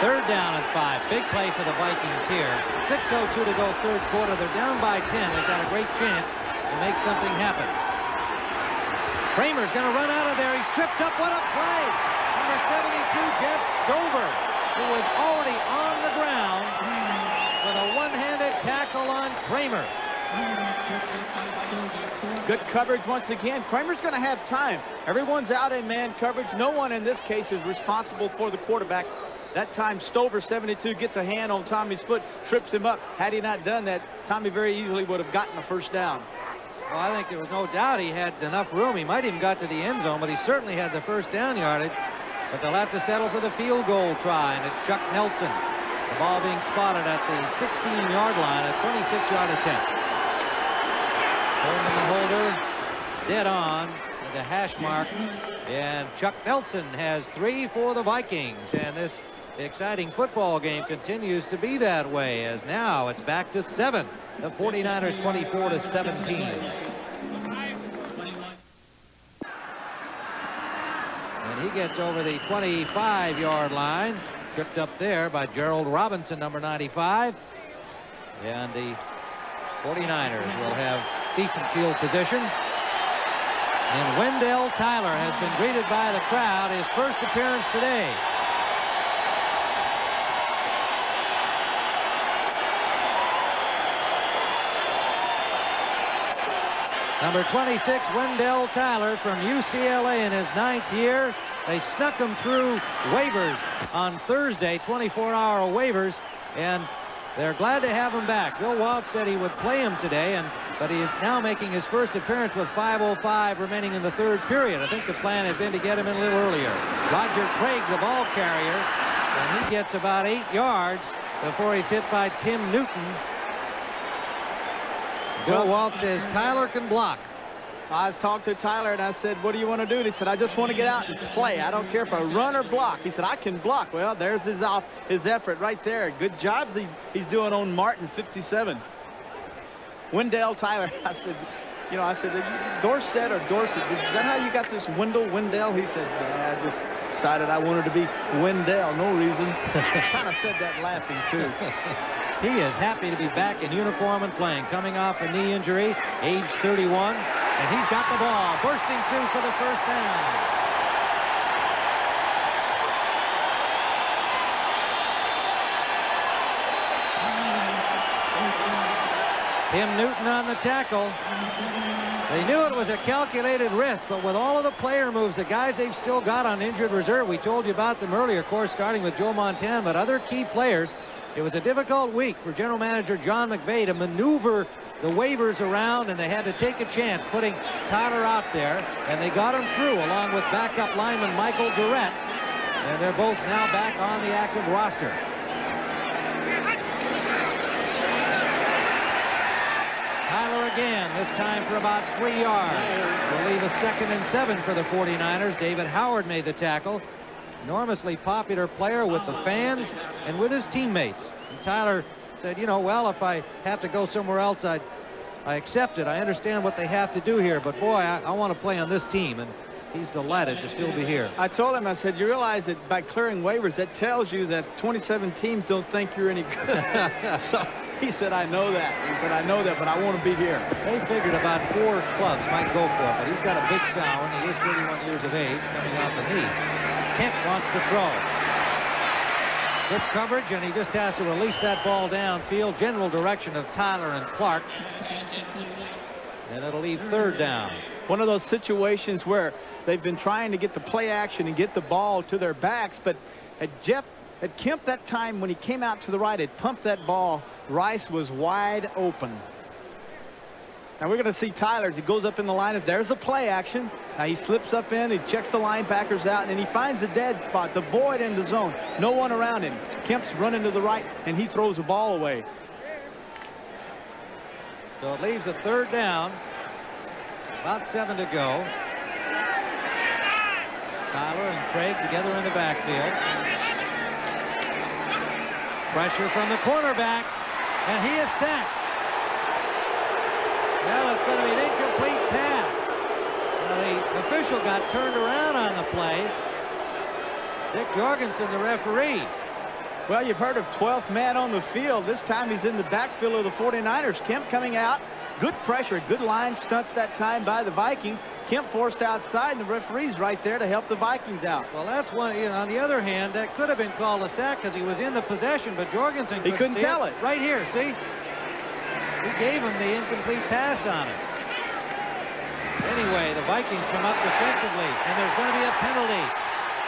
Third down and 5. Big play for the Vikings here. 6:02 to go, third quarter. They're down by 10. They've got a great chance to make something happen. Kramer's going to run out of there. He's tripped up. What a play! Number 72, Jeff Stover, who was already on the ground with a one-handed tackle on Kramer. Good coverage once again. Kramer's going to have time. Everyone's out in man coverage. No one in this case is responsible for the quarterback. That time Stover, 72, gets a hand on Tommy's foot, trips him up. Had he not done that, Tommy very easily would have gotten a first down. Well, I think there was no doubt he had enough room. He might even got to the end zone, but he certainly had the first down yardage. But they'll have to settle for the field goal try, and it's Chuck Nelson. The ball being spotted at the 16-yard line, a 26-yard attempt. Coleman the holder, dead on at the hash mark, and Chuck Nelson has 3 for the Vikings, and this exciting football game continues to be that way, as now it's back to 7. The 49ers 24-17. And he gets over the 25-yard line, tripped up there by Gerald Robinson, number 95. And the 49ers will have decent field position. And Wendell Tyler has been greeted by the crowd, his first appearance today. Number 26, Wendell Tyler from UCLA in his 9th year. They snuck him through waivers on Thursday, 24-hour waivers, and they're glad to have him back. Bill Walsh said he would play him today, but he is now making his first appearance with 5:05 remaining in the third period. I think the plan has been to get him in a little earlier. Roger Craig, the ball carrier, and he gets about 8 yards before he's hit by Tim Newton. Bill Walsh says Tyler can block. I talked to Tyler and I said, what do you want to do? And he said, I just want to get out and play. I don't care if I run or block. He said, I can block. Well, there's his effort right there. Good job he's doing on Martin, 57. Wendell Tyler, I said, Dorsett or Dorset, is that how you got this Wendell? He said, yeah, I just decided I wanted to be Wendell. No reason. Kind of said that laughing, too. He is happy to be back in uniform and playing, coming off a knee injury, age 31, and he's got the ball, bursting through for the first down. Tim Newton on the tackle. They knew it was a calculated risk, but with all of the player moves, the guys they've still got on injured reserve, we told you about them earlier, of course, starting with Joe Montana, but other key players. It was a difficult week for General Manager John McVay to maneuver the waivers around, and they had to take a chance putting Tyler out there, and they got him through along with backup lineman Michael Durrett, and they're both now back on the active roster. Tyler again, this time for about 3 yards. They'll leave a 2nd and 7 for the 49ers. David Howard made the tackle. enormously popular player with the fans and with his teammates. And Tyler said, you know, well, if I have to go somewhere else, I accept it. I understand what they have to do here, but boy, I want to play on this team. And he's delighted to still be here. I told him, I said, you realize that by clearing waivers, that tells you that 27 teams don't think you're any good. So he said, I know that. He said, I know that, but I want to be here. They figured about 4 clubs might go for it, but he's got a big salary, and he is 31 years of age, coming off the knee. Kemp wants to throw. Good coverage, and he just has to release that ball downfield. General direction of Tyler and Clark. And it'll leave 3rd down. One of those situations where they've been trying to get the play action and get the ball to their backs, but at Kemp that time when he came out to the right, had pumped that ball. Rice was wide open. Now we're going to see Tyler as he goes up in the line. There's the play action. Now he slips up in, he checks the linebackers out, and then he finds the dead spot, the void in the zone. No one around him. Kemp's running to the right, and he throws the ball away. So it leaves a 3rd down. About 7 to go. Tyler and Craig together in the backfield. Pressure from the cornerback, and he is sacked. Well, it's going to be an incomplete pass. Now, the official got turned around on the play. Dick Jorgensen, the referee. Well, you've heard of 12th man on the field. This time he's in the backfield of the 49ers. Kemp coming out. Good pressure, good line stunts that time by the Vikings. Kemp forced outside, and the referee's right there to help the Vikings out. Well, that's one. You know, on the other hand, that could have been called a sack because he was in the possession, but Jorgensen couldn't tell it. Right here, see? He gave him the incomplete pass on it. Anyway, the Vikings come up defensively, and there's going to be a penalty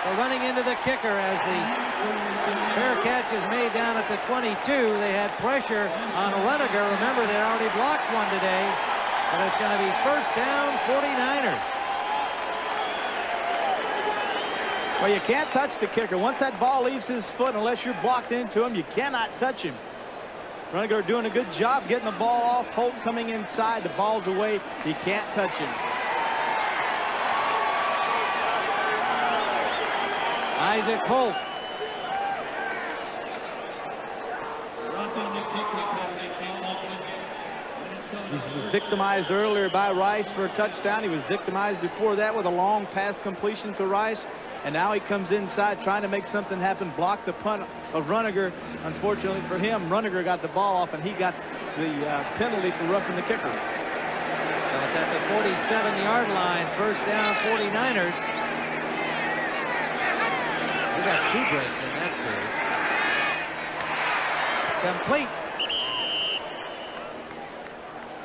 for running into the kicker as the fair catch is made down at the 22. They had pressure on Rudiger. Remember, they already blocked one today, but it's going to be 1st down, 49ers. Well, you can't touch the kicker. Once that ball leaves his foot, unless you're blocked into him, you cannot touch him. Rudiger doing a good job getting the ball off. Holt coming inside. The ball's away. You can't touch him. Isaac Holt. He was victimized earlier by Rice for a touchdown. He was victimized before that with a long pass completion to Rice. And now he comes inside trying to make something happen, block the punt of Rudiger. Unfortunately for him, Rudiger got the ball off, and he got the penalty for roughing the kicker. So it's at the 47-yard line, 1st down, 49ers. We got 2 breaks in that series. Complete.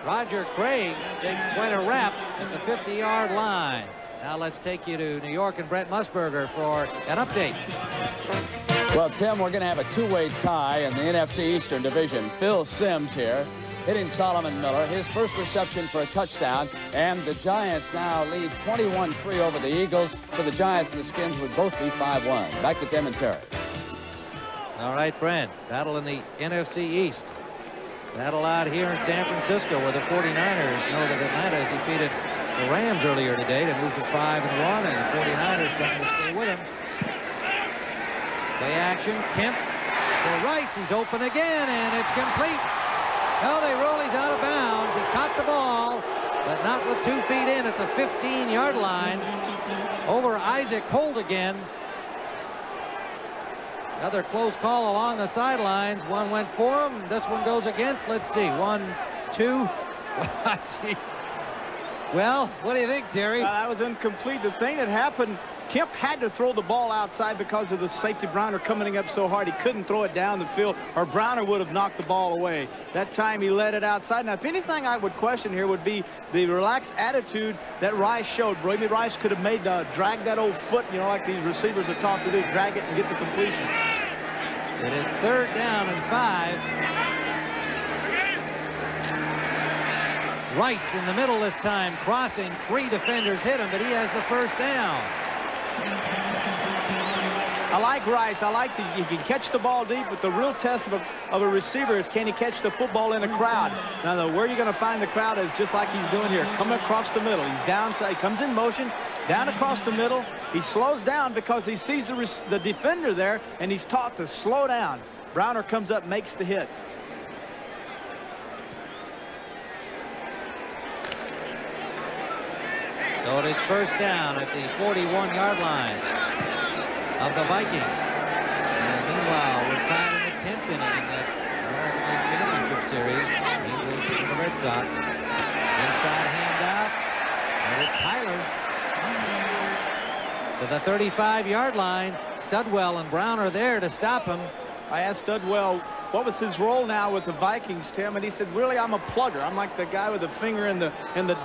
Roger Craig takes quite a rap at the 50-yard line. Now let's take you to New York and Brett Musburger for an update. Well, Tim, we're going to have a 2-way tie in the NFC Eastern Division. Phil Simms here hitting Solomon Miller, his first reception for a touchdown, and the Giants now lead 21-3 over the Eagles. For the Giants and the Skins would both be 5-1. Back to Tim and Terry. All right, Brent. Battle in the NFC East. Battle out here in San Francisco, where the 49ers know that Atlanta has defeated the Rams earlier today to move to 5-1, and the 49ers trying to stay with them. Play action, Kemp for Rice. He's open again, and it's complete. No, they roll. He's out of bounds. He caught the ball, but not with 2 feet in at the 15-yard line. Over Isaac Holt again. Another close call along the sidelines. One went for him. This one goes against. Let's see. 1, 2. Well, what do you think, Terry? That was incomplete. The thing that happened, Kemp had to throw the ball outside because of the safety. Browner coming up so hard he couldn't throw it down the field, or Browner would have knocked the ball away. That time he let it outside. Now, if anything I would question here would be the relaxed attitude that Rice showed. Maybe Rice could have made drag that old foot, you know, like these receivers are taught to do, drag it and get the completion. It is 3rd down and 5. Rice in the middle this time, crossing. 3 defenders hit him, but he has the 1st down. I like Rice. I like that he can catch the ball deep, but the real test of a receiver is can he catch the football in a crowd. Now, where you're going to find the crowd is just like he's doing here, coming across the middle. He's downside, he comes in motion, down across the middle. He slows down because he sees the defender there, and he's taught to slow down. Browner comes up, makes the hit. So it is first down at the 41-yard line of the Vikings. And meanwhile, we're tied in the 10th inning in that American League Championship Series. England and the Red Sox. Inside handout. And it's Tyler to the 35-yard line. Studwell and Brown are there to stop him. I asked Studwell what was his role now with the Vikings, Tim, and he said, really, I'm a plugger. I'm like the guy with the finger in the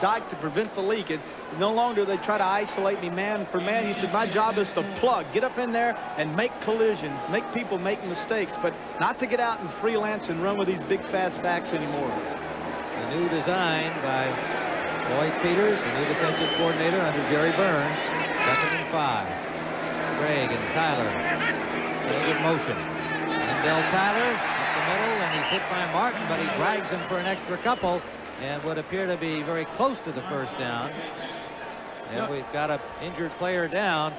dike to prevent the leak. No longer do they try to isolate me man for man. He said, my job is to plug, get up in there and make collisions, make people make mistakes, but not to get out and freelance and run with these big fast backs anymore. The new design by Lloyd Peters, the new defensive coordinator under Jerry Burns. 2nd and 5. Craig and Tyler in motion. Del Tyler up the middle, and he's hit by Martin, but he drags him for an extra couple and would appear to be very close to the first down. And we've got an injured player down.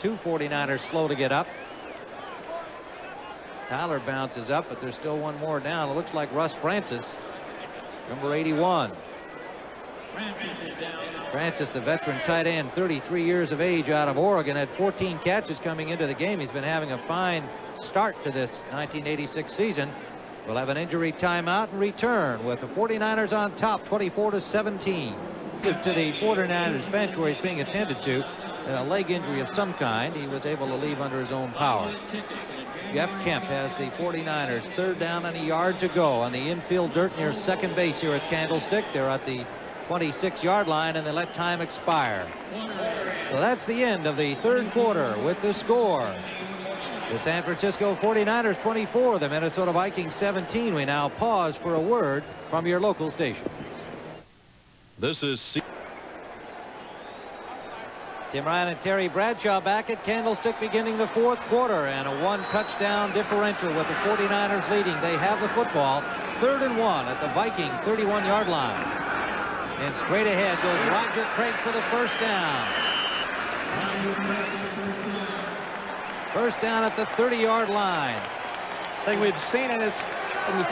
2 49ers slow to get up. Tyler bounces up, but there's still one more down. It looks like Russ Francis, number 81. Francis, the veteran tight end, 33 years of age, out of Oregon, had 14 catches coming into the game. He's been having a fine start to this 1986 season. We'll have an injury timeout and return with the 49ers on top, 24-17. To the 49ers bench where he's being attended to, a leg injury of some kind. He was able to leave under his own power. Jeff Kemp has the 49ers 3rd down and a yard to go on the infield dirt near second base here at Candlestick. They're at the 26-yard line, and they let time expire. So that's the end of the 3rd quarter with the score. The San Francisco 49ers 24, the Minnesota Vikings 17. We now pause for a word from your local station. This is Tim Ryan and Terry Bradshaw back at Candlestick beginning the 4th quarter, and a 1-touchdown differential with the 49ers leading. They have the football. 3rd and 1 at the Viking 31-yard line. And straight ahead goes Roger Craig for the first down. First down at the 30-yard line. The thing we've seen in the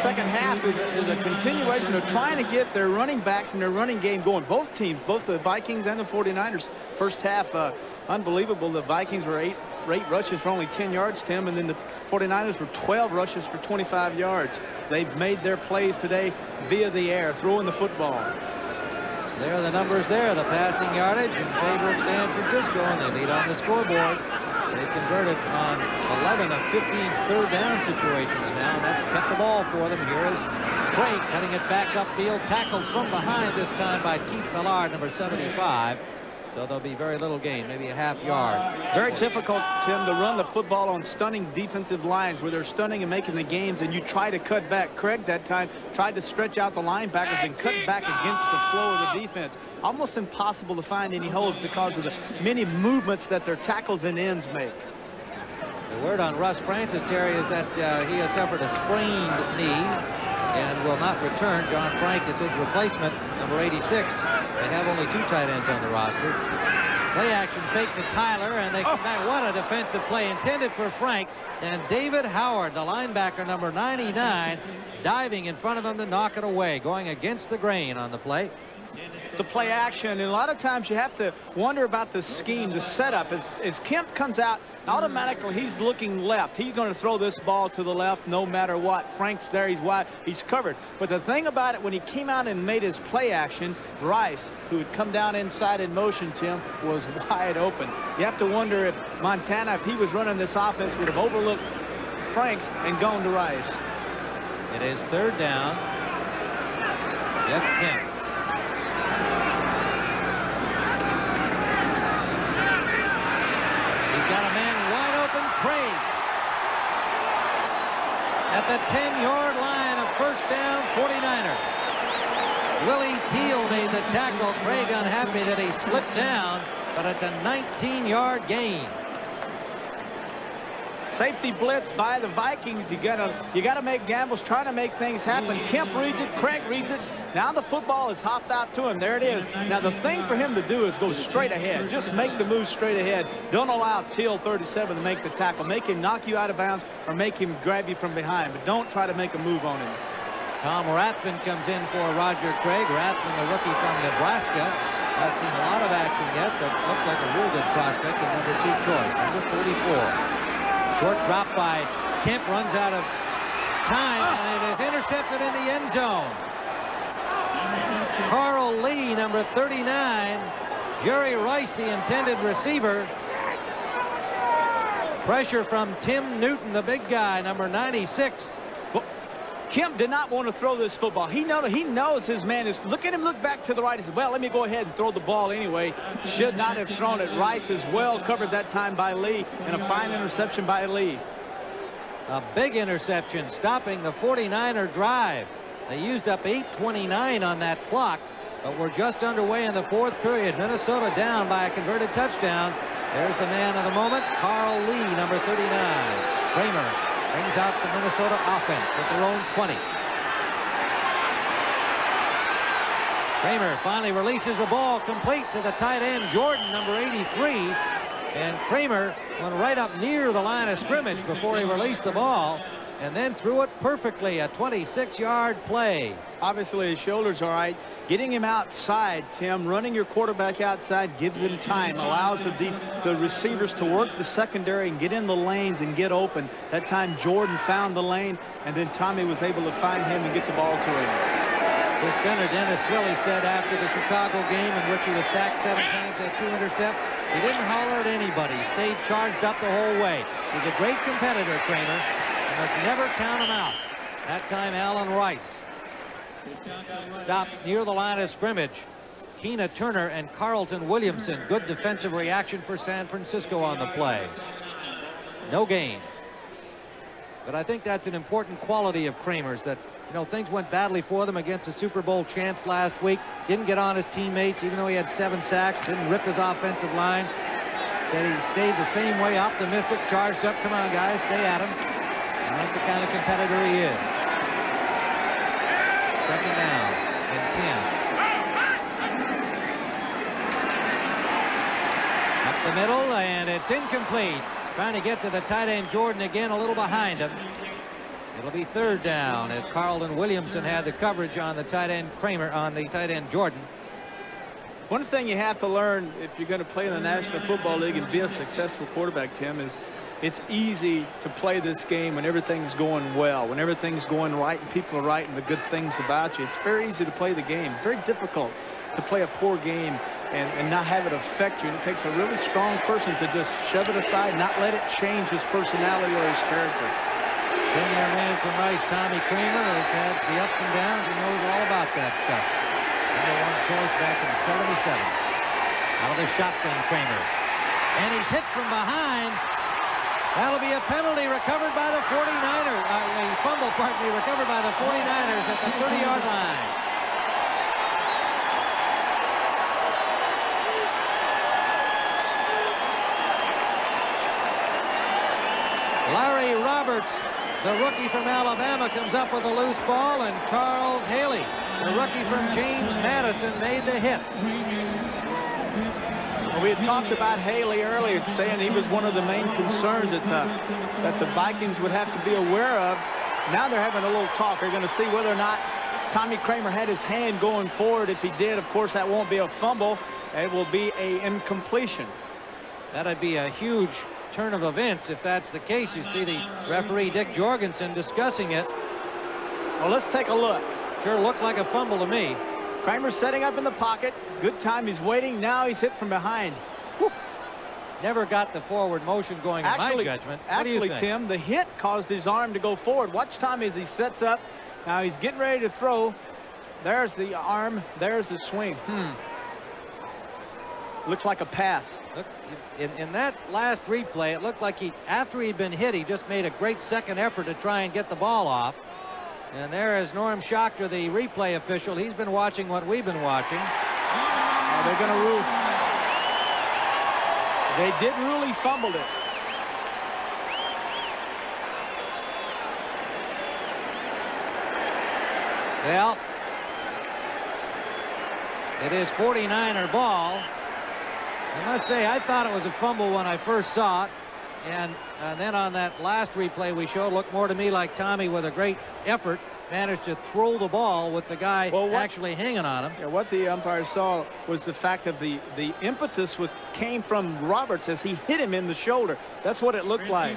second half is a continuation of trying to get their running backs and their running game going. Both teams, both the Vikings and the 49ers, first half, unbelievable. The Vikings were 8 rushes for only 10 yards, Tim, and then the 49ers were 12 rushes for 25 yards. They've made their plays today via the air, throwing the football. There are the numbers there, the passing yardage in favor of San Francisco, and they lead on the scoreboard. They've converted on 11 of 15 third down situations now, and that's kept the ball for them. Here is Craig cutting it back upfield, tackled from behind this time by Keith Millard, number 75. So there'll be very little gain, maybe a half yard. Very difficult, Tim, to run the football on stunning defensive lines where they're stunning and making the games, and you try to cut back. Craig that time tried to stretch out the linebackers and cut back against the flow of the defense. Almost impossible to find any holes because of the many movements that their tackles and ends make. The word on Russ Francis, Terry, is that he has suffered a sprained knee and will not return. John Frank is his replacement, number 86. They have only 2 tight ends on the roster. Play action fake to Tyler, and they come back. What a defensive play intended for Frank. And David Howard, the linebacker, number 99, diving in front of him to knock it away, going against the grain on the play. To play action, and a lot of times you have to wonder about the scheme, the setup. As Kemp comes out, automatically he's looking left. He's going to throw this ball to the left no matter what. Frank's there, he's wide, he's covered. But the thing about it, when he came out and made his play action, Rice, who had come down inside in motion, Tim, was wide open. You have to wonder if Montana, if he was running this offense, would have overlooked Franks and gone to Rice. It is 3rd down. Jeff Kemp. Got a man wide open, Craig. At the 10-yard line of first down, 49ers. Willie Teal made the tackle. Craig unhappy that he slipped down, but it's a 19-yard gain. Safety blitz by the Vikings. You gotta make gambles, trying to make things happen. Kemp reads it, Craig reads it. Now the football is hopped out to him. There it is. Now the thing for him to do is go straight ahead. Just make the move straight ahead. Don't allow Teal 37 to make the tackle. Make him knock you out of bounds or make him grab you from behind. But don't try to make a move on him. Tom Rathman comes in for Roger Craig. Rathman, the rookie from Nebraska. Not seen a lot of action yet, but looks like a real good prospect. The number 2 choice, number 44. Short drop by Kemp, runs out of time, and it is intercepted in the end zone. Carl Lee, number 39. Jerry Rice, the intended receiver. Pressure from Tim Newton, the big guy, number 96. Kemp did not want to throw this football. He knows his man is. Look at him look back to the right. He said, well, let me go ahead and throw the ball anyway. Should not have thrown it. Rice is well covered that time by Lee, and a fine interception by Lee. A big interception stopping the 49er drive. They used up 8:29 on that clock, but we're just underway in the 4th period. Minnesota down by a converted touchdown. There's the man of the moment, Carl Lee, number 39. Kramer brings out the Minnesota offense at their own 20. Kramer finally releases the ball complete to the tight end, Jordan, number 83. And Kramer went right up near the line of scrimmage before he released the ball, and then threw it perfectly, a 26-yard play. Obviously, his shoulder's all right. Getting him outside, Tim, running your quarterback outside gives him time, allows the receivers to work the secondary and get in the lanes and get open. That time, Jordan found the lane, and then Tommy was able to find him and get the ball to him. His center, Dennis Swilley, said after the Chicago game, in which he was sacked 7 times, had 2 intercepts, he didn't holler at anybody. He stayed charged up the whole way. He's a great competitor, Kramer. You must never count him out. That time, Alan Rice stopped near the line of scrimmage. Keena Turner and Carlton Williamson. Good defensive reaction for San Francisco on the play. No gain. But I think that's an important quality of Kramer's, that, you know, things went badly for them against the Super Bowl champs last week. Didn't get on his teammates, even though he had 7 sacks. Didn't rip his offensive line. Instead, he stayed the same way, optimistic, charged up. Come on, guys, stay at him. And that's the kind of competitor he is. 2nd down and 10. Up the middle, and it's incomplete. Trying to get to the tight end Jordan again, a little behind him. It'll be 3rd down as Carlton Williamson had the coverage on the tight end Kramer, on the tight end Jordan. One thing you have to learn if you're going to play in the National Football League and be a successful quarterback, Tim, is it's easy to play this game when everything's going well, when everything's going right and people are writing the good things about you. It's very easy to play the game. Very difficult to play a poor game and not have it affect you. And it takes a really strong person to just shove it aside, not let it change his personality or his character. 10-year man from Rice, Tommy Kramer, has had the ups and downs. He knows all about that stuff. Number 1 choice back in 77. Out of the shotgun, Kramer. And he's hit from behind. That'll be a penalty recovered by the 49ers. A fumble, pardon me, recovered by the 49ers at the 30-yard line. Larry Roberts, the rookie from Alabama, comes up with a loose ball, and Charles Haley, the rookie from James Madison, made the hit. Well, we had talked about Haley earlier, saying he was one of the main concerns that the Vikings would have to be aware of. Now they're having a little talk. They're going to see whether or not Tommy Kramer had his hand going forward. If he did, of course, that won't be a fumble. It will be an incompletion. That'd be a huge turn of events if that's the case. You see the referee Dick Jorgensen discussing it. Well, let's take a look. Sure looked like a fumble to me. Kramer's setting up in the pocket. Good time. He's waiting. Now he's hit from behind. Whew. Never got the forward motion going, in my judgment. What do you think? Tim, the hit caused his arm to go forward. Watch Tommy as he sets up. Now he's getting ready to throw. There's the arm. There's the swing. Looks like a pass. Look, in that last replay, it looked like after he'd been hit, he just made a great second effort to try and get the ball off. And there is Norm Schachter, the replay official. He's been watching what we've been watching. Oh, they're going to rule. They did rule he fumbled it. Well, it is 49er ball. I must say, I thought it was a fumble when I first saw it. And then on that last replay we showed, looked more to me like Tommy, with a great effort, managed to throw the ball with the guy actually hanging on him. Yeah, what the umpire saw was the fact that the impetus came from Roberts as he hit him in the shoulder. That's what it looked like.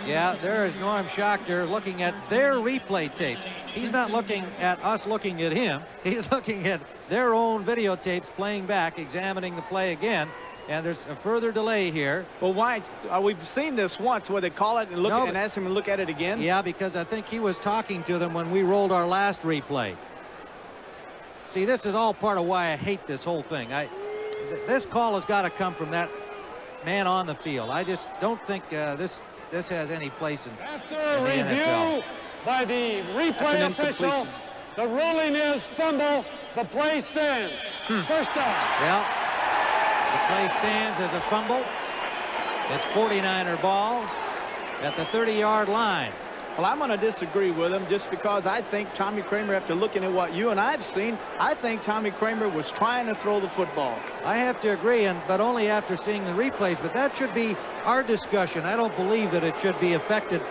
Yeah, there is Norm Schachter looking at their replay tapes. He's not looking at us looking at him. He's looking at their own videotapes, playing back, examining the play again. And there's a further delay here. Well, why? We've seen this once where they call it and look and ask him to look at it again. Yeah, because I think he was talking to them when we rolled our last replay. See, this is all part of why I hate this whole thing. This call has got to come from that man on the field. I just don't think this has any place in the NFL. Review by the replay official. The ruling is fumble. The play stands. First down. Well, the play stands as a fumble. It's 49er ball at the 30-yard line. Well, I'm going to disagree with him just because I think Tommy Kramer, after looking at what you and I've seen, I think Tommy Kramer was trying to throw the football. I have to agree, but only after seeing the replays. But that should be our discussion. I don't believe that it should be affected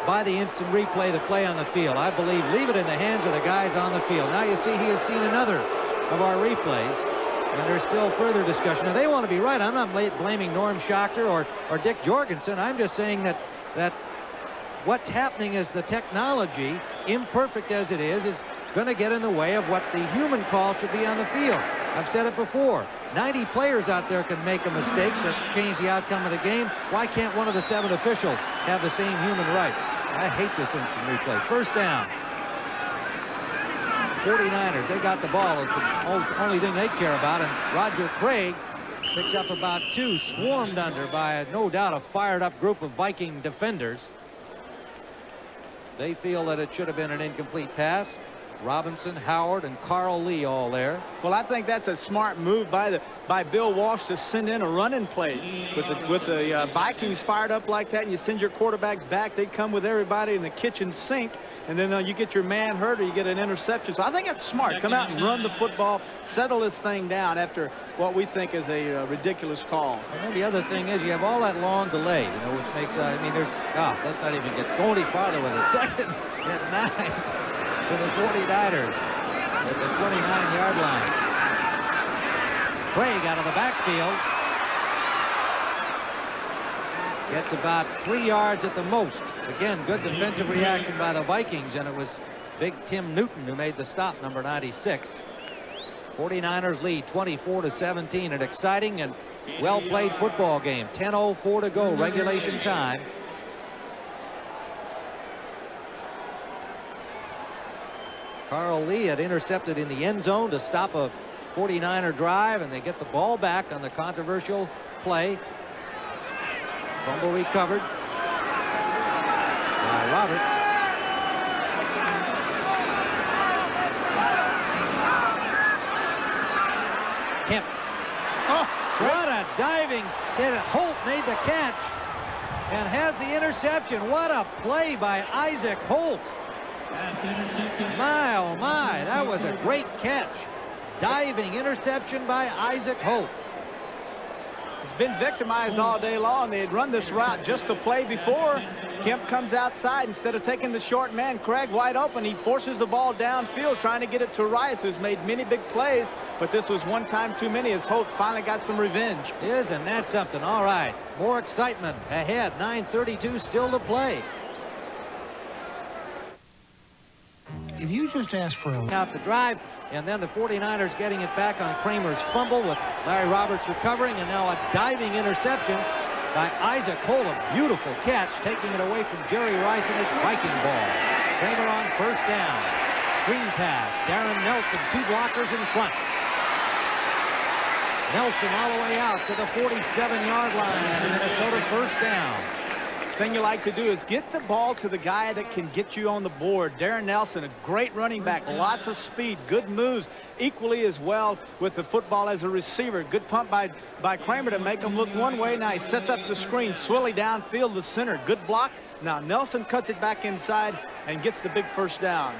by the instant replay, the play on the field. I believe leave it in the hands of the guys on the field. Now you see he has seen another of our replays, and there's still further discussion. Now they want to be right. I'm not blaming Norm Schachter or Dick Jorgensen. I'm just saying that what's happening is the technology, imperfect as it is going to get in the way of what the human call should be on the field. I've said it before. 90 players out there can make a mistake that change the outcome of the game. Why can't one of the 7 officials have the same human right? I hate this instant replay. First down. 49ers, they got the ball. It's the only thing they care about. And Roger Craig picks up about 2, swarmed under by no doubt a fired up group of Viking defenders. They feel that it should have been an incomplete pass. Robinson, Howard, and Carl Lee all there. Well, I think that's a smart move by Bill Walsh to send in a running play. With the Vikings fired up like that, and you send your quarterback back, they come with everybody in the kitchen sink, and then you get your man hurt or you get an interception. So I think that's smart. Come out and run the football, settle this thing down after what we think is a ridiculous call. And then the other thing is you have all that long delay, which makes, let's not even go any farther with it. Second and 9. For the 49ers at the 29-yard line. Craig out of the backfield. Gets about 3 yards at the most. Again, good defensive reaction by the Vikings, and it was big Tim Newton who made the stop, number 96. 49ers lead 24-17. An exciting and well-played football game. 10:04 to go, regulation time. Carl Lee had intercepted in the end zone to stop a 49er drive, and they get the ball back on the controversial play. Fumble recovered by Roberts. Kemp. Oh, what a diving hit. Holt made the catch and has the interception. What a play by Isaac Holt. My, oh my, that was a great catch. Diving interception by Isaac Holt. He's been victimized all day long. They had run this route just to play before. Kemp comes outside. Instead of taking the short man, Craig, wide open, he forces the ball downfield, trying to get it to Rice, who's made many big plays. But this was one time too many as Holt finally got some revenge. Isn't that something? All right, more excitement ahead. 9:32 still to play. If you just ask for out the drive, and then the 49ers getting it back on Kramer's fumble with Larry Roberts recovering, and now a diving interception by Isaac Holt. A beautiful catch, taking it away from Jerry Rice, and it's Viking ball. Kramer on first down. Screen pass. Darren Nelson, 2 blockers in front. Nelson all the way out to the 47-yard line, and Minnesota first down. Thing you like to do is get the ball to the guy that can get you on the board. Darren Nelson, a great running back, lots of speed, good moves, equally as well with the football as a receiver. Good pump by Kramer to make him look one way. Now he sets up the screen, Swilly downfield to center. Good block. Now Nelson cuts it back inside and gets the big first down.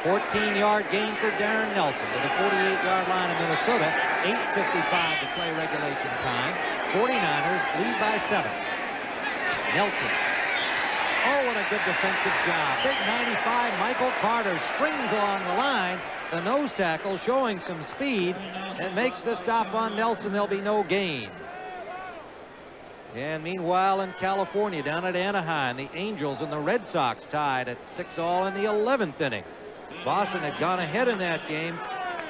14-yard gain for Darren Nelson to the 48-yard line of Minnesota. 8:55 to play regulation time. 49ers lead by 7. Nelson. Oh, what a good defensive job. Big 95, Michael Carter strings along the line. The nose tackle showing some speed and makes the stop on Nelson. There'll be no gain. And meanwhile in California, down at Anaheim, the Angels and the Red Sox tied at 6-all in the 11th inning. Boston had gone ahead in that game,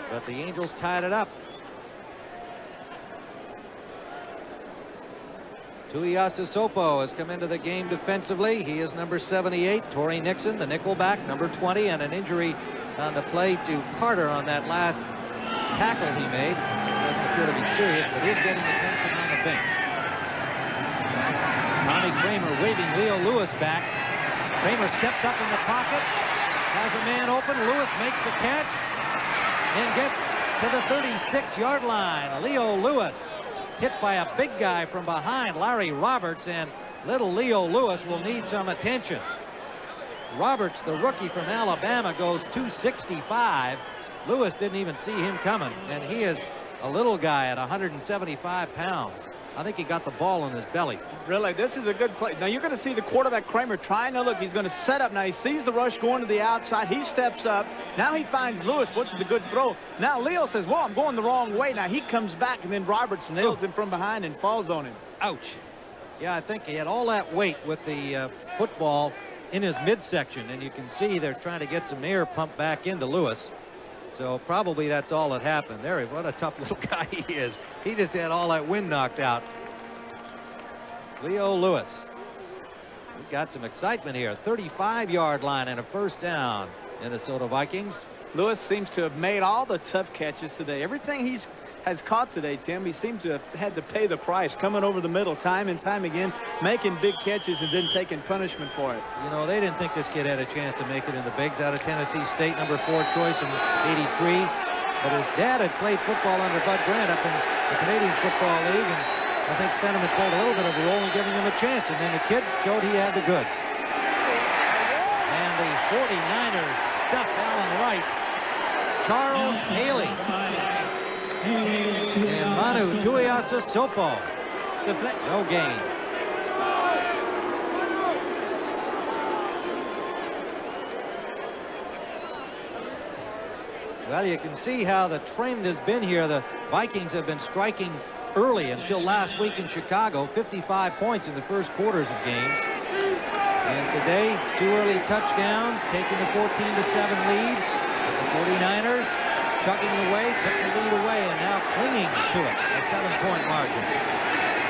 but the Angels tied it up. Tuiasa Sopo has come into the game defensively. He is number 78. Torrey Nixon, the nickelback, number 20, and an injury on the play to Carter on that last tackle he made. It doesn't appear to be serious, but is getting attention on the bench. Ronnie Kramer waving Leo Lewis back. Kramer steps up in the pocket, has a man open. Lewis makes the catch and gets to the 36-yard line. Leo Lewis hit by a big guy from behind, Larry Roberts, and little Leo Lewis will need some attention. Roberts, the rookie from Alabama, goes 265. Lewis didn't even see him coming, and he is a little guy at 175 pounds. I think he got the ball in his belly. Really, this is a good play. Now you're going to see the quarterback Kramer trying to look. He's going to set up. Now he sees the rush going to the outside. He steps up. Now he finds Lewis, which is a good throw. Now Leo says, well, I'm going the wrong way. Now he comes back, and then Roberts nails him from behind and falls on him. Ouch. Yeah, I think he had all that weight with the football in his midsection, and you can see they're trying to get some air pumped back into Lewis. So probably that's all that happened. There, what a tough little guy he is. He just had all that wind knocked out. Leo Lewis. We've got some excitement here. 35-yard line and a first down. Minnesota Vikings. Lewis seems to have made all the tough catches today. Everything he's has caught today, Tim, he seems to have had to pay the price, coming over the middle time and time again, making big catches and then taking punishment for it. You know, they didn't think this kid had a chance to make it in the bigs. Out of Tennessee State, number 4 choice in '83. But his dad had played football under Bud Grant up in the Canadian Football League, and I think sentiment played a little bit of a role in giving him a chance. And then the kid showed he had the goods. And the 49ers stuffed Allen Wright. Charles Haley. And Manu Tuiasa Sopo. No gain. Well, you can see how the trend has been here. The Vikings have been striking early until last week in Chicago. 55 points in the first quarters of games. And today, 2 early touchdowns, taking the 14-7 lead. But the 49ers chugging away, took the lead away, and now clinging to it, a 7-point margin.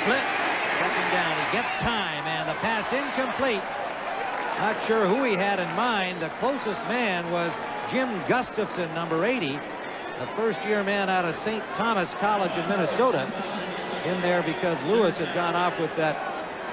Blitz, second down, he gets time, and the pass incomplete. Not sure who he had in mind. The closest man was Jim Gustafson, number 80, the first-year man out of St. Thomas College in Minnesota, in there because Lewis had gone off with that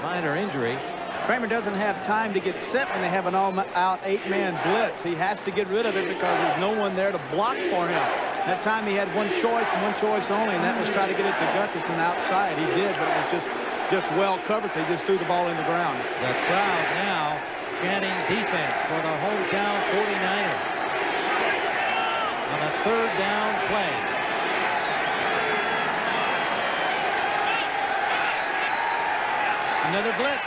minor injury. Kramer doesn't have time to get set when they have an all-out 8-man blitz. He has to get rid of it because there's no one there to block for him. That time he had one choice and one choice only, and that was try to get it to Gustafson outside. He did, but it was just well covered, so he just threw the ball in the ground. The crowd now chanting defense for the hometown 49ers on a third down play. Another blitz.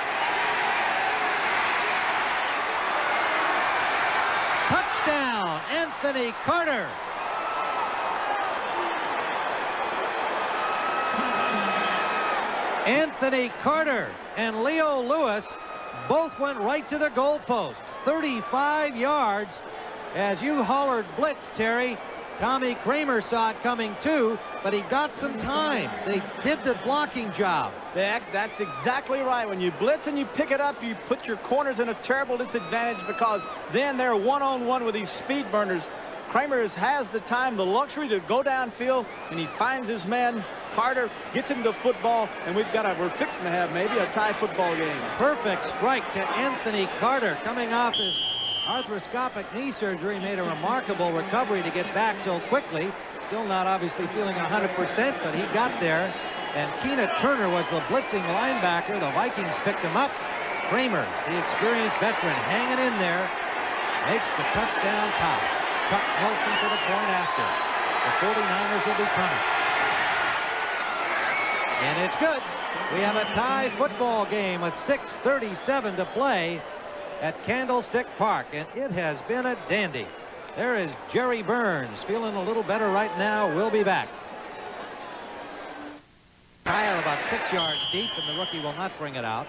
Touchdown, Anthony Carter. Anthony Carter and Leo Lewis both went right to the goalpost. 35 yards. As you hollered blitz, Terry, Tommy Kramer saw it coming too, but he got some time. They did the blocking job. That's exactly right. When you blitz and you pick it up, you put your corners in a terrible disadvantage because then they're one-on-one with these speed burners. Kramer has the time, the luxury to go downfield, and he finds his man. Carter gets him the football, and we're fixing to have maybe a tie football game. Perfect strike to Anthony Carter coming off his arthroscopic knee surgery. Made a remarkable recovery to get back so quickly. Still not obviously feeling 100%, but he got there. And Keena Turner was the blitzing linebacker. The Vikings picked him up. Kramer, the experienced veteran, hanging in there, makes the touchdown toss. Chuck Nelson for the point after. The 49ers will be coming. And it's good. We have a tie football game with 6:37 to play at Candlestick Park, and it has been a dandy. There is Jerry Burns feeling a little better right now. We'll be back. Kyle about 6 yards deep, and the rookie will not bring it out.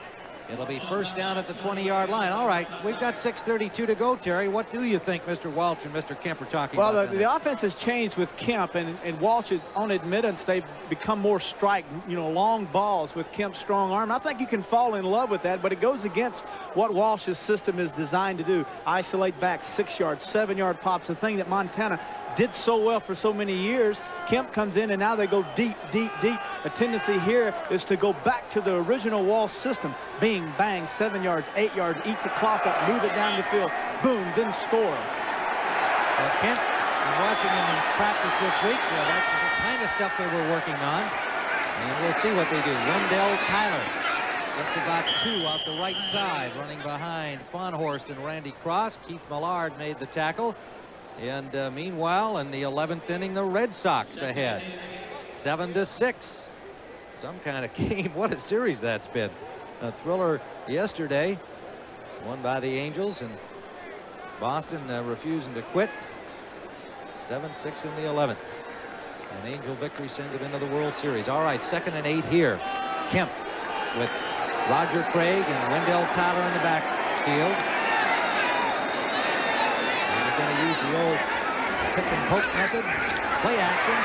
It'll be first down at the 20-yard line. All right, we've got 6:32 to go, Terry. What do you think Mr. Walsh and Mr. Kemp are talking about? Well, the offense has changed with Kemp, and Walsh's own admittance, they've become more strike, long balls with Kemp's strong arm. I think you can fall in love with that, but it goes against what Walsh's system is designed to do. Isolate back 6 yards, 7-yard pops, the thing that Montana did so well for so many years. Kemp comes in, and now they go deep, deep, deep. The tendency here is to go back to the original Walsh system. Bing, bang, 7 yards, 8 yards, eat the clock up, move it down the field. Boom, didn't score. Well, Kemp, I'm watching him in practice this week. Well, that's the kind of stuff they were working on. And we'll see what they do. Wendell Tyler gets about 2 out the right side, running behind Fawnhorst and Randy Cross. Keith Millard made the tackle. And meanwhile, in the 11th inning, the Red Sox ahead. 7-6. Some kind of game. What a series that's been. A thriller yesterday. Won by the Angels, and Boston refusing to quit. 7-6 in the 11th. An Angel victory sends them into the World Series. All right, 2nd and 8 here. Kemp with Roger Craig and Wendell Tyler in the backfield. Going to use the old pick and poke method. Play action.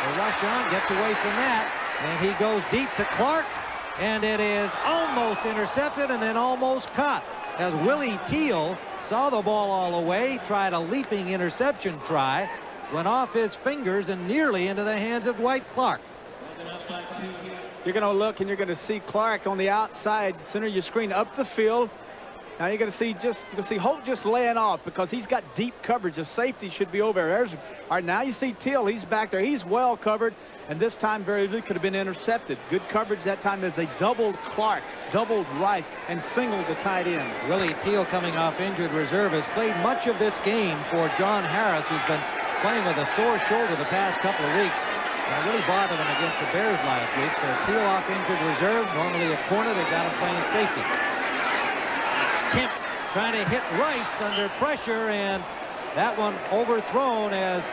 The rush on, gets away from that, and he goes deep to Clark, and it is almost intercepted and then almost caught as Willie Teal saw the ball all the way, tried a leaping interception try, went off his fingers and nearly into the hands of Dwight Clark. You're going to look, and you're going to see Clark on the outside center of your screen up the field. Now you're going to see Holt just laying off because he's got deep coverage. The safety should be over there. All right, now you see Teal. He's back there. He's well covered, and this time very easily could have been intercepted. Good coverage that time as they doubled Clark, doubled Rice, and singled the tight end. Willie Teal, coming off injured reserve, has played much of this game for John Harris, who's been playing with a sore shoulder the past couple of weeks. And it really bothered him against the Bears last week. So Teal off injured reserve, normally a corner. They got him playing safety. Kemp trying to hit Rice under pressure, and that one overthrown as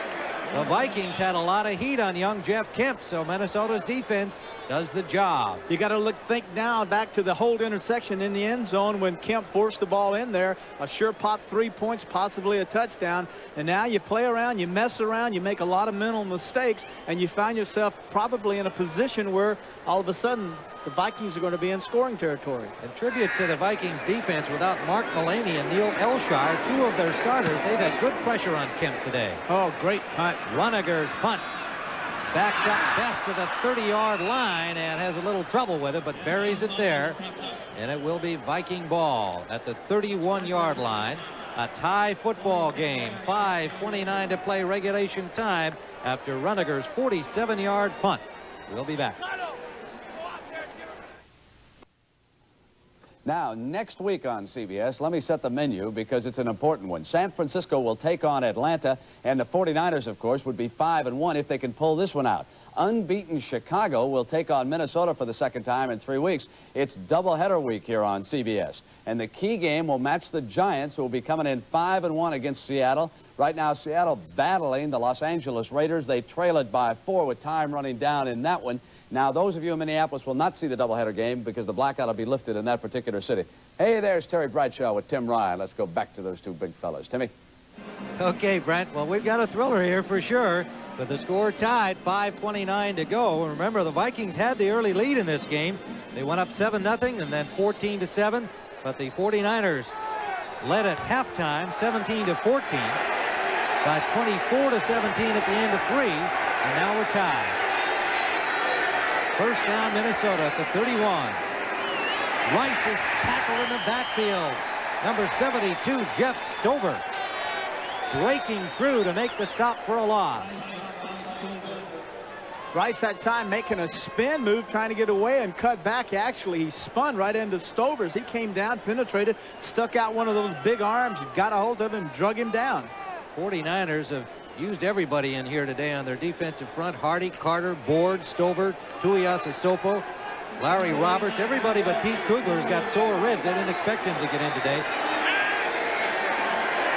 the Vikings had a lot of heat on young Jeff Kemp, so Minnesota's defense does the job. You got to think now back to the Holt intersection in the end zone when Kemp forced the ball in there. A sure pop 3 points, possibly a touchdown. And now you play around, you mess around, you make a lot of mental mistakes, and you find yourself probably in a position where all of a sudden the Vikings are going to be in scoring territory. And tribute to the Vikings defense, without Mark Mullaney and Neil Elshire, 2 of their starters, they've had good pressure on Kemp today. Oh, great punt. Runiger's punt. Backs up Best to the 30-yard line and has a little trouble with it, but buries it there. And it will be Viking ball at the 31-yard line. A tie football game. 5:29 to play regulation time after Runiger's 47-yard punt. We'll be back. Now, next week on CBS, let me set the menu because it's an important one. San Francisco will take on Atlanta, and the 49ers, of course, would be 5-1 if they can pull this one out. Unbeaten Chicago will take on Minnesota for the second time in 3 weeks. It's doubleheader week here on CBS. And the key game will match the Giants, who will be coming in 5-1 against Seattle. Right now, Seattle battling the Los Angeles Raiders. They trail it by 4 with time running down in that one. Now, those of you in Minneapolis will not see the doubleheader game because the blackout will be lifted in that particular city. Hey, there's Terry Bradshaw with Tim Ryan. Let's go back to those 2 big fellas. Timmy? Okay, Brent. Well, we've got a thriller here for sure. With the score tied, 5:29 to go. Remember, the Vikings had the early lead in this game. They went up 7-0 and then 14-7. But the 49ers led at halftime, 17-14. Got 24-17 at the end of 3. And now we're tied. First down, Minnesota at the 31. Rice is tackled in the backfield. Number 72, Jeff Stover, breaking through to make the stop for a loss. Rice that time making a spin move, trying to get away and cut back. Actually, he spun right into Stover's. He came down, penetrated, stuck out one of those big arms, got a hold of him, drug him down. 49ers have used everybody in here today on their defensive front. Hardy, Carter, Board, Stover, Tuiasosopo, Larry Roberts. Everybody but Pete Kugler's got sore ribs. They didn't expect him to get in today.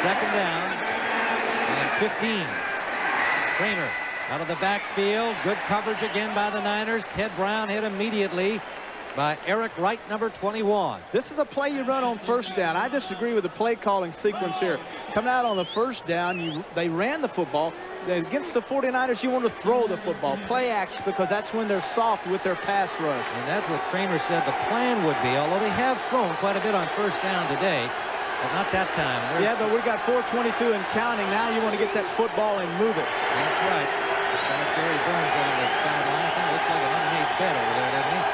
Second down and 15. Kramer out of the backfield. Good coverage again by the Niners. Ted Brown hit immediately by Eric Wright, number 21. This is the play you run on first down. I disagree with the play calling sequence here. Coming out on the first down, they ran the football. Against the 49ers, you want to throw the football. Play action, because that's when they're soft with their pass rush. And that's what Kramer said the plan would be, although they have thrown quite a bit on first down today, but not that time. Yeah, but we got 4:22 and counting. Now you want to get that football and move it. That's right. Jerry Burns on the sideline. I think it looks like an unmade bed over there, doesn't he?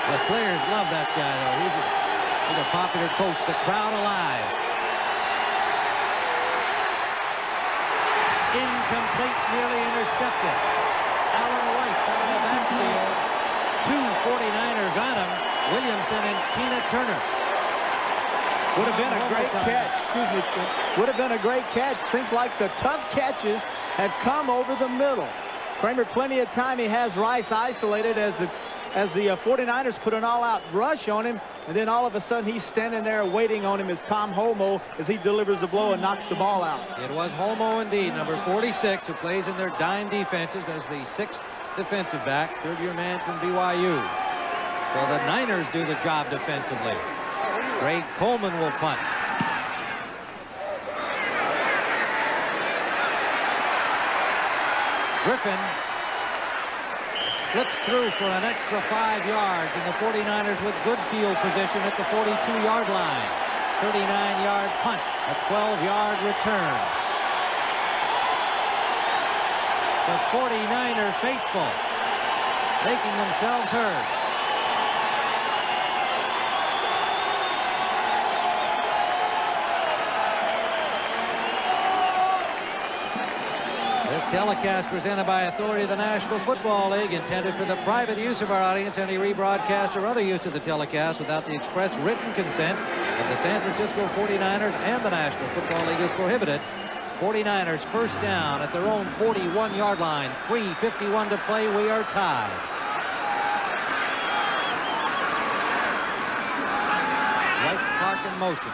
The players love that guy, though. He's a popular coach. The crowd alive. Incomplete, nearly intercepted. Allen Weiss out of the backfield. 2 49ers on him. Williamson and Keena Turner. Would have been a great catch. Excuse me. Would have been a great catch. Seems like the tough catches have come over the middle. Kramer, plenty of time. He has Rice isolated as the 49ers put an all-out rush on him, and then all of a sudden he's standing there waiting on him as Tom Holmoe as he delivers the blow and knocks the ball out. It was Holmoe indeed, number 46, who plays in their dime defenses as the 6th defensive back, third-year man from BYU. So the Niners do the job defensively. Greg Coleman will punt. Griffin slips through for an extra 5 yards, and the 49ers with good field position at the 42-yard line. 39-yard punt, a 12-yard return. The 49er faithful making themselves heard. This telecast presented by authority of the National Football League, intended for the private use of our audience. Any rebroadcast or other use of the telecast without the express written consent of the San Francisco 49ers and the National Football League is prohibited. 49ers first down at their own 41-yard line. 3:51 to play. We are tied. White clock in motion.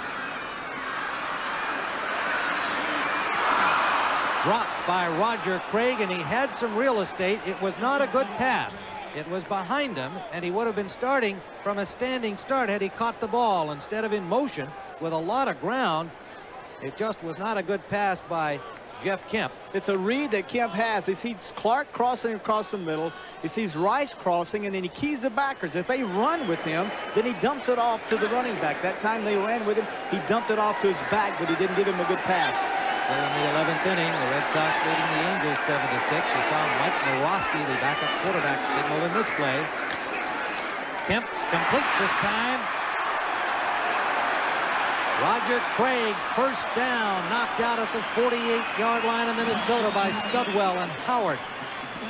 Dropped by Roger Craig, and he had some real estate. It was not a good pass. It was behind him, and he would have been starting from a standing start had he caught the ball instead of in motion with a lot of ground. It just was not a good pass by Jeff Kemp. It's a read that Kemp has. He sees Clark crossing across the middle. He sees Rice crossing, and then he keys the backers. If they run with him, then he dumps it off to the running back. That time they ran with him, he dumped it off to his back, but he didn't give him a good pass. Still in the 11th inning, the Red Sox leading the Angels 7-6. You saw Mike Morosky, the backup quarterback, signal in this play. Kemp complete this time. Roger Craig, first down, knocked out at the 48-yard line of Minnesota by Studwell and Howard.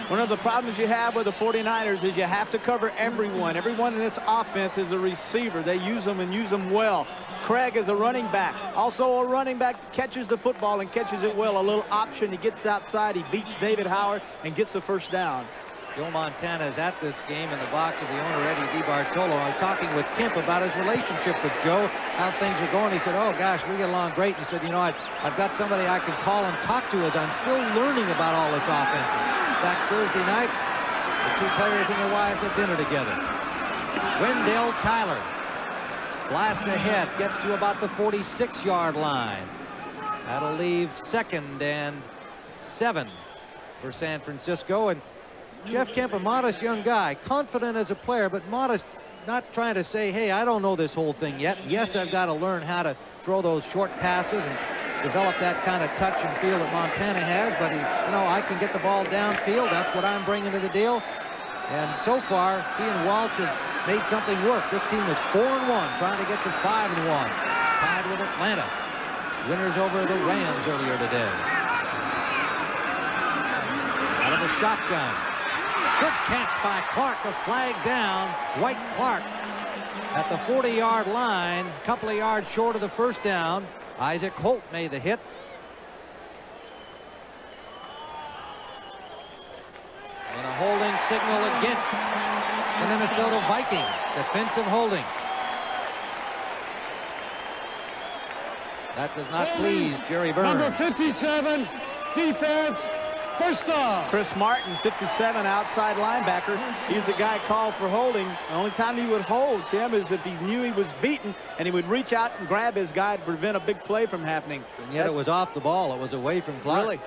One of the problems you have with the 49ers is you have to cover everyone. Everyone in this offense is a receiver. They use them and use them well. Craig is a running back. Also a running back catches the football and catches it well. A little option. He gets outside. He beats David Howard and gets the first down. Joe Montana is at this game in the box of the owner, Eddie DiBartolo. I'm talking with Kemp about his relationship with Joe, how things are going. He said, oh, gosh, we get along great. He said, you know, I've got somebody I can call and talk to as I'm still learning about all this offense. In fact, Thursday night, the 2 players and their wives had dinner together. Wendell Tyler blasts ahead, gets to about the 46-yard line. That'll leave 2nd and 7 for San Francisco. And Jeff Kemp, a modest young guy, confident as a player, but modest, not trying to say, hey, I don't know this whole thing yet. Yes, I've got to learn how to throw those short passes and develop that kind of touch and feel that Montana has, but I can get the ball downfield. That's what I'm bringing to the deal. And so far, he and Walsh have made something work. This team was 4-1, trying to get to 5-1. Tied with Atlanta. Winners over the Rams earlier today. Out of the shotgun. Good catch by Clark, a flag down. Dwight Clark at the 40-yard line, a couple of yards short of the first down. Isaac Holt made the hit. signal against the Minnesota Vikings. Defensive holding. That does not please Jerry Burns. Number 57, defense, first off. Chris Martin, 57, outside linebacker. He's the guy called for holding. The only time he would hold, Tim, is if he knew he was beaten, and he would reach out and grab his guy to prevent a big play from happening. And yet it was off the ball. It was away from Clark. Really?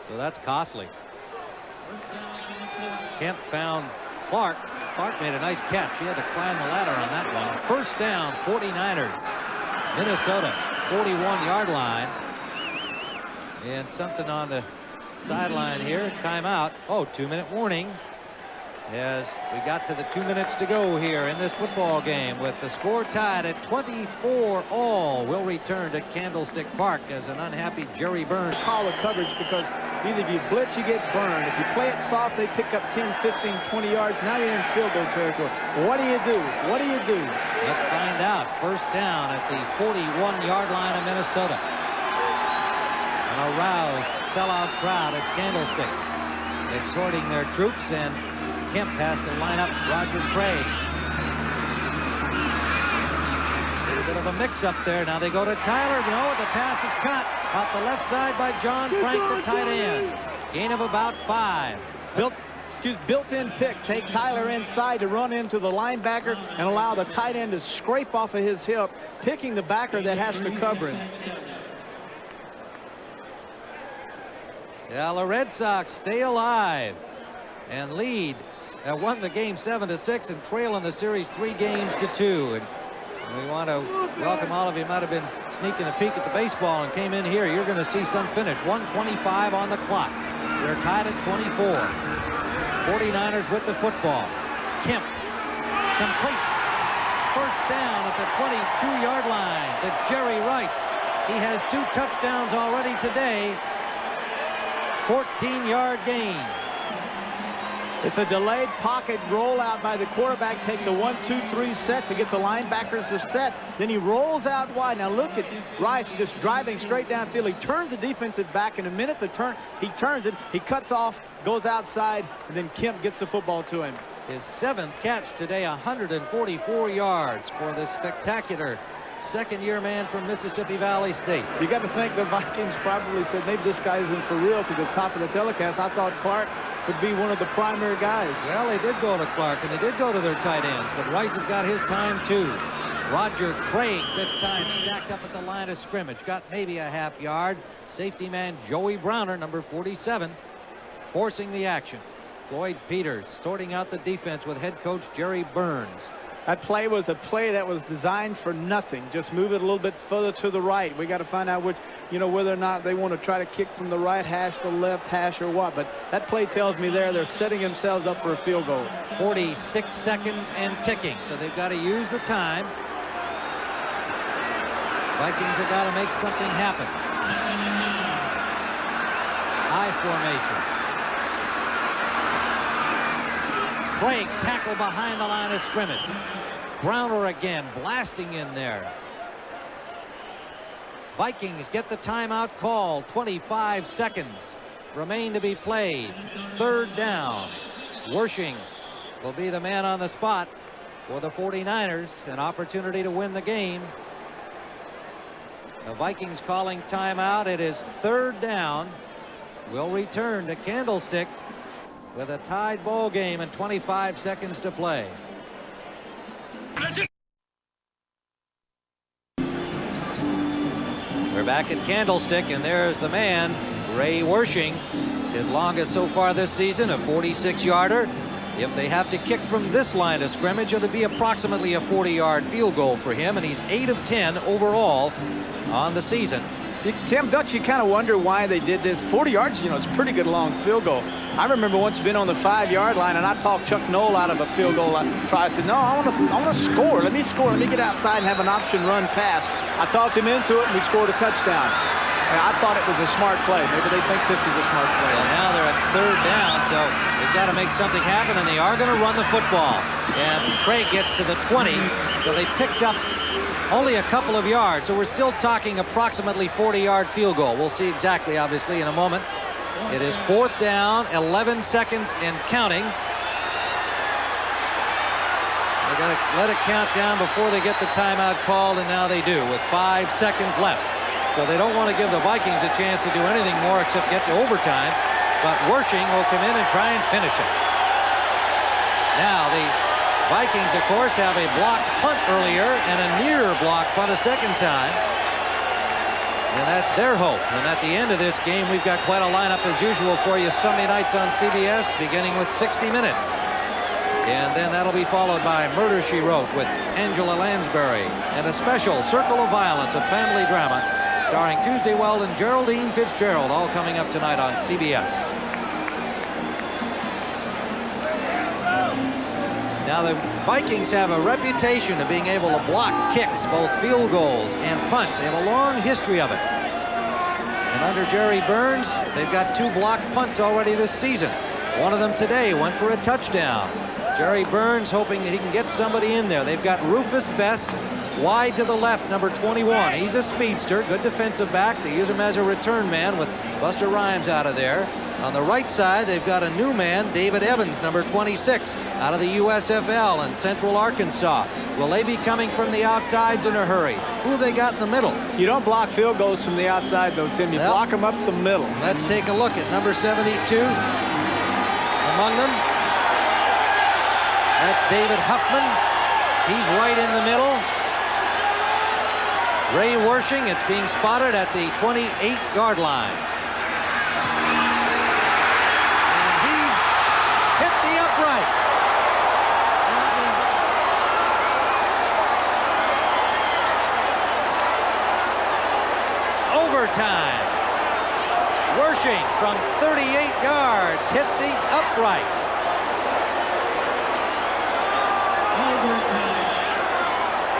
So that's costly. Kemp found Clark. Clark made a nice catch. He had to climb the ladder on that one. First down, 49ers. Minnesota, 41-yard line. And something on the sideline here. Timeout. Oh, 2-minute warning. As we got to the 2 minutes to go here in this football game with the score tied at 24 all. We'll return to Candlestick Park as an unhappy Jerry Burns. Call the coverage because either if you blitz, you get burned. If you play it soft, they pick up 10, 15, 20 yards. Now you're in field goal territory. What do you do? What do you do? Let's find out. First down at the 41-yard line of Minnesota. An aroused sellout crowd at Candlestick exhorting their troops, and Kemp has to line up Roger Craig. A little bit of a mix-up there. Now they go to Tyler. No, the pass is caught off the left side by John Frank, the tight end. Gain of about 5. Built-in pick. Take Tyler inside to run into the linebacker and allow the tight end to scrape off of his hip, picking the backer that has to cover him. Yeah, the Red Sox stay alive and lead. Won the game 7-6 and trail in the series 3-2. And we want to welcome all of you. Might have been sneaking a peek at the baseball and came in here. You're going to see some finish. 1:25 on the clock. They're tied at 24. 49ers with the football. Kemp complete. First down at the 22-yard line to Jerry Rice. He has 2 touchdowns already today. 14-yard gain. It's a delayed pocket rollout by the quarterback. Takes a 1-2-3 set to get the linebackers to set. Then he rolls out wide. Now look at Rice just driving straight downfield. He turns the defensive back. In a minute, he turns it. He cuts off, goes outside, and then Kemp gets the football to him. His 7th catch today, 144 yards for this spectacular second-year man from Mississippi Valley State. You got to think the Vikings probably said, maybe this guy isn't for real, to the top of the telecast. I thought Clark would be one of the primary guys. Well, they did go to Clark, and they did go to their tight ends, but Rice has got his time, too. Roger Craig, this time stacked up at the line of scrimmage, got maybe a half yard. Safety man Joey Browner, number 47, forcing the action. Floyd Peters sorting out the defense with head coach Jerry Burns. That play was a play that was designed for nothing. Just move it a little bit further to the right. We got to find out which, whether or not they want to try to kick from the right hash, the left hash, or what. But that play tells me they're setting themselves up for a field goal. 46 seconds and ticking, so they've got to use the time. Vikings have got to make something happen. High formation. Craig tackle behind the line of scrimmage. Browner again blasting in there. Vikings get the timeout called. 25 seconds remain to be played. Third down. Wersching will be the man on the spot for the 49ers. An opportunity to win the game. The Vikings calling timeout. It is third down. We'll return to Candlestick with a tied ball game and 25 seconds to play. We're back at Candlestick, and there's the man, Ray Wersching. His longest so far this season, a 46-yarder. If they have to kick from this line of scrimmage, it'll be approximately a 40-yard field goal for him, and he's 8 of 10 overall on the season. Tim, don't you kind of wonder why they did this? 40 yards, it's a pretty good long field goal. I remember once being on the 5-yard line, and I talked Chuck Noll out of a field goal try. I said, no, I want to score. Let me score. Let me get outside and have an option run pass. I talked him into it, and we scored a touchdown. And I thought it was a smart play. Maybe they think this is a smart play. Well, now they're at third down, so they've got to make something happen, and they are going to run the football. And Craig gets to the 20, so they picked up only a couple of yards, so we're still talking approximately 40-yard field goal. We'll see exactly, obviously, in a moment. It is 4th down, 11 seconds and counting. They got to let it count down before they get the timeout called, and now they do with 5 seconds left. So they don't want to give the Vikings a chance to do anything more except get to overtime. But Wersching will come in and try and finish it. Now the Vikings, of course, have a blocked punt earlier and a near block punt a second time. And that's their hope. And at the end of this game, we've got quite a lineup as usual for you Sunday nights on CBS, beginning with 60 Minutes. And then that'll be followed by Murder, She Wrote with Angela Lansbury, and a special Circle of Violence, a family drama starring Tuesday Weld and Geraldine Fitzgerald, all coming up tonight on CBS. Now the Vikings have a reputation of being able to block kicks, both field goals and punts. They have a long history of it. And under Jerry Burns, they've got 2 blocked punts already this season. One of them today went for a touchdown. Jerry Burns hoping that he can get somebody in there. They've got Rufus Bess wide to the left, number 21. He's a speedster, good defensive back. They use him as a return man with Buster Rhymes out of there. On the right side, they've got a new man, David Evans, number 26, out of the USFL in Central Arkansas. Will they be coming from the outsides in a hurry? Who have they got in the middle? You don't block field goals from the outside, though, Tim. You block them up the middle. Let's take a look at number 72 among them. That's David Huffman. He's right in the middle. Ray Wersching, it's being spotted at the 28-yard line. And he's hit the upright. Overtime. Wersching from 38 yards hit the upright.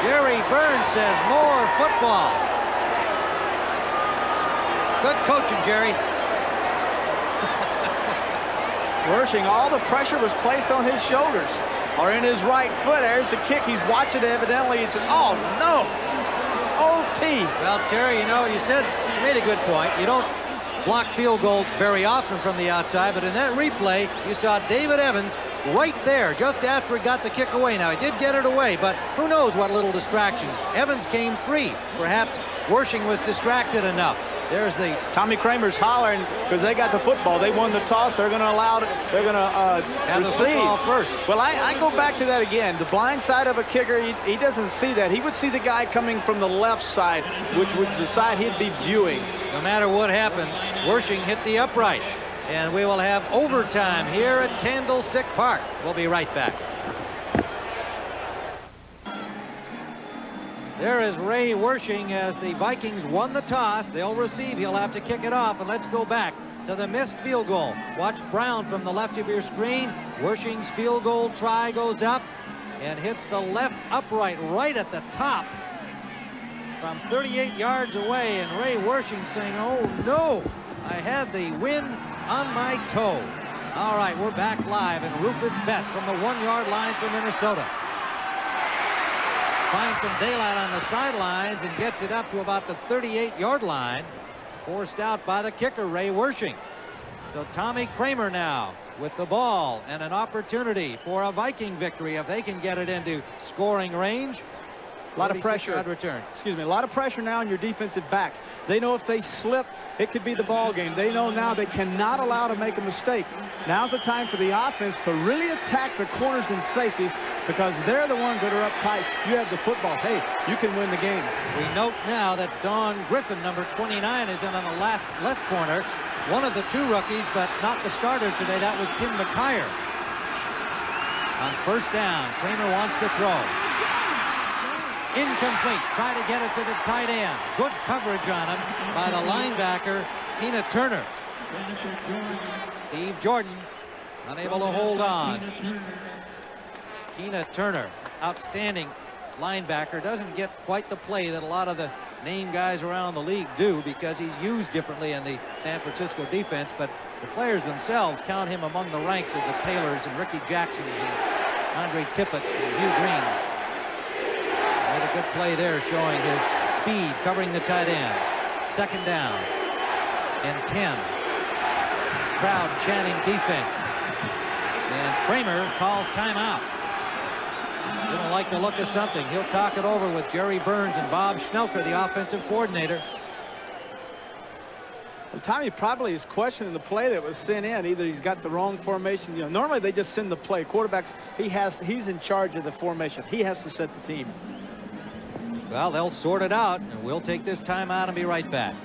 Jerry Burns says more football. Good coaching, Jerry. Wersching, all the pressure was placed on his shoulders or in his right foot. There's the kick. He's watching it evidently. He said, oh, no. OT. Well, Terry, you know, you made a good point. You don't block field goals very often from the outside, but in that replay, you saw David Evans right there just after he got the kick away. Now, he did get it away, but who knows what little distractions. Evans came free. Perhaps Wersching was distracted enough. There's the Tommy Kramer's hollering because they got the football. They won the toss. They're going to allow it. They're going to have receive. The football first. Well, I go back to that again. The blind side of a kicker, he doesn't see that. He would see the guy coming from the left side, which would the side he'd be viewing. No matter what happens, Wersching hit the upright. And we will have overtime here at Candlestick Park. We'll be right back. There is Ray Wersching as the Vikings won the toss. They'll receive. He'll have to kick it off. And let's go back to the missed field goal. Watch Brown from the left of your screen. Wersching's field goal try goes up and hits the left upright right at the top from 38 yards away. And Ray Wersching saying, oh, no, I had the wind on my toe. All right, we're back live, and Rufus Betts from the 1-yard line for Minnesota finds some daylight on the sidelines and gets it up to about the 38-yard line, forced out by the kicker, Ray Wersching. So Tommy Kramer now with the ball and an opportunity for a Viking victory if they can get it into scoring range. A lot of pressure. Return. Excuse me. A lot of pressure now on your defensive backs. They know if they slip, it could be the ball game. They know now they cannot allow to make a mistake. Now's the time for the offense to really attack the corners and safeties because they're the ones that are up tight. You have the football. Hey, you can win the game. We note now that Don Griffin, number 29, is in on the left corner. One of the 2 rookies, but not the starter today. That was Tim McKyer. On first down, Kramer wants to throw. Incomplete. Try to get it to the tight end. Good coverage on him by the linebacker, Tina Turner. Steve Jordan unable to hold on. Tina Turner, outstanding linebacker, doesn't get quite the play that a lot of the name guys around the league do because he's used differently in the San Francisco defense, but the players themselves count him among the ranks of the Taylors and Ricky Jacksons and Andre Tippett's and Hugh Greens. Made a good play there showing his speed covering the tight end. Second down and 10. crowd chanting defense. And Kramer calls timeout. Didn't like the look of something. He'll talk it over with Jerry Burns and Bob Schnelker, the offensive coordinator. Well, Tommy probably is questioning the play that was sent in. Either he's got the wrong formation. You know, normally they just send the play. Quarterbacks, he's in charge of the formation. He has to set the team. Well, they'll sort it out, and we'll take this timeout and be right back.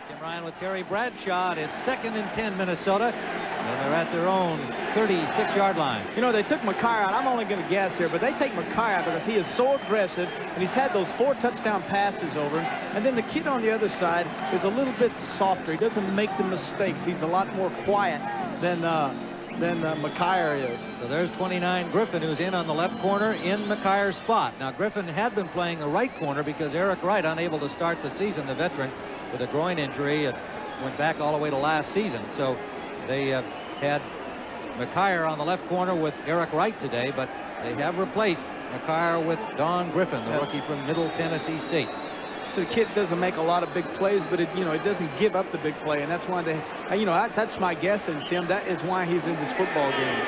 Tim Ryan with Terry Bradshaw. It is 2nd and 10, Minnesota. And they're at their own 36-yard line. You know, they took McKay out. I'm only going to guess here, but they take McKay out because he is so aggressive, and he's had those 4 touchdown passes over him. And then the kid on the other side is a little bit softer. He doesn't make the mistakes. He's a lot more quiet than McKay is. So there's 29 Griffin, who's in on the left corner in McKay's spot. Now, Griffin had been playing the right corner because Eric Wright, unable to start the season, the veteran, with a groin injury, it went back all the way to last season. So they had McKay on the left corner with Eric Wright today, but they have replaced McKay with Don Griffin, the rookie from Middle Tennessee State. So the kid doesn't make a lot of big plays, but it doesn't give up the big play, and that's why they, that's my guess, and Tim, that is why he's in this football game.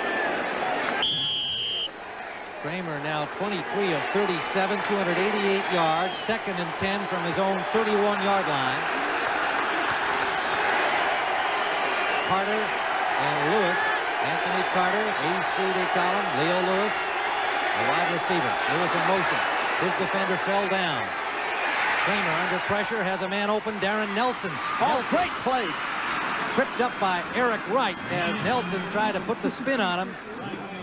Kramer now 23 of 37, 288 yards, 2nd and 10 from his own 31-yard line. Carter and Lewis. Anthony Carter, AC they call him, Leo Lewis, a wide receiver. Lewis in motion. His defender fell down. Kramer under pressure, has a man open, Darren Nelson. Oh, great play. Tripped up by Eric Wright as Nelson tried to put the spin on him.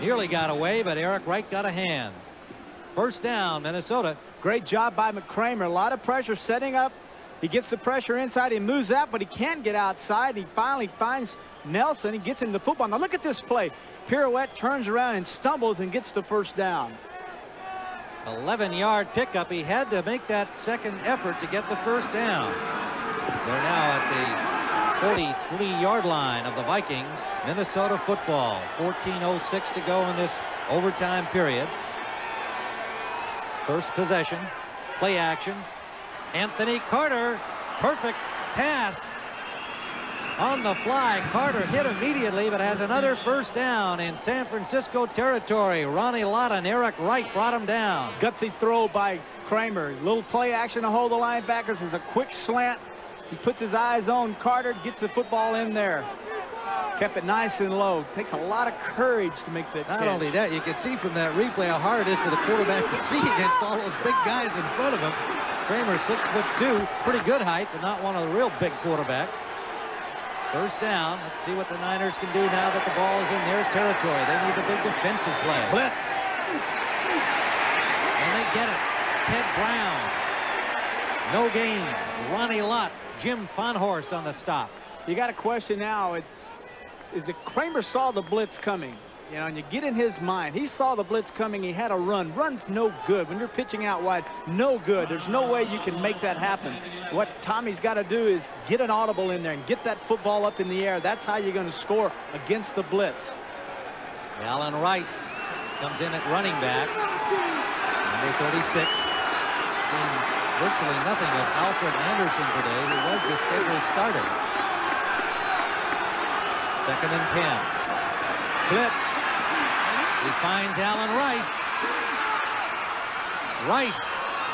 Nearly got away, but Eric Wright got a hand. First down, Minnesota. Great job by McCramer. A lot of pressure setting up. He gets the pressure inside. He moves out, but he can't get outside. He finally finds Nelson. He gets him the football. Now look at this play. Pirouette, turns around and stumbles and gets the first down. 11-yard pickup. He had to make that second effort to get the first down. They're now at the 43-yard line of the Vikings. Minnesota football. 14:06 to go in this overtime period. First possession. Play action. Anthony Carter. Perfect pass. On the fly, Carter hit immediately, but has another first down in San Francisco territory. Ronnie Lott and Eric Wright brought him down. Gutsy throw by Kramer. Little play action to hold the linebackers. There's a quick slant. He puts his eyes on Carter, gets the football in there. Kept it nice and low. Takes a lot of courage to make that catch. Not only that, you can see from that replay how hard it is for the quarterback to see against all those big guys in front of him. Kramer 6'2", pretty good height, but not one of the real big quarterbacks. First down. Let's see what the Niners can do now that the ball is in their territory. They need a big defensive play. Blitz. And they get it. Ted Brown. No gain. Ronnie Lott. Jim Fonhorst on the stop. You got a question now. Is that Kramer saw the blitz coming. You know, and you get in his mind. He saw the blitz coming. He had a run. Run's no good. When you're pitching out wide, no good. There's no way you can make that happen. What Tommy's got to do is get an audible in there and get that football up in the air. That's how you're going to score against the blitz. Alan Rice comes in at running back. Number 36. Seen virtually nothing of Alfred Anderson today, who was the scheduled starter. 2nd and 10. Blitz. He finds Alan Rice. Rice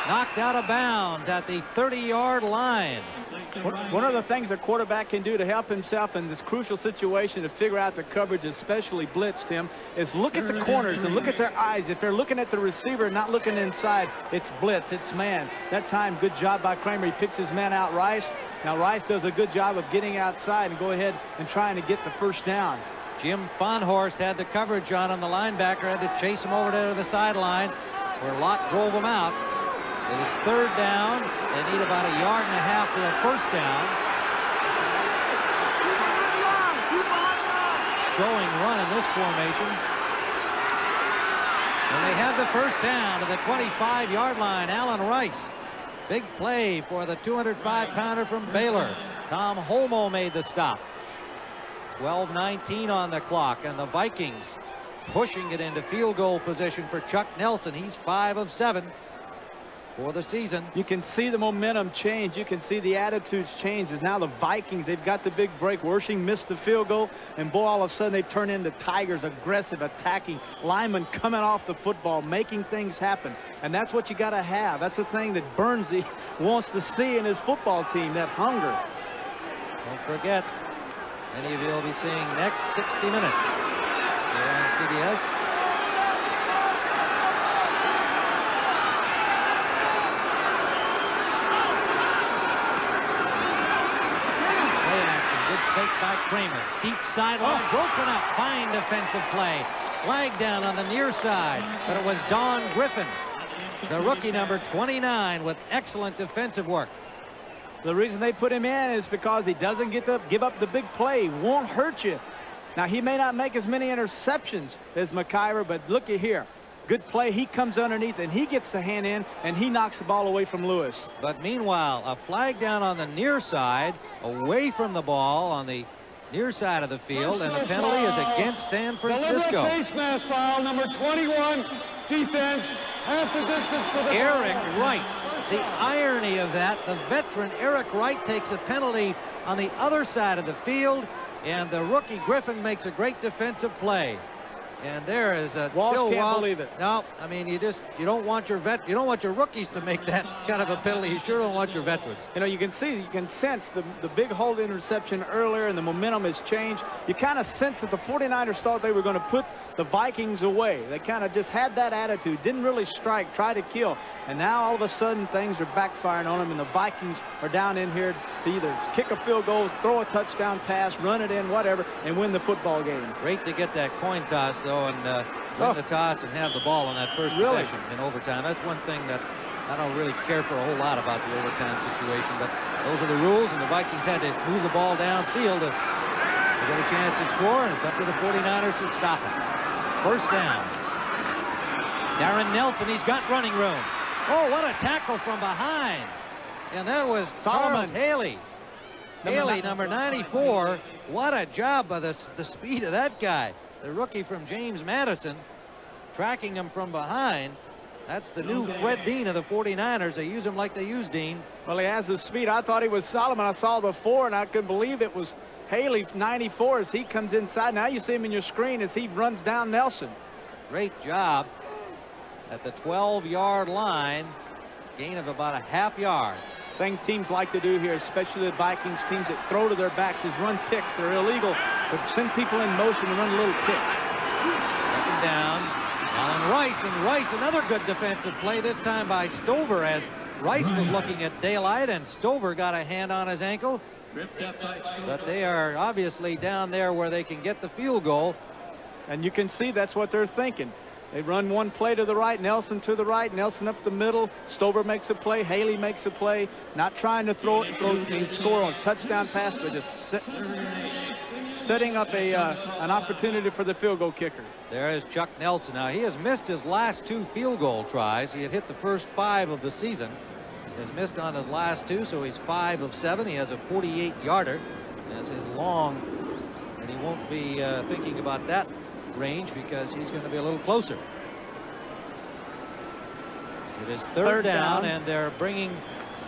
knocked out of bounds at the 30-yard line. One of the things the quarterback can do to help himself in this crucial situation to figure out the coverage, especially blitz, Tim, is look at the corners and look at their eyes. If they're looking at the receiver, not looking inside, it's blitz, it's man. That time, good job by Kramer. He picks his man out, Rice. Now, Rice does a good job of getting outside and go ahead and trying to get the first down. Jim Fonhorst had the coverage on him. The linebacker had to chase him over to the sideline where Lott drove him out. It is third down. They need about 1.5 yards for a first down. Showing run in this formation. And they have the first down to the 25-yard line. Alan Rice. Big play for the 205-pounder from Baylor. Tom Holmoe made the stop. 12:19 on the clock, and the Vikings pushing it into field goal position for Chuck Nelson. He's 5 of 7. for the season. You can see the momentum change. You can see the attitudes change. As now the Vikings, they've got the big break. Wersching missed the field goal, and boy, all of a sudden they turn into Tigers, aggressive, attacking, linemen coming off the football, making things happen. And that's what you got to have. That's the thing that Bernsey wants to see in his football team, that hunger. Don't forget, many of you will be seeing next 60 Minutes here on CBS. Fake by Kramer. Deep sideline, broken up. Fine defensive play. Flag down on the near side, but it was Don Griffin, the rookie number 29, with excellent defensive work. The reason they put him in is because he doesn't give up the big play. Won't hurt you. Now, he may not make as many interceptions as McIver, but looky here. Good play. He comes underneath, and he gets the hand in, and he knocks the ball away from Lewis. But meanwhile, a flag down on the near side, away from the ball on the near side of the field, and the penalty is against San Francisco. Deliberate face mask foul, number 21, defense, half the distance for the Eric Wright. The irony of that, the veteran Eric Wright takes a penalty on the other side of the field, and the rookie Griffin makes a great defensive play. And there is a Walsh Bill can't Walsh. believe it. No, I mean, you don't want your rookies to make that kind of a penalty. You sure don't want your veterans. You know, you can sense the big hold interception earlier, and the momentum has changed. You kind of sense that the 49ers thought they were going to put the Vikings away. They kind of just had that attitude, didn't really strike, try to kill. And now all of a sudden things are backfiring on them, and the Vikings are down in here to either kick a field goal, throw a touchdown pass, run it in, whatever, and win the football game. Great to get that coin toss, though, and win the toss and have the ball on that first possession in overtime. That's one thing that I don't really care for a whole lot about the overtime situation, but those are the rules, and the Vikings had to move the ball downfield to get a chance to score, and it's up to the 49ers to stop it. First down. Darren Nelson, he's got running room. Oh, what a tackle from behind. And that was Charles Haley. Haley, number 94. What a job by the speed of that guy. The rookie from James Madison, tracking him from behind. That's the new Fred Dean of the 49ers. They use him like they use Dean. Well, he has the speed. I thought he was Solomon. I saw the 4, and I couldn't believe it was Haley, 94, as he comes inside. Now you see him in your screen as he runs down Nelson. Great job at the 12-yard line. Gain of about a half yard. Thing teams like to do here, especially the Vikings, teams that throw to their backs, is run picks. They're illegal, but send people in motion and run little picks. Second down. Alan Rice, and Rice, another good defensive play, this time by Stover, as Rice was looking at daylight, and Stover got a hand on his ankle. But they are obviously down there where they can get the field goal. And you can see that's what they're thinking. They run one play to the right, Nelson to the right, Nelson up the middle. Stover makes a play, Haley makes a play. Not trying to throw it, score on a touchdown pass, but just setting up an opportunity for the field goal kicker. There is Chuck Nelson. Now, he has missed his last 2 field goal tries. He had hit the first 5 of the season. He has missed on his last 2, so he's 5 of 7. He has a 48-yarder. That's his long, and he won't be thinking about that range because he's going to be a little closer. It is third down, and they're bringing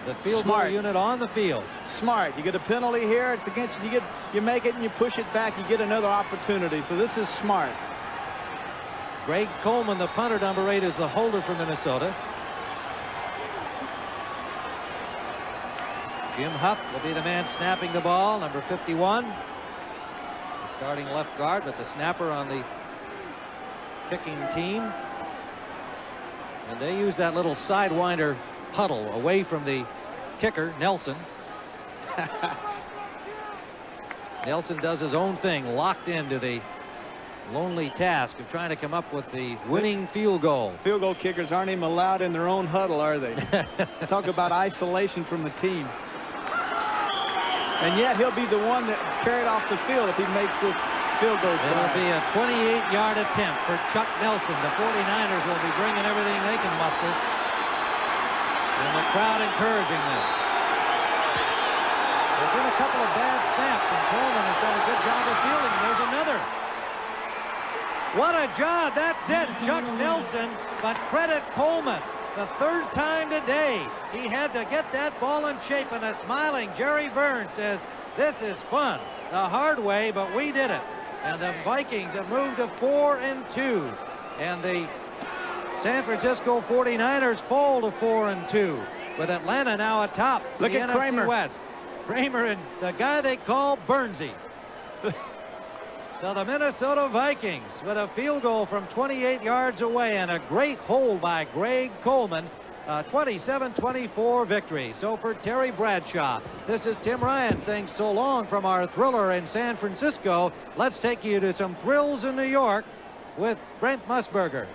the field goal unit on the field. Smart. You get a penalty here. It's against you. You make it and you push it back. You get another opportunity. So this is smart. Greg Coleman, the punter, number 8, is the holder for Minnesota. Jim Huff will be the man snapping the ball, number 51. The starting left guard, but the snapper on the kicking team. And they use that little sidewinder huddle away from the kicker, Nelson. Nelson does his own thing, locked into the lonely task of trying to come up with the winning field goal. Field goal kickers aren't even allowed in their own huddle, are they? Talk about isolation from the team. And yet he'll be the one that's carried off the field if he makes this field goal try. It'll be a 28-yard attempt for Chuck Nelson. The 49ers will be bringing everything they can muster. And the crowd encouraging them. There's been a couple of bad snaps, and Coleman has done a good job of fielding. There's another. What a job. That's it. Chuck Nelson, but credit Coleman. The third time today he had to get that ball in shape, and a smiling Jerry Burns says, this is fun. The hard way, but we did it. And the Vikings have moved to 4-2. And the San Francisco 49ers fall to 4-2. With Atlanta now atop Look the at NFC Kramer. West. Kramer and the guy they call Burnsy. So the Minnesota Vikings with a field goal from 28 yards away and a great hold by Greg Coleman. 27-24 victory. So for Terry Bradshaw, this is Tim Ryan saying so long from our thriller in San Francisco. Let's take you to some thrills in New York with Brent Musburger.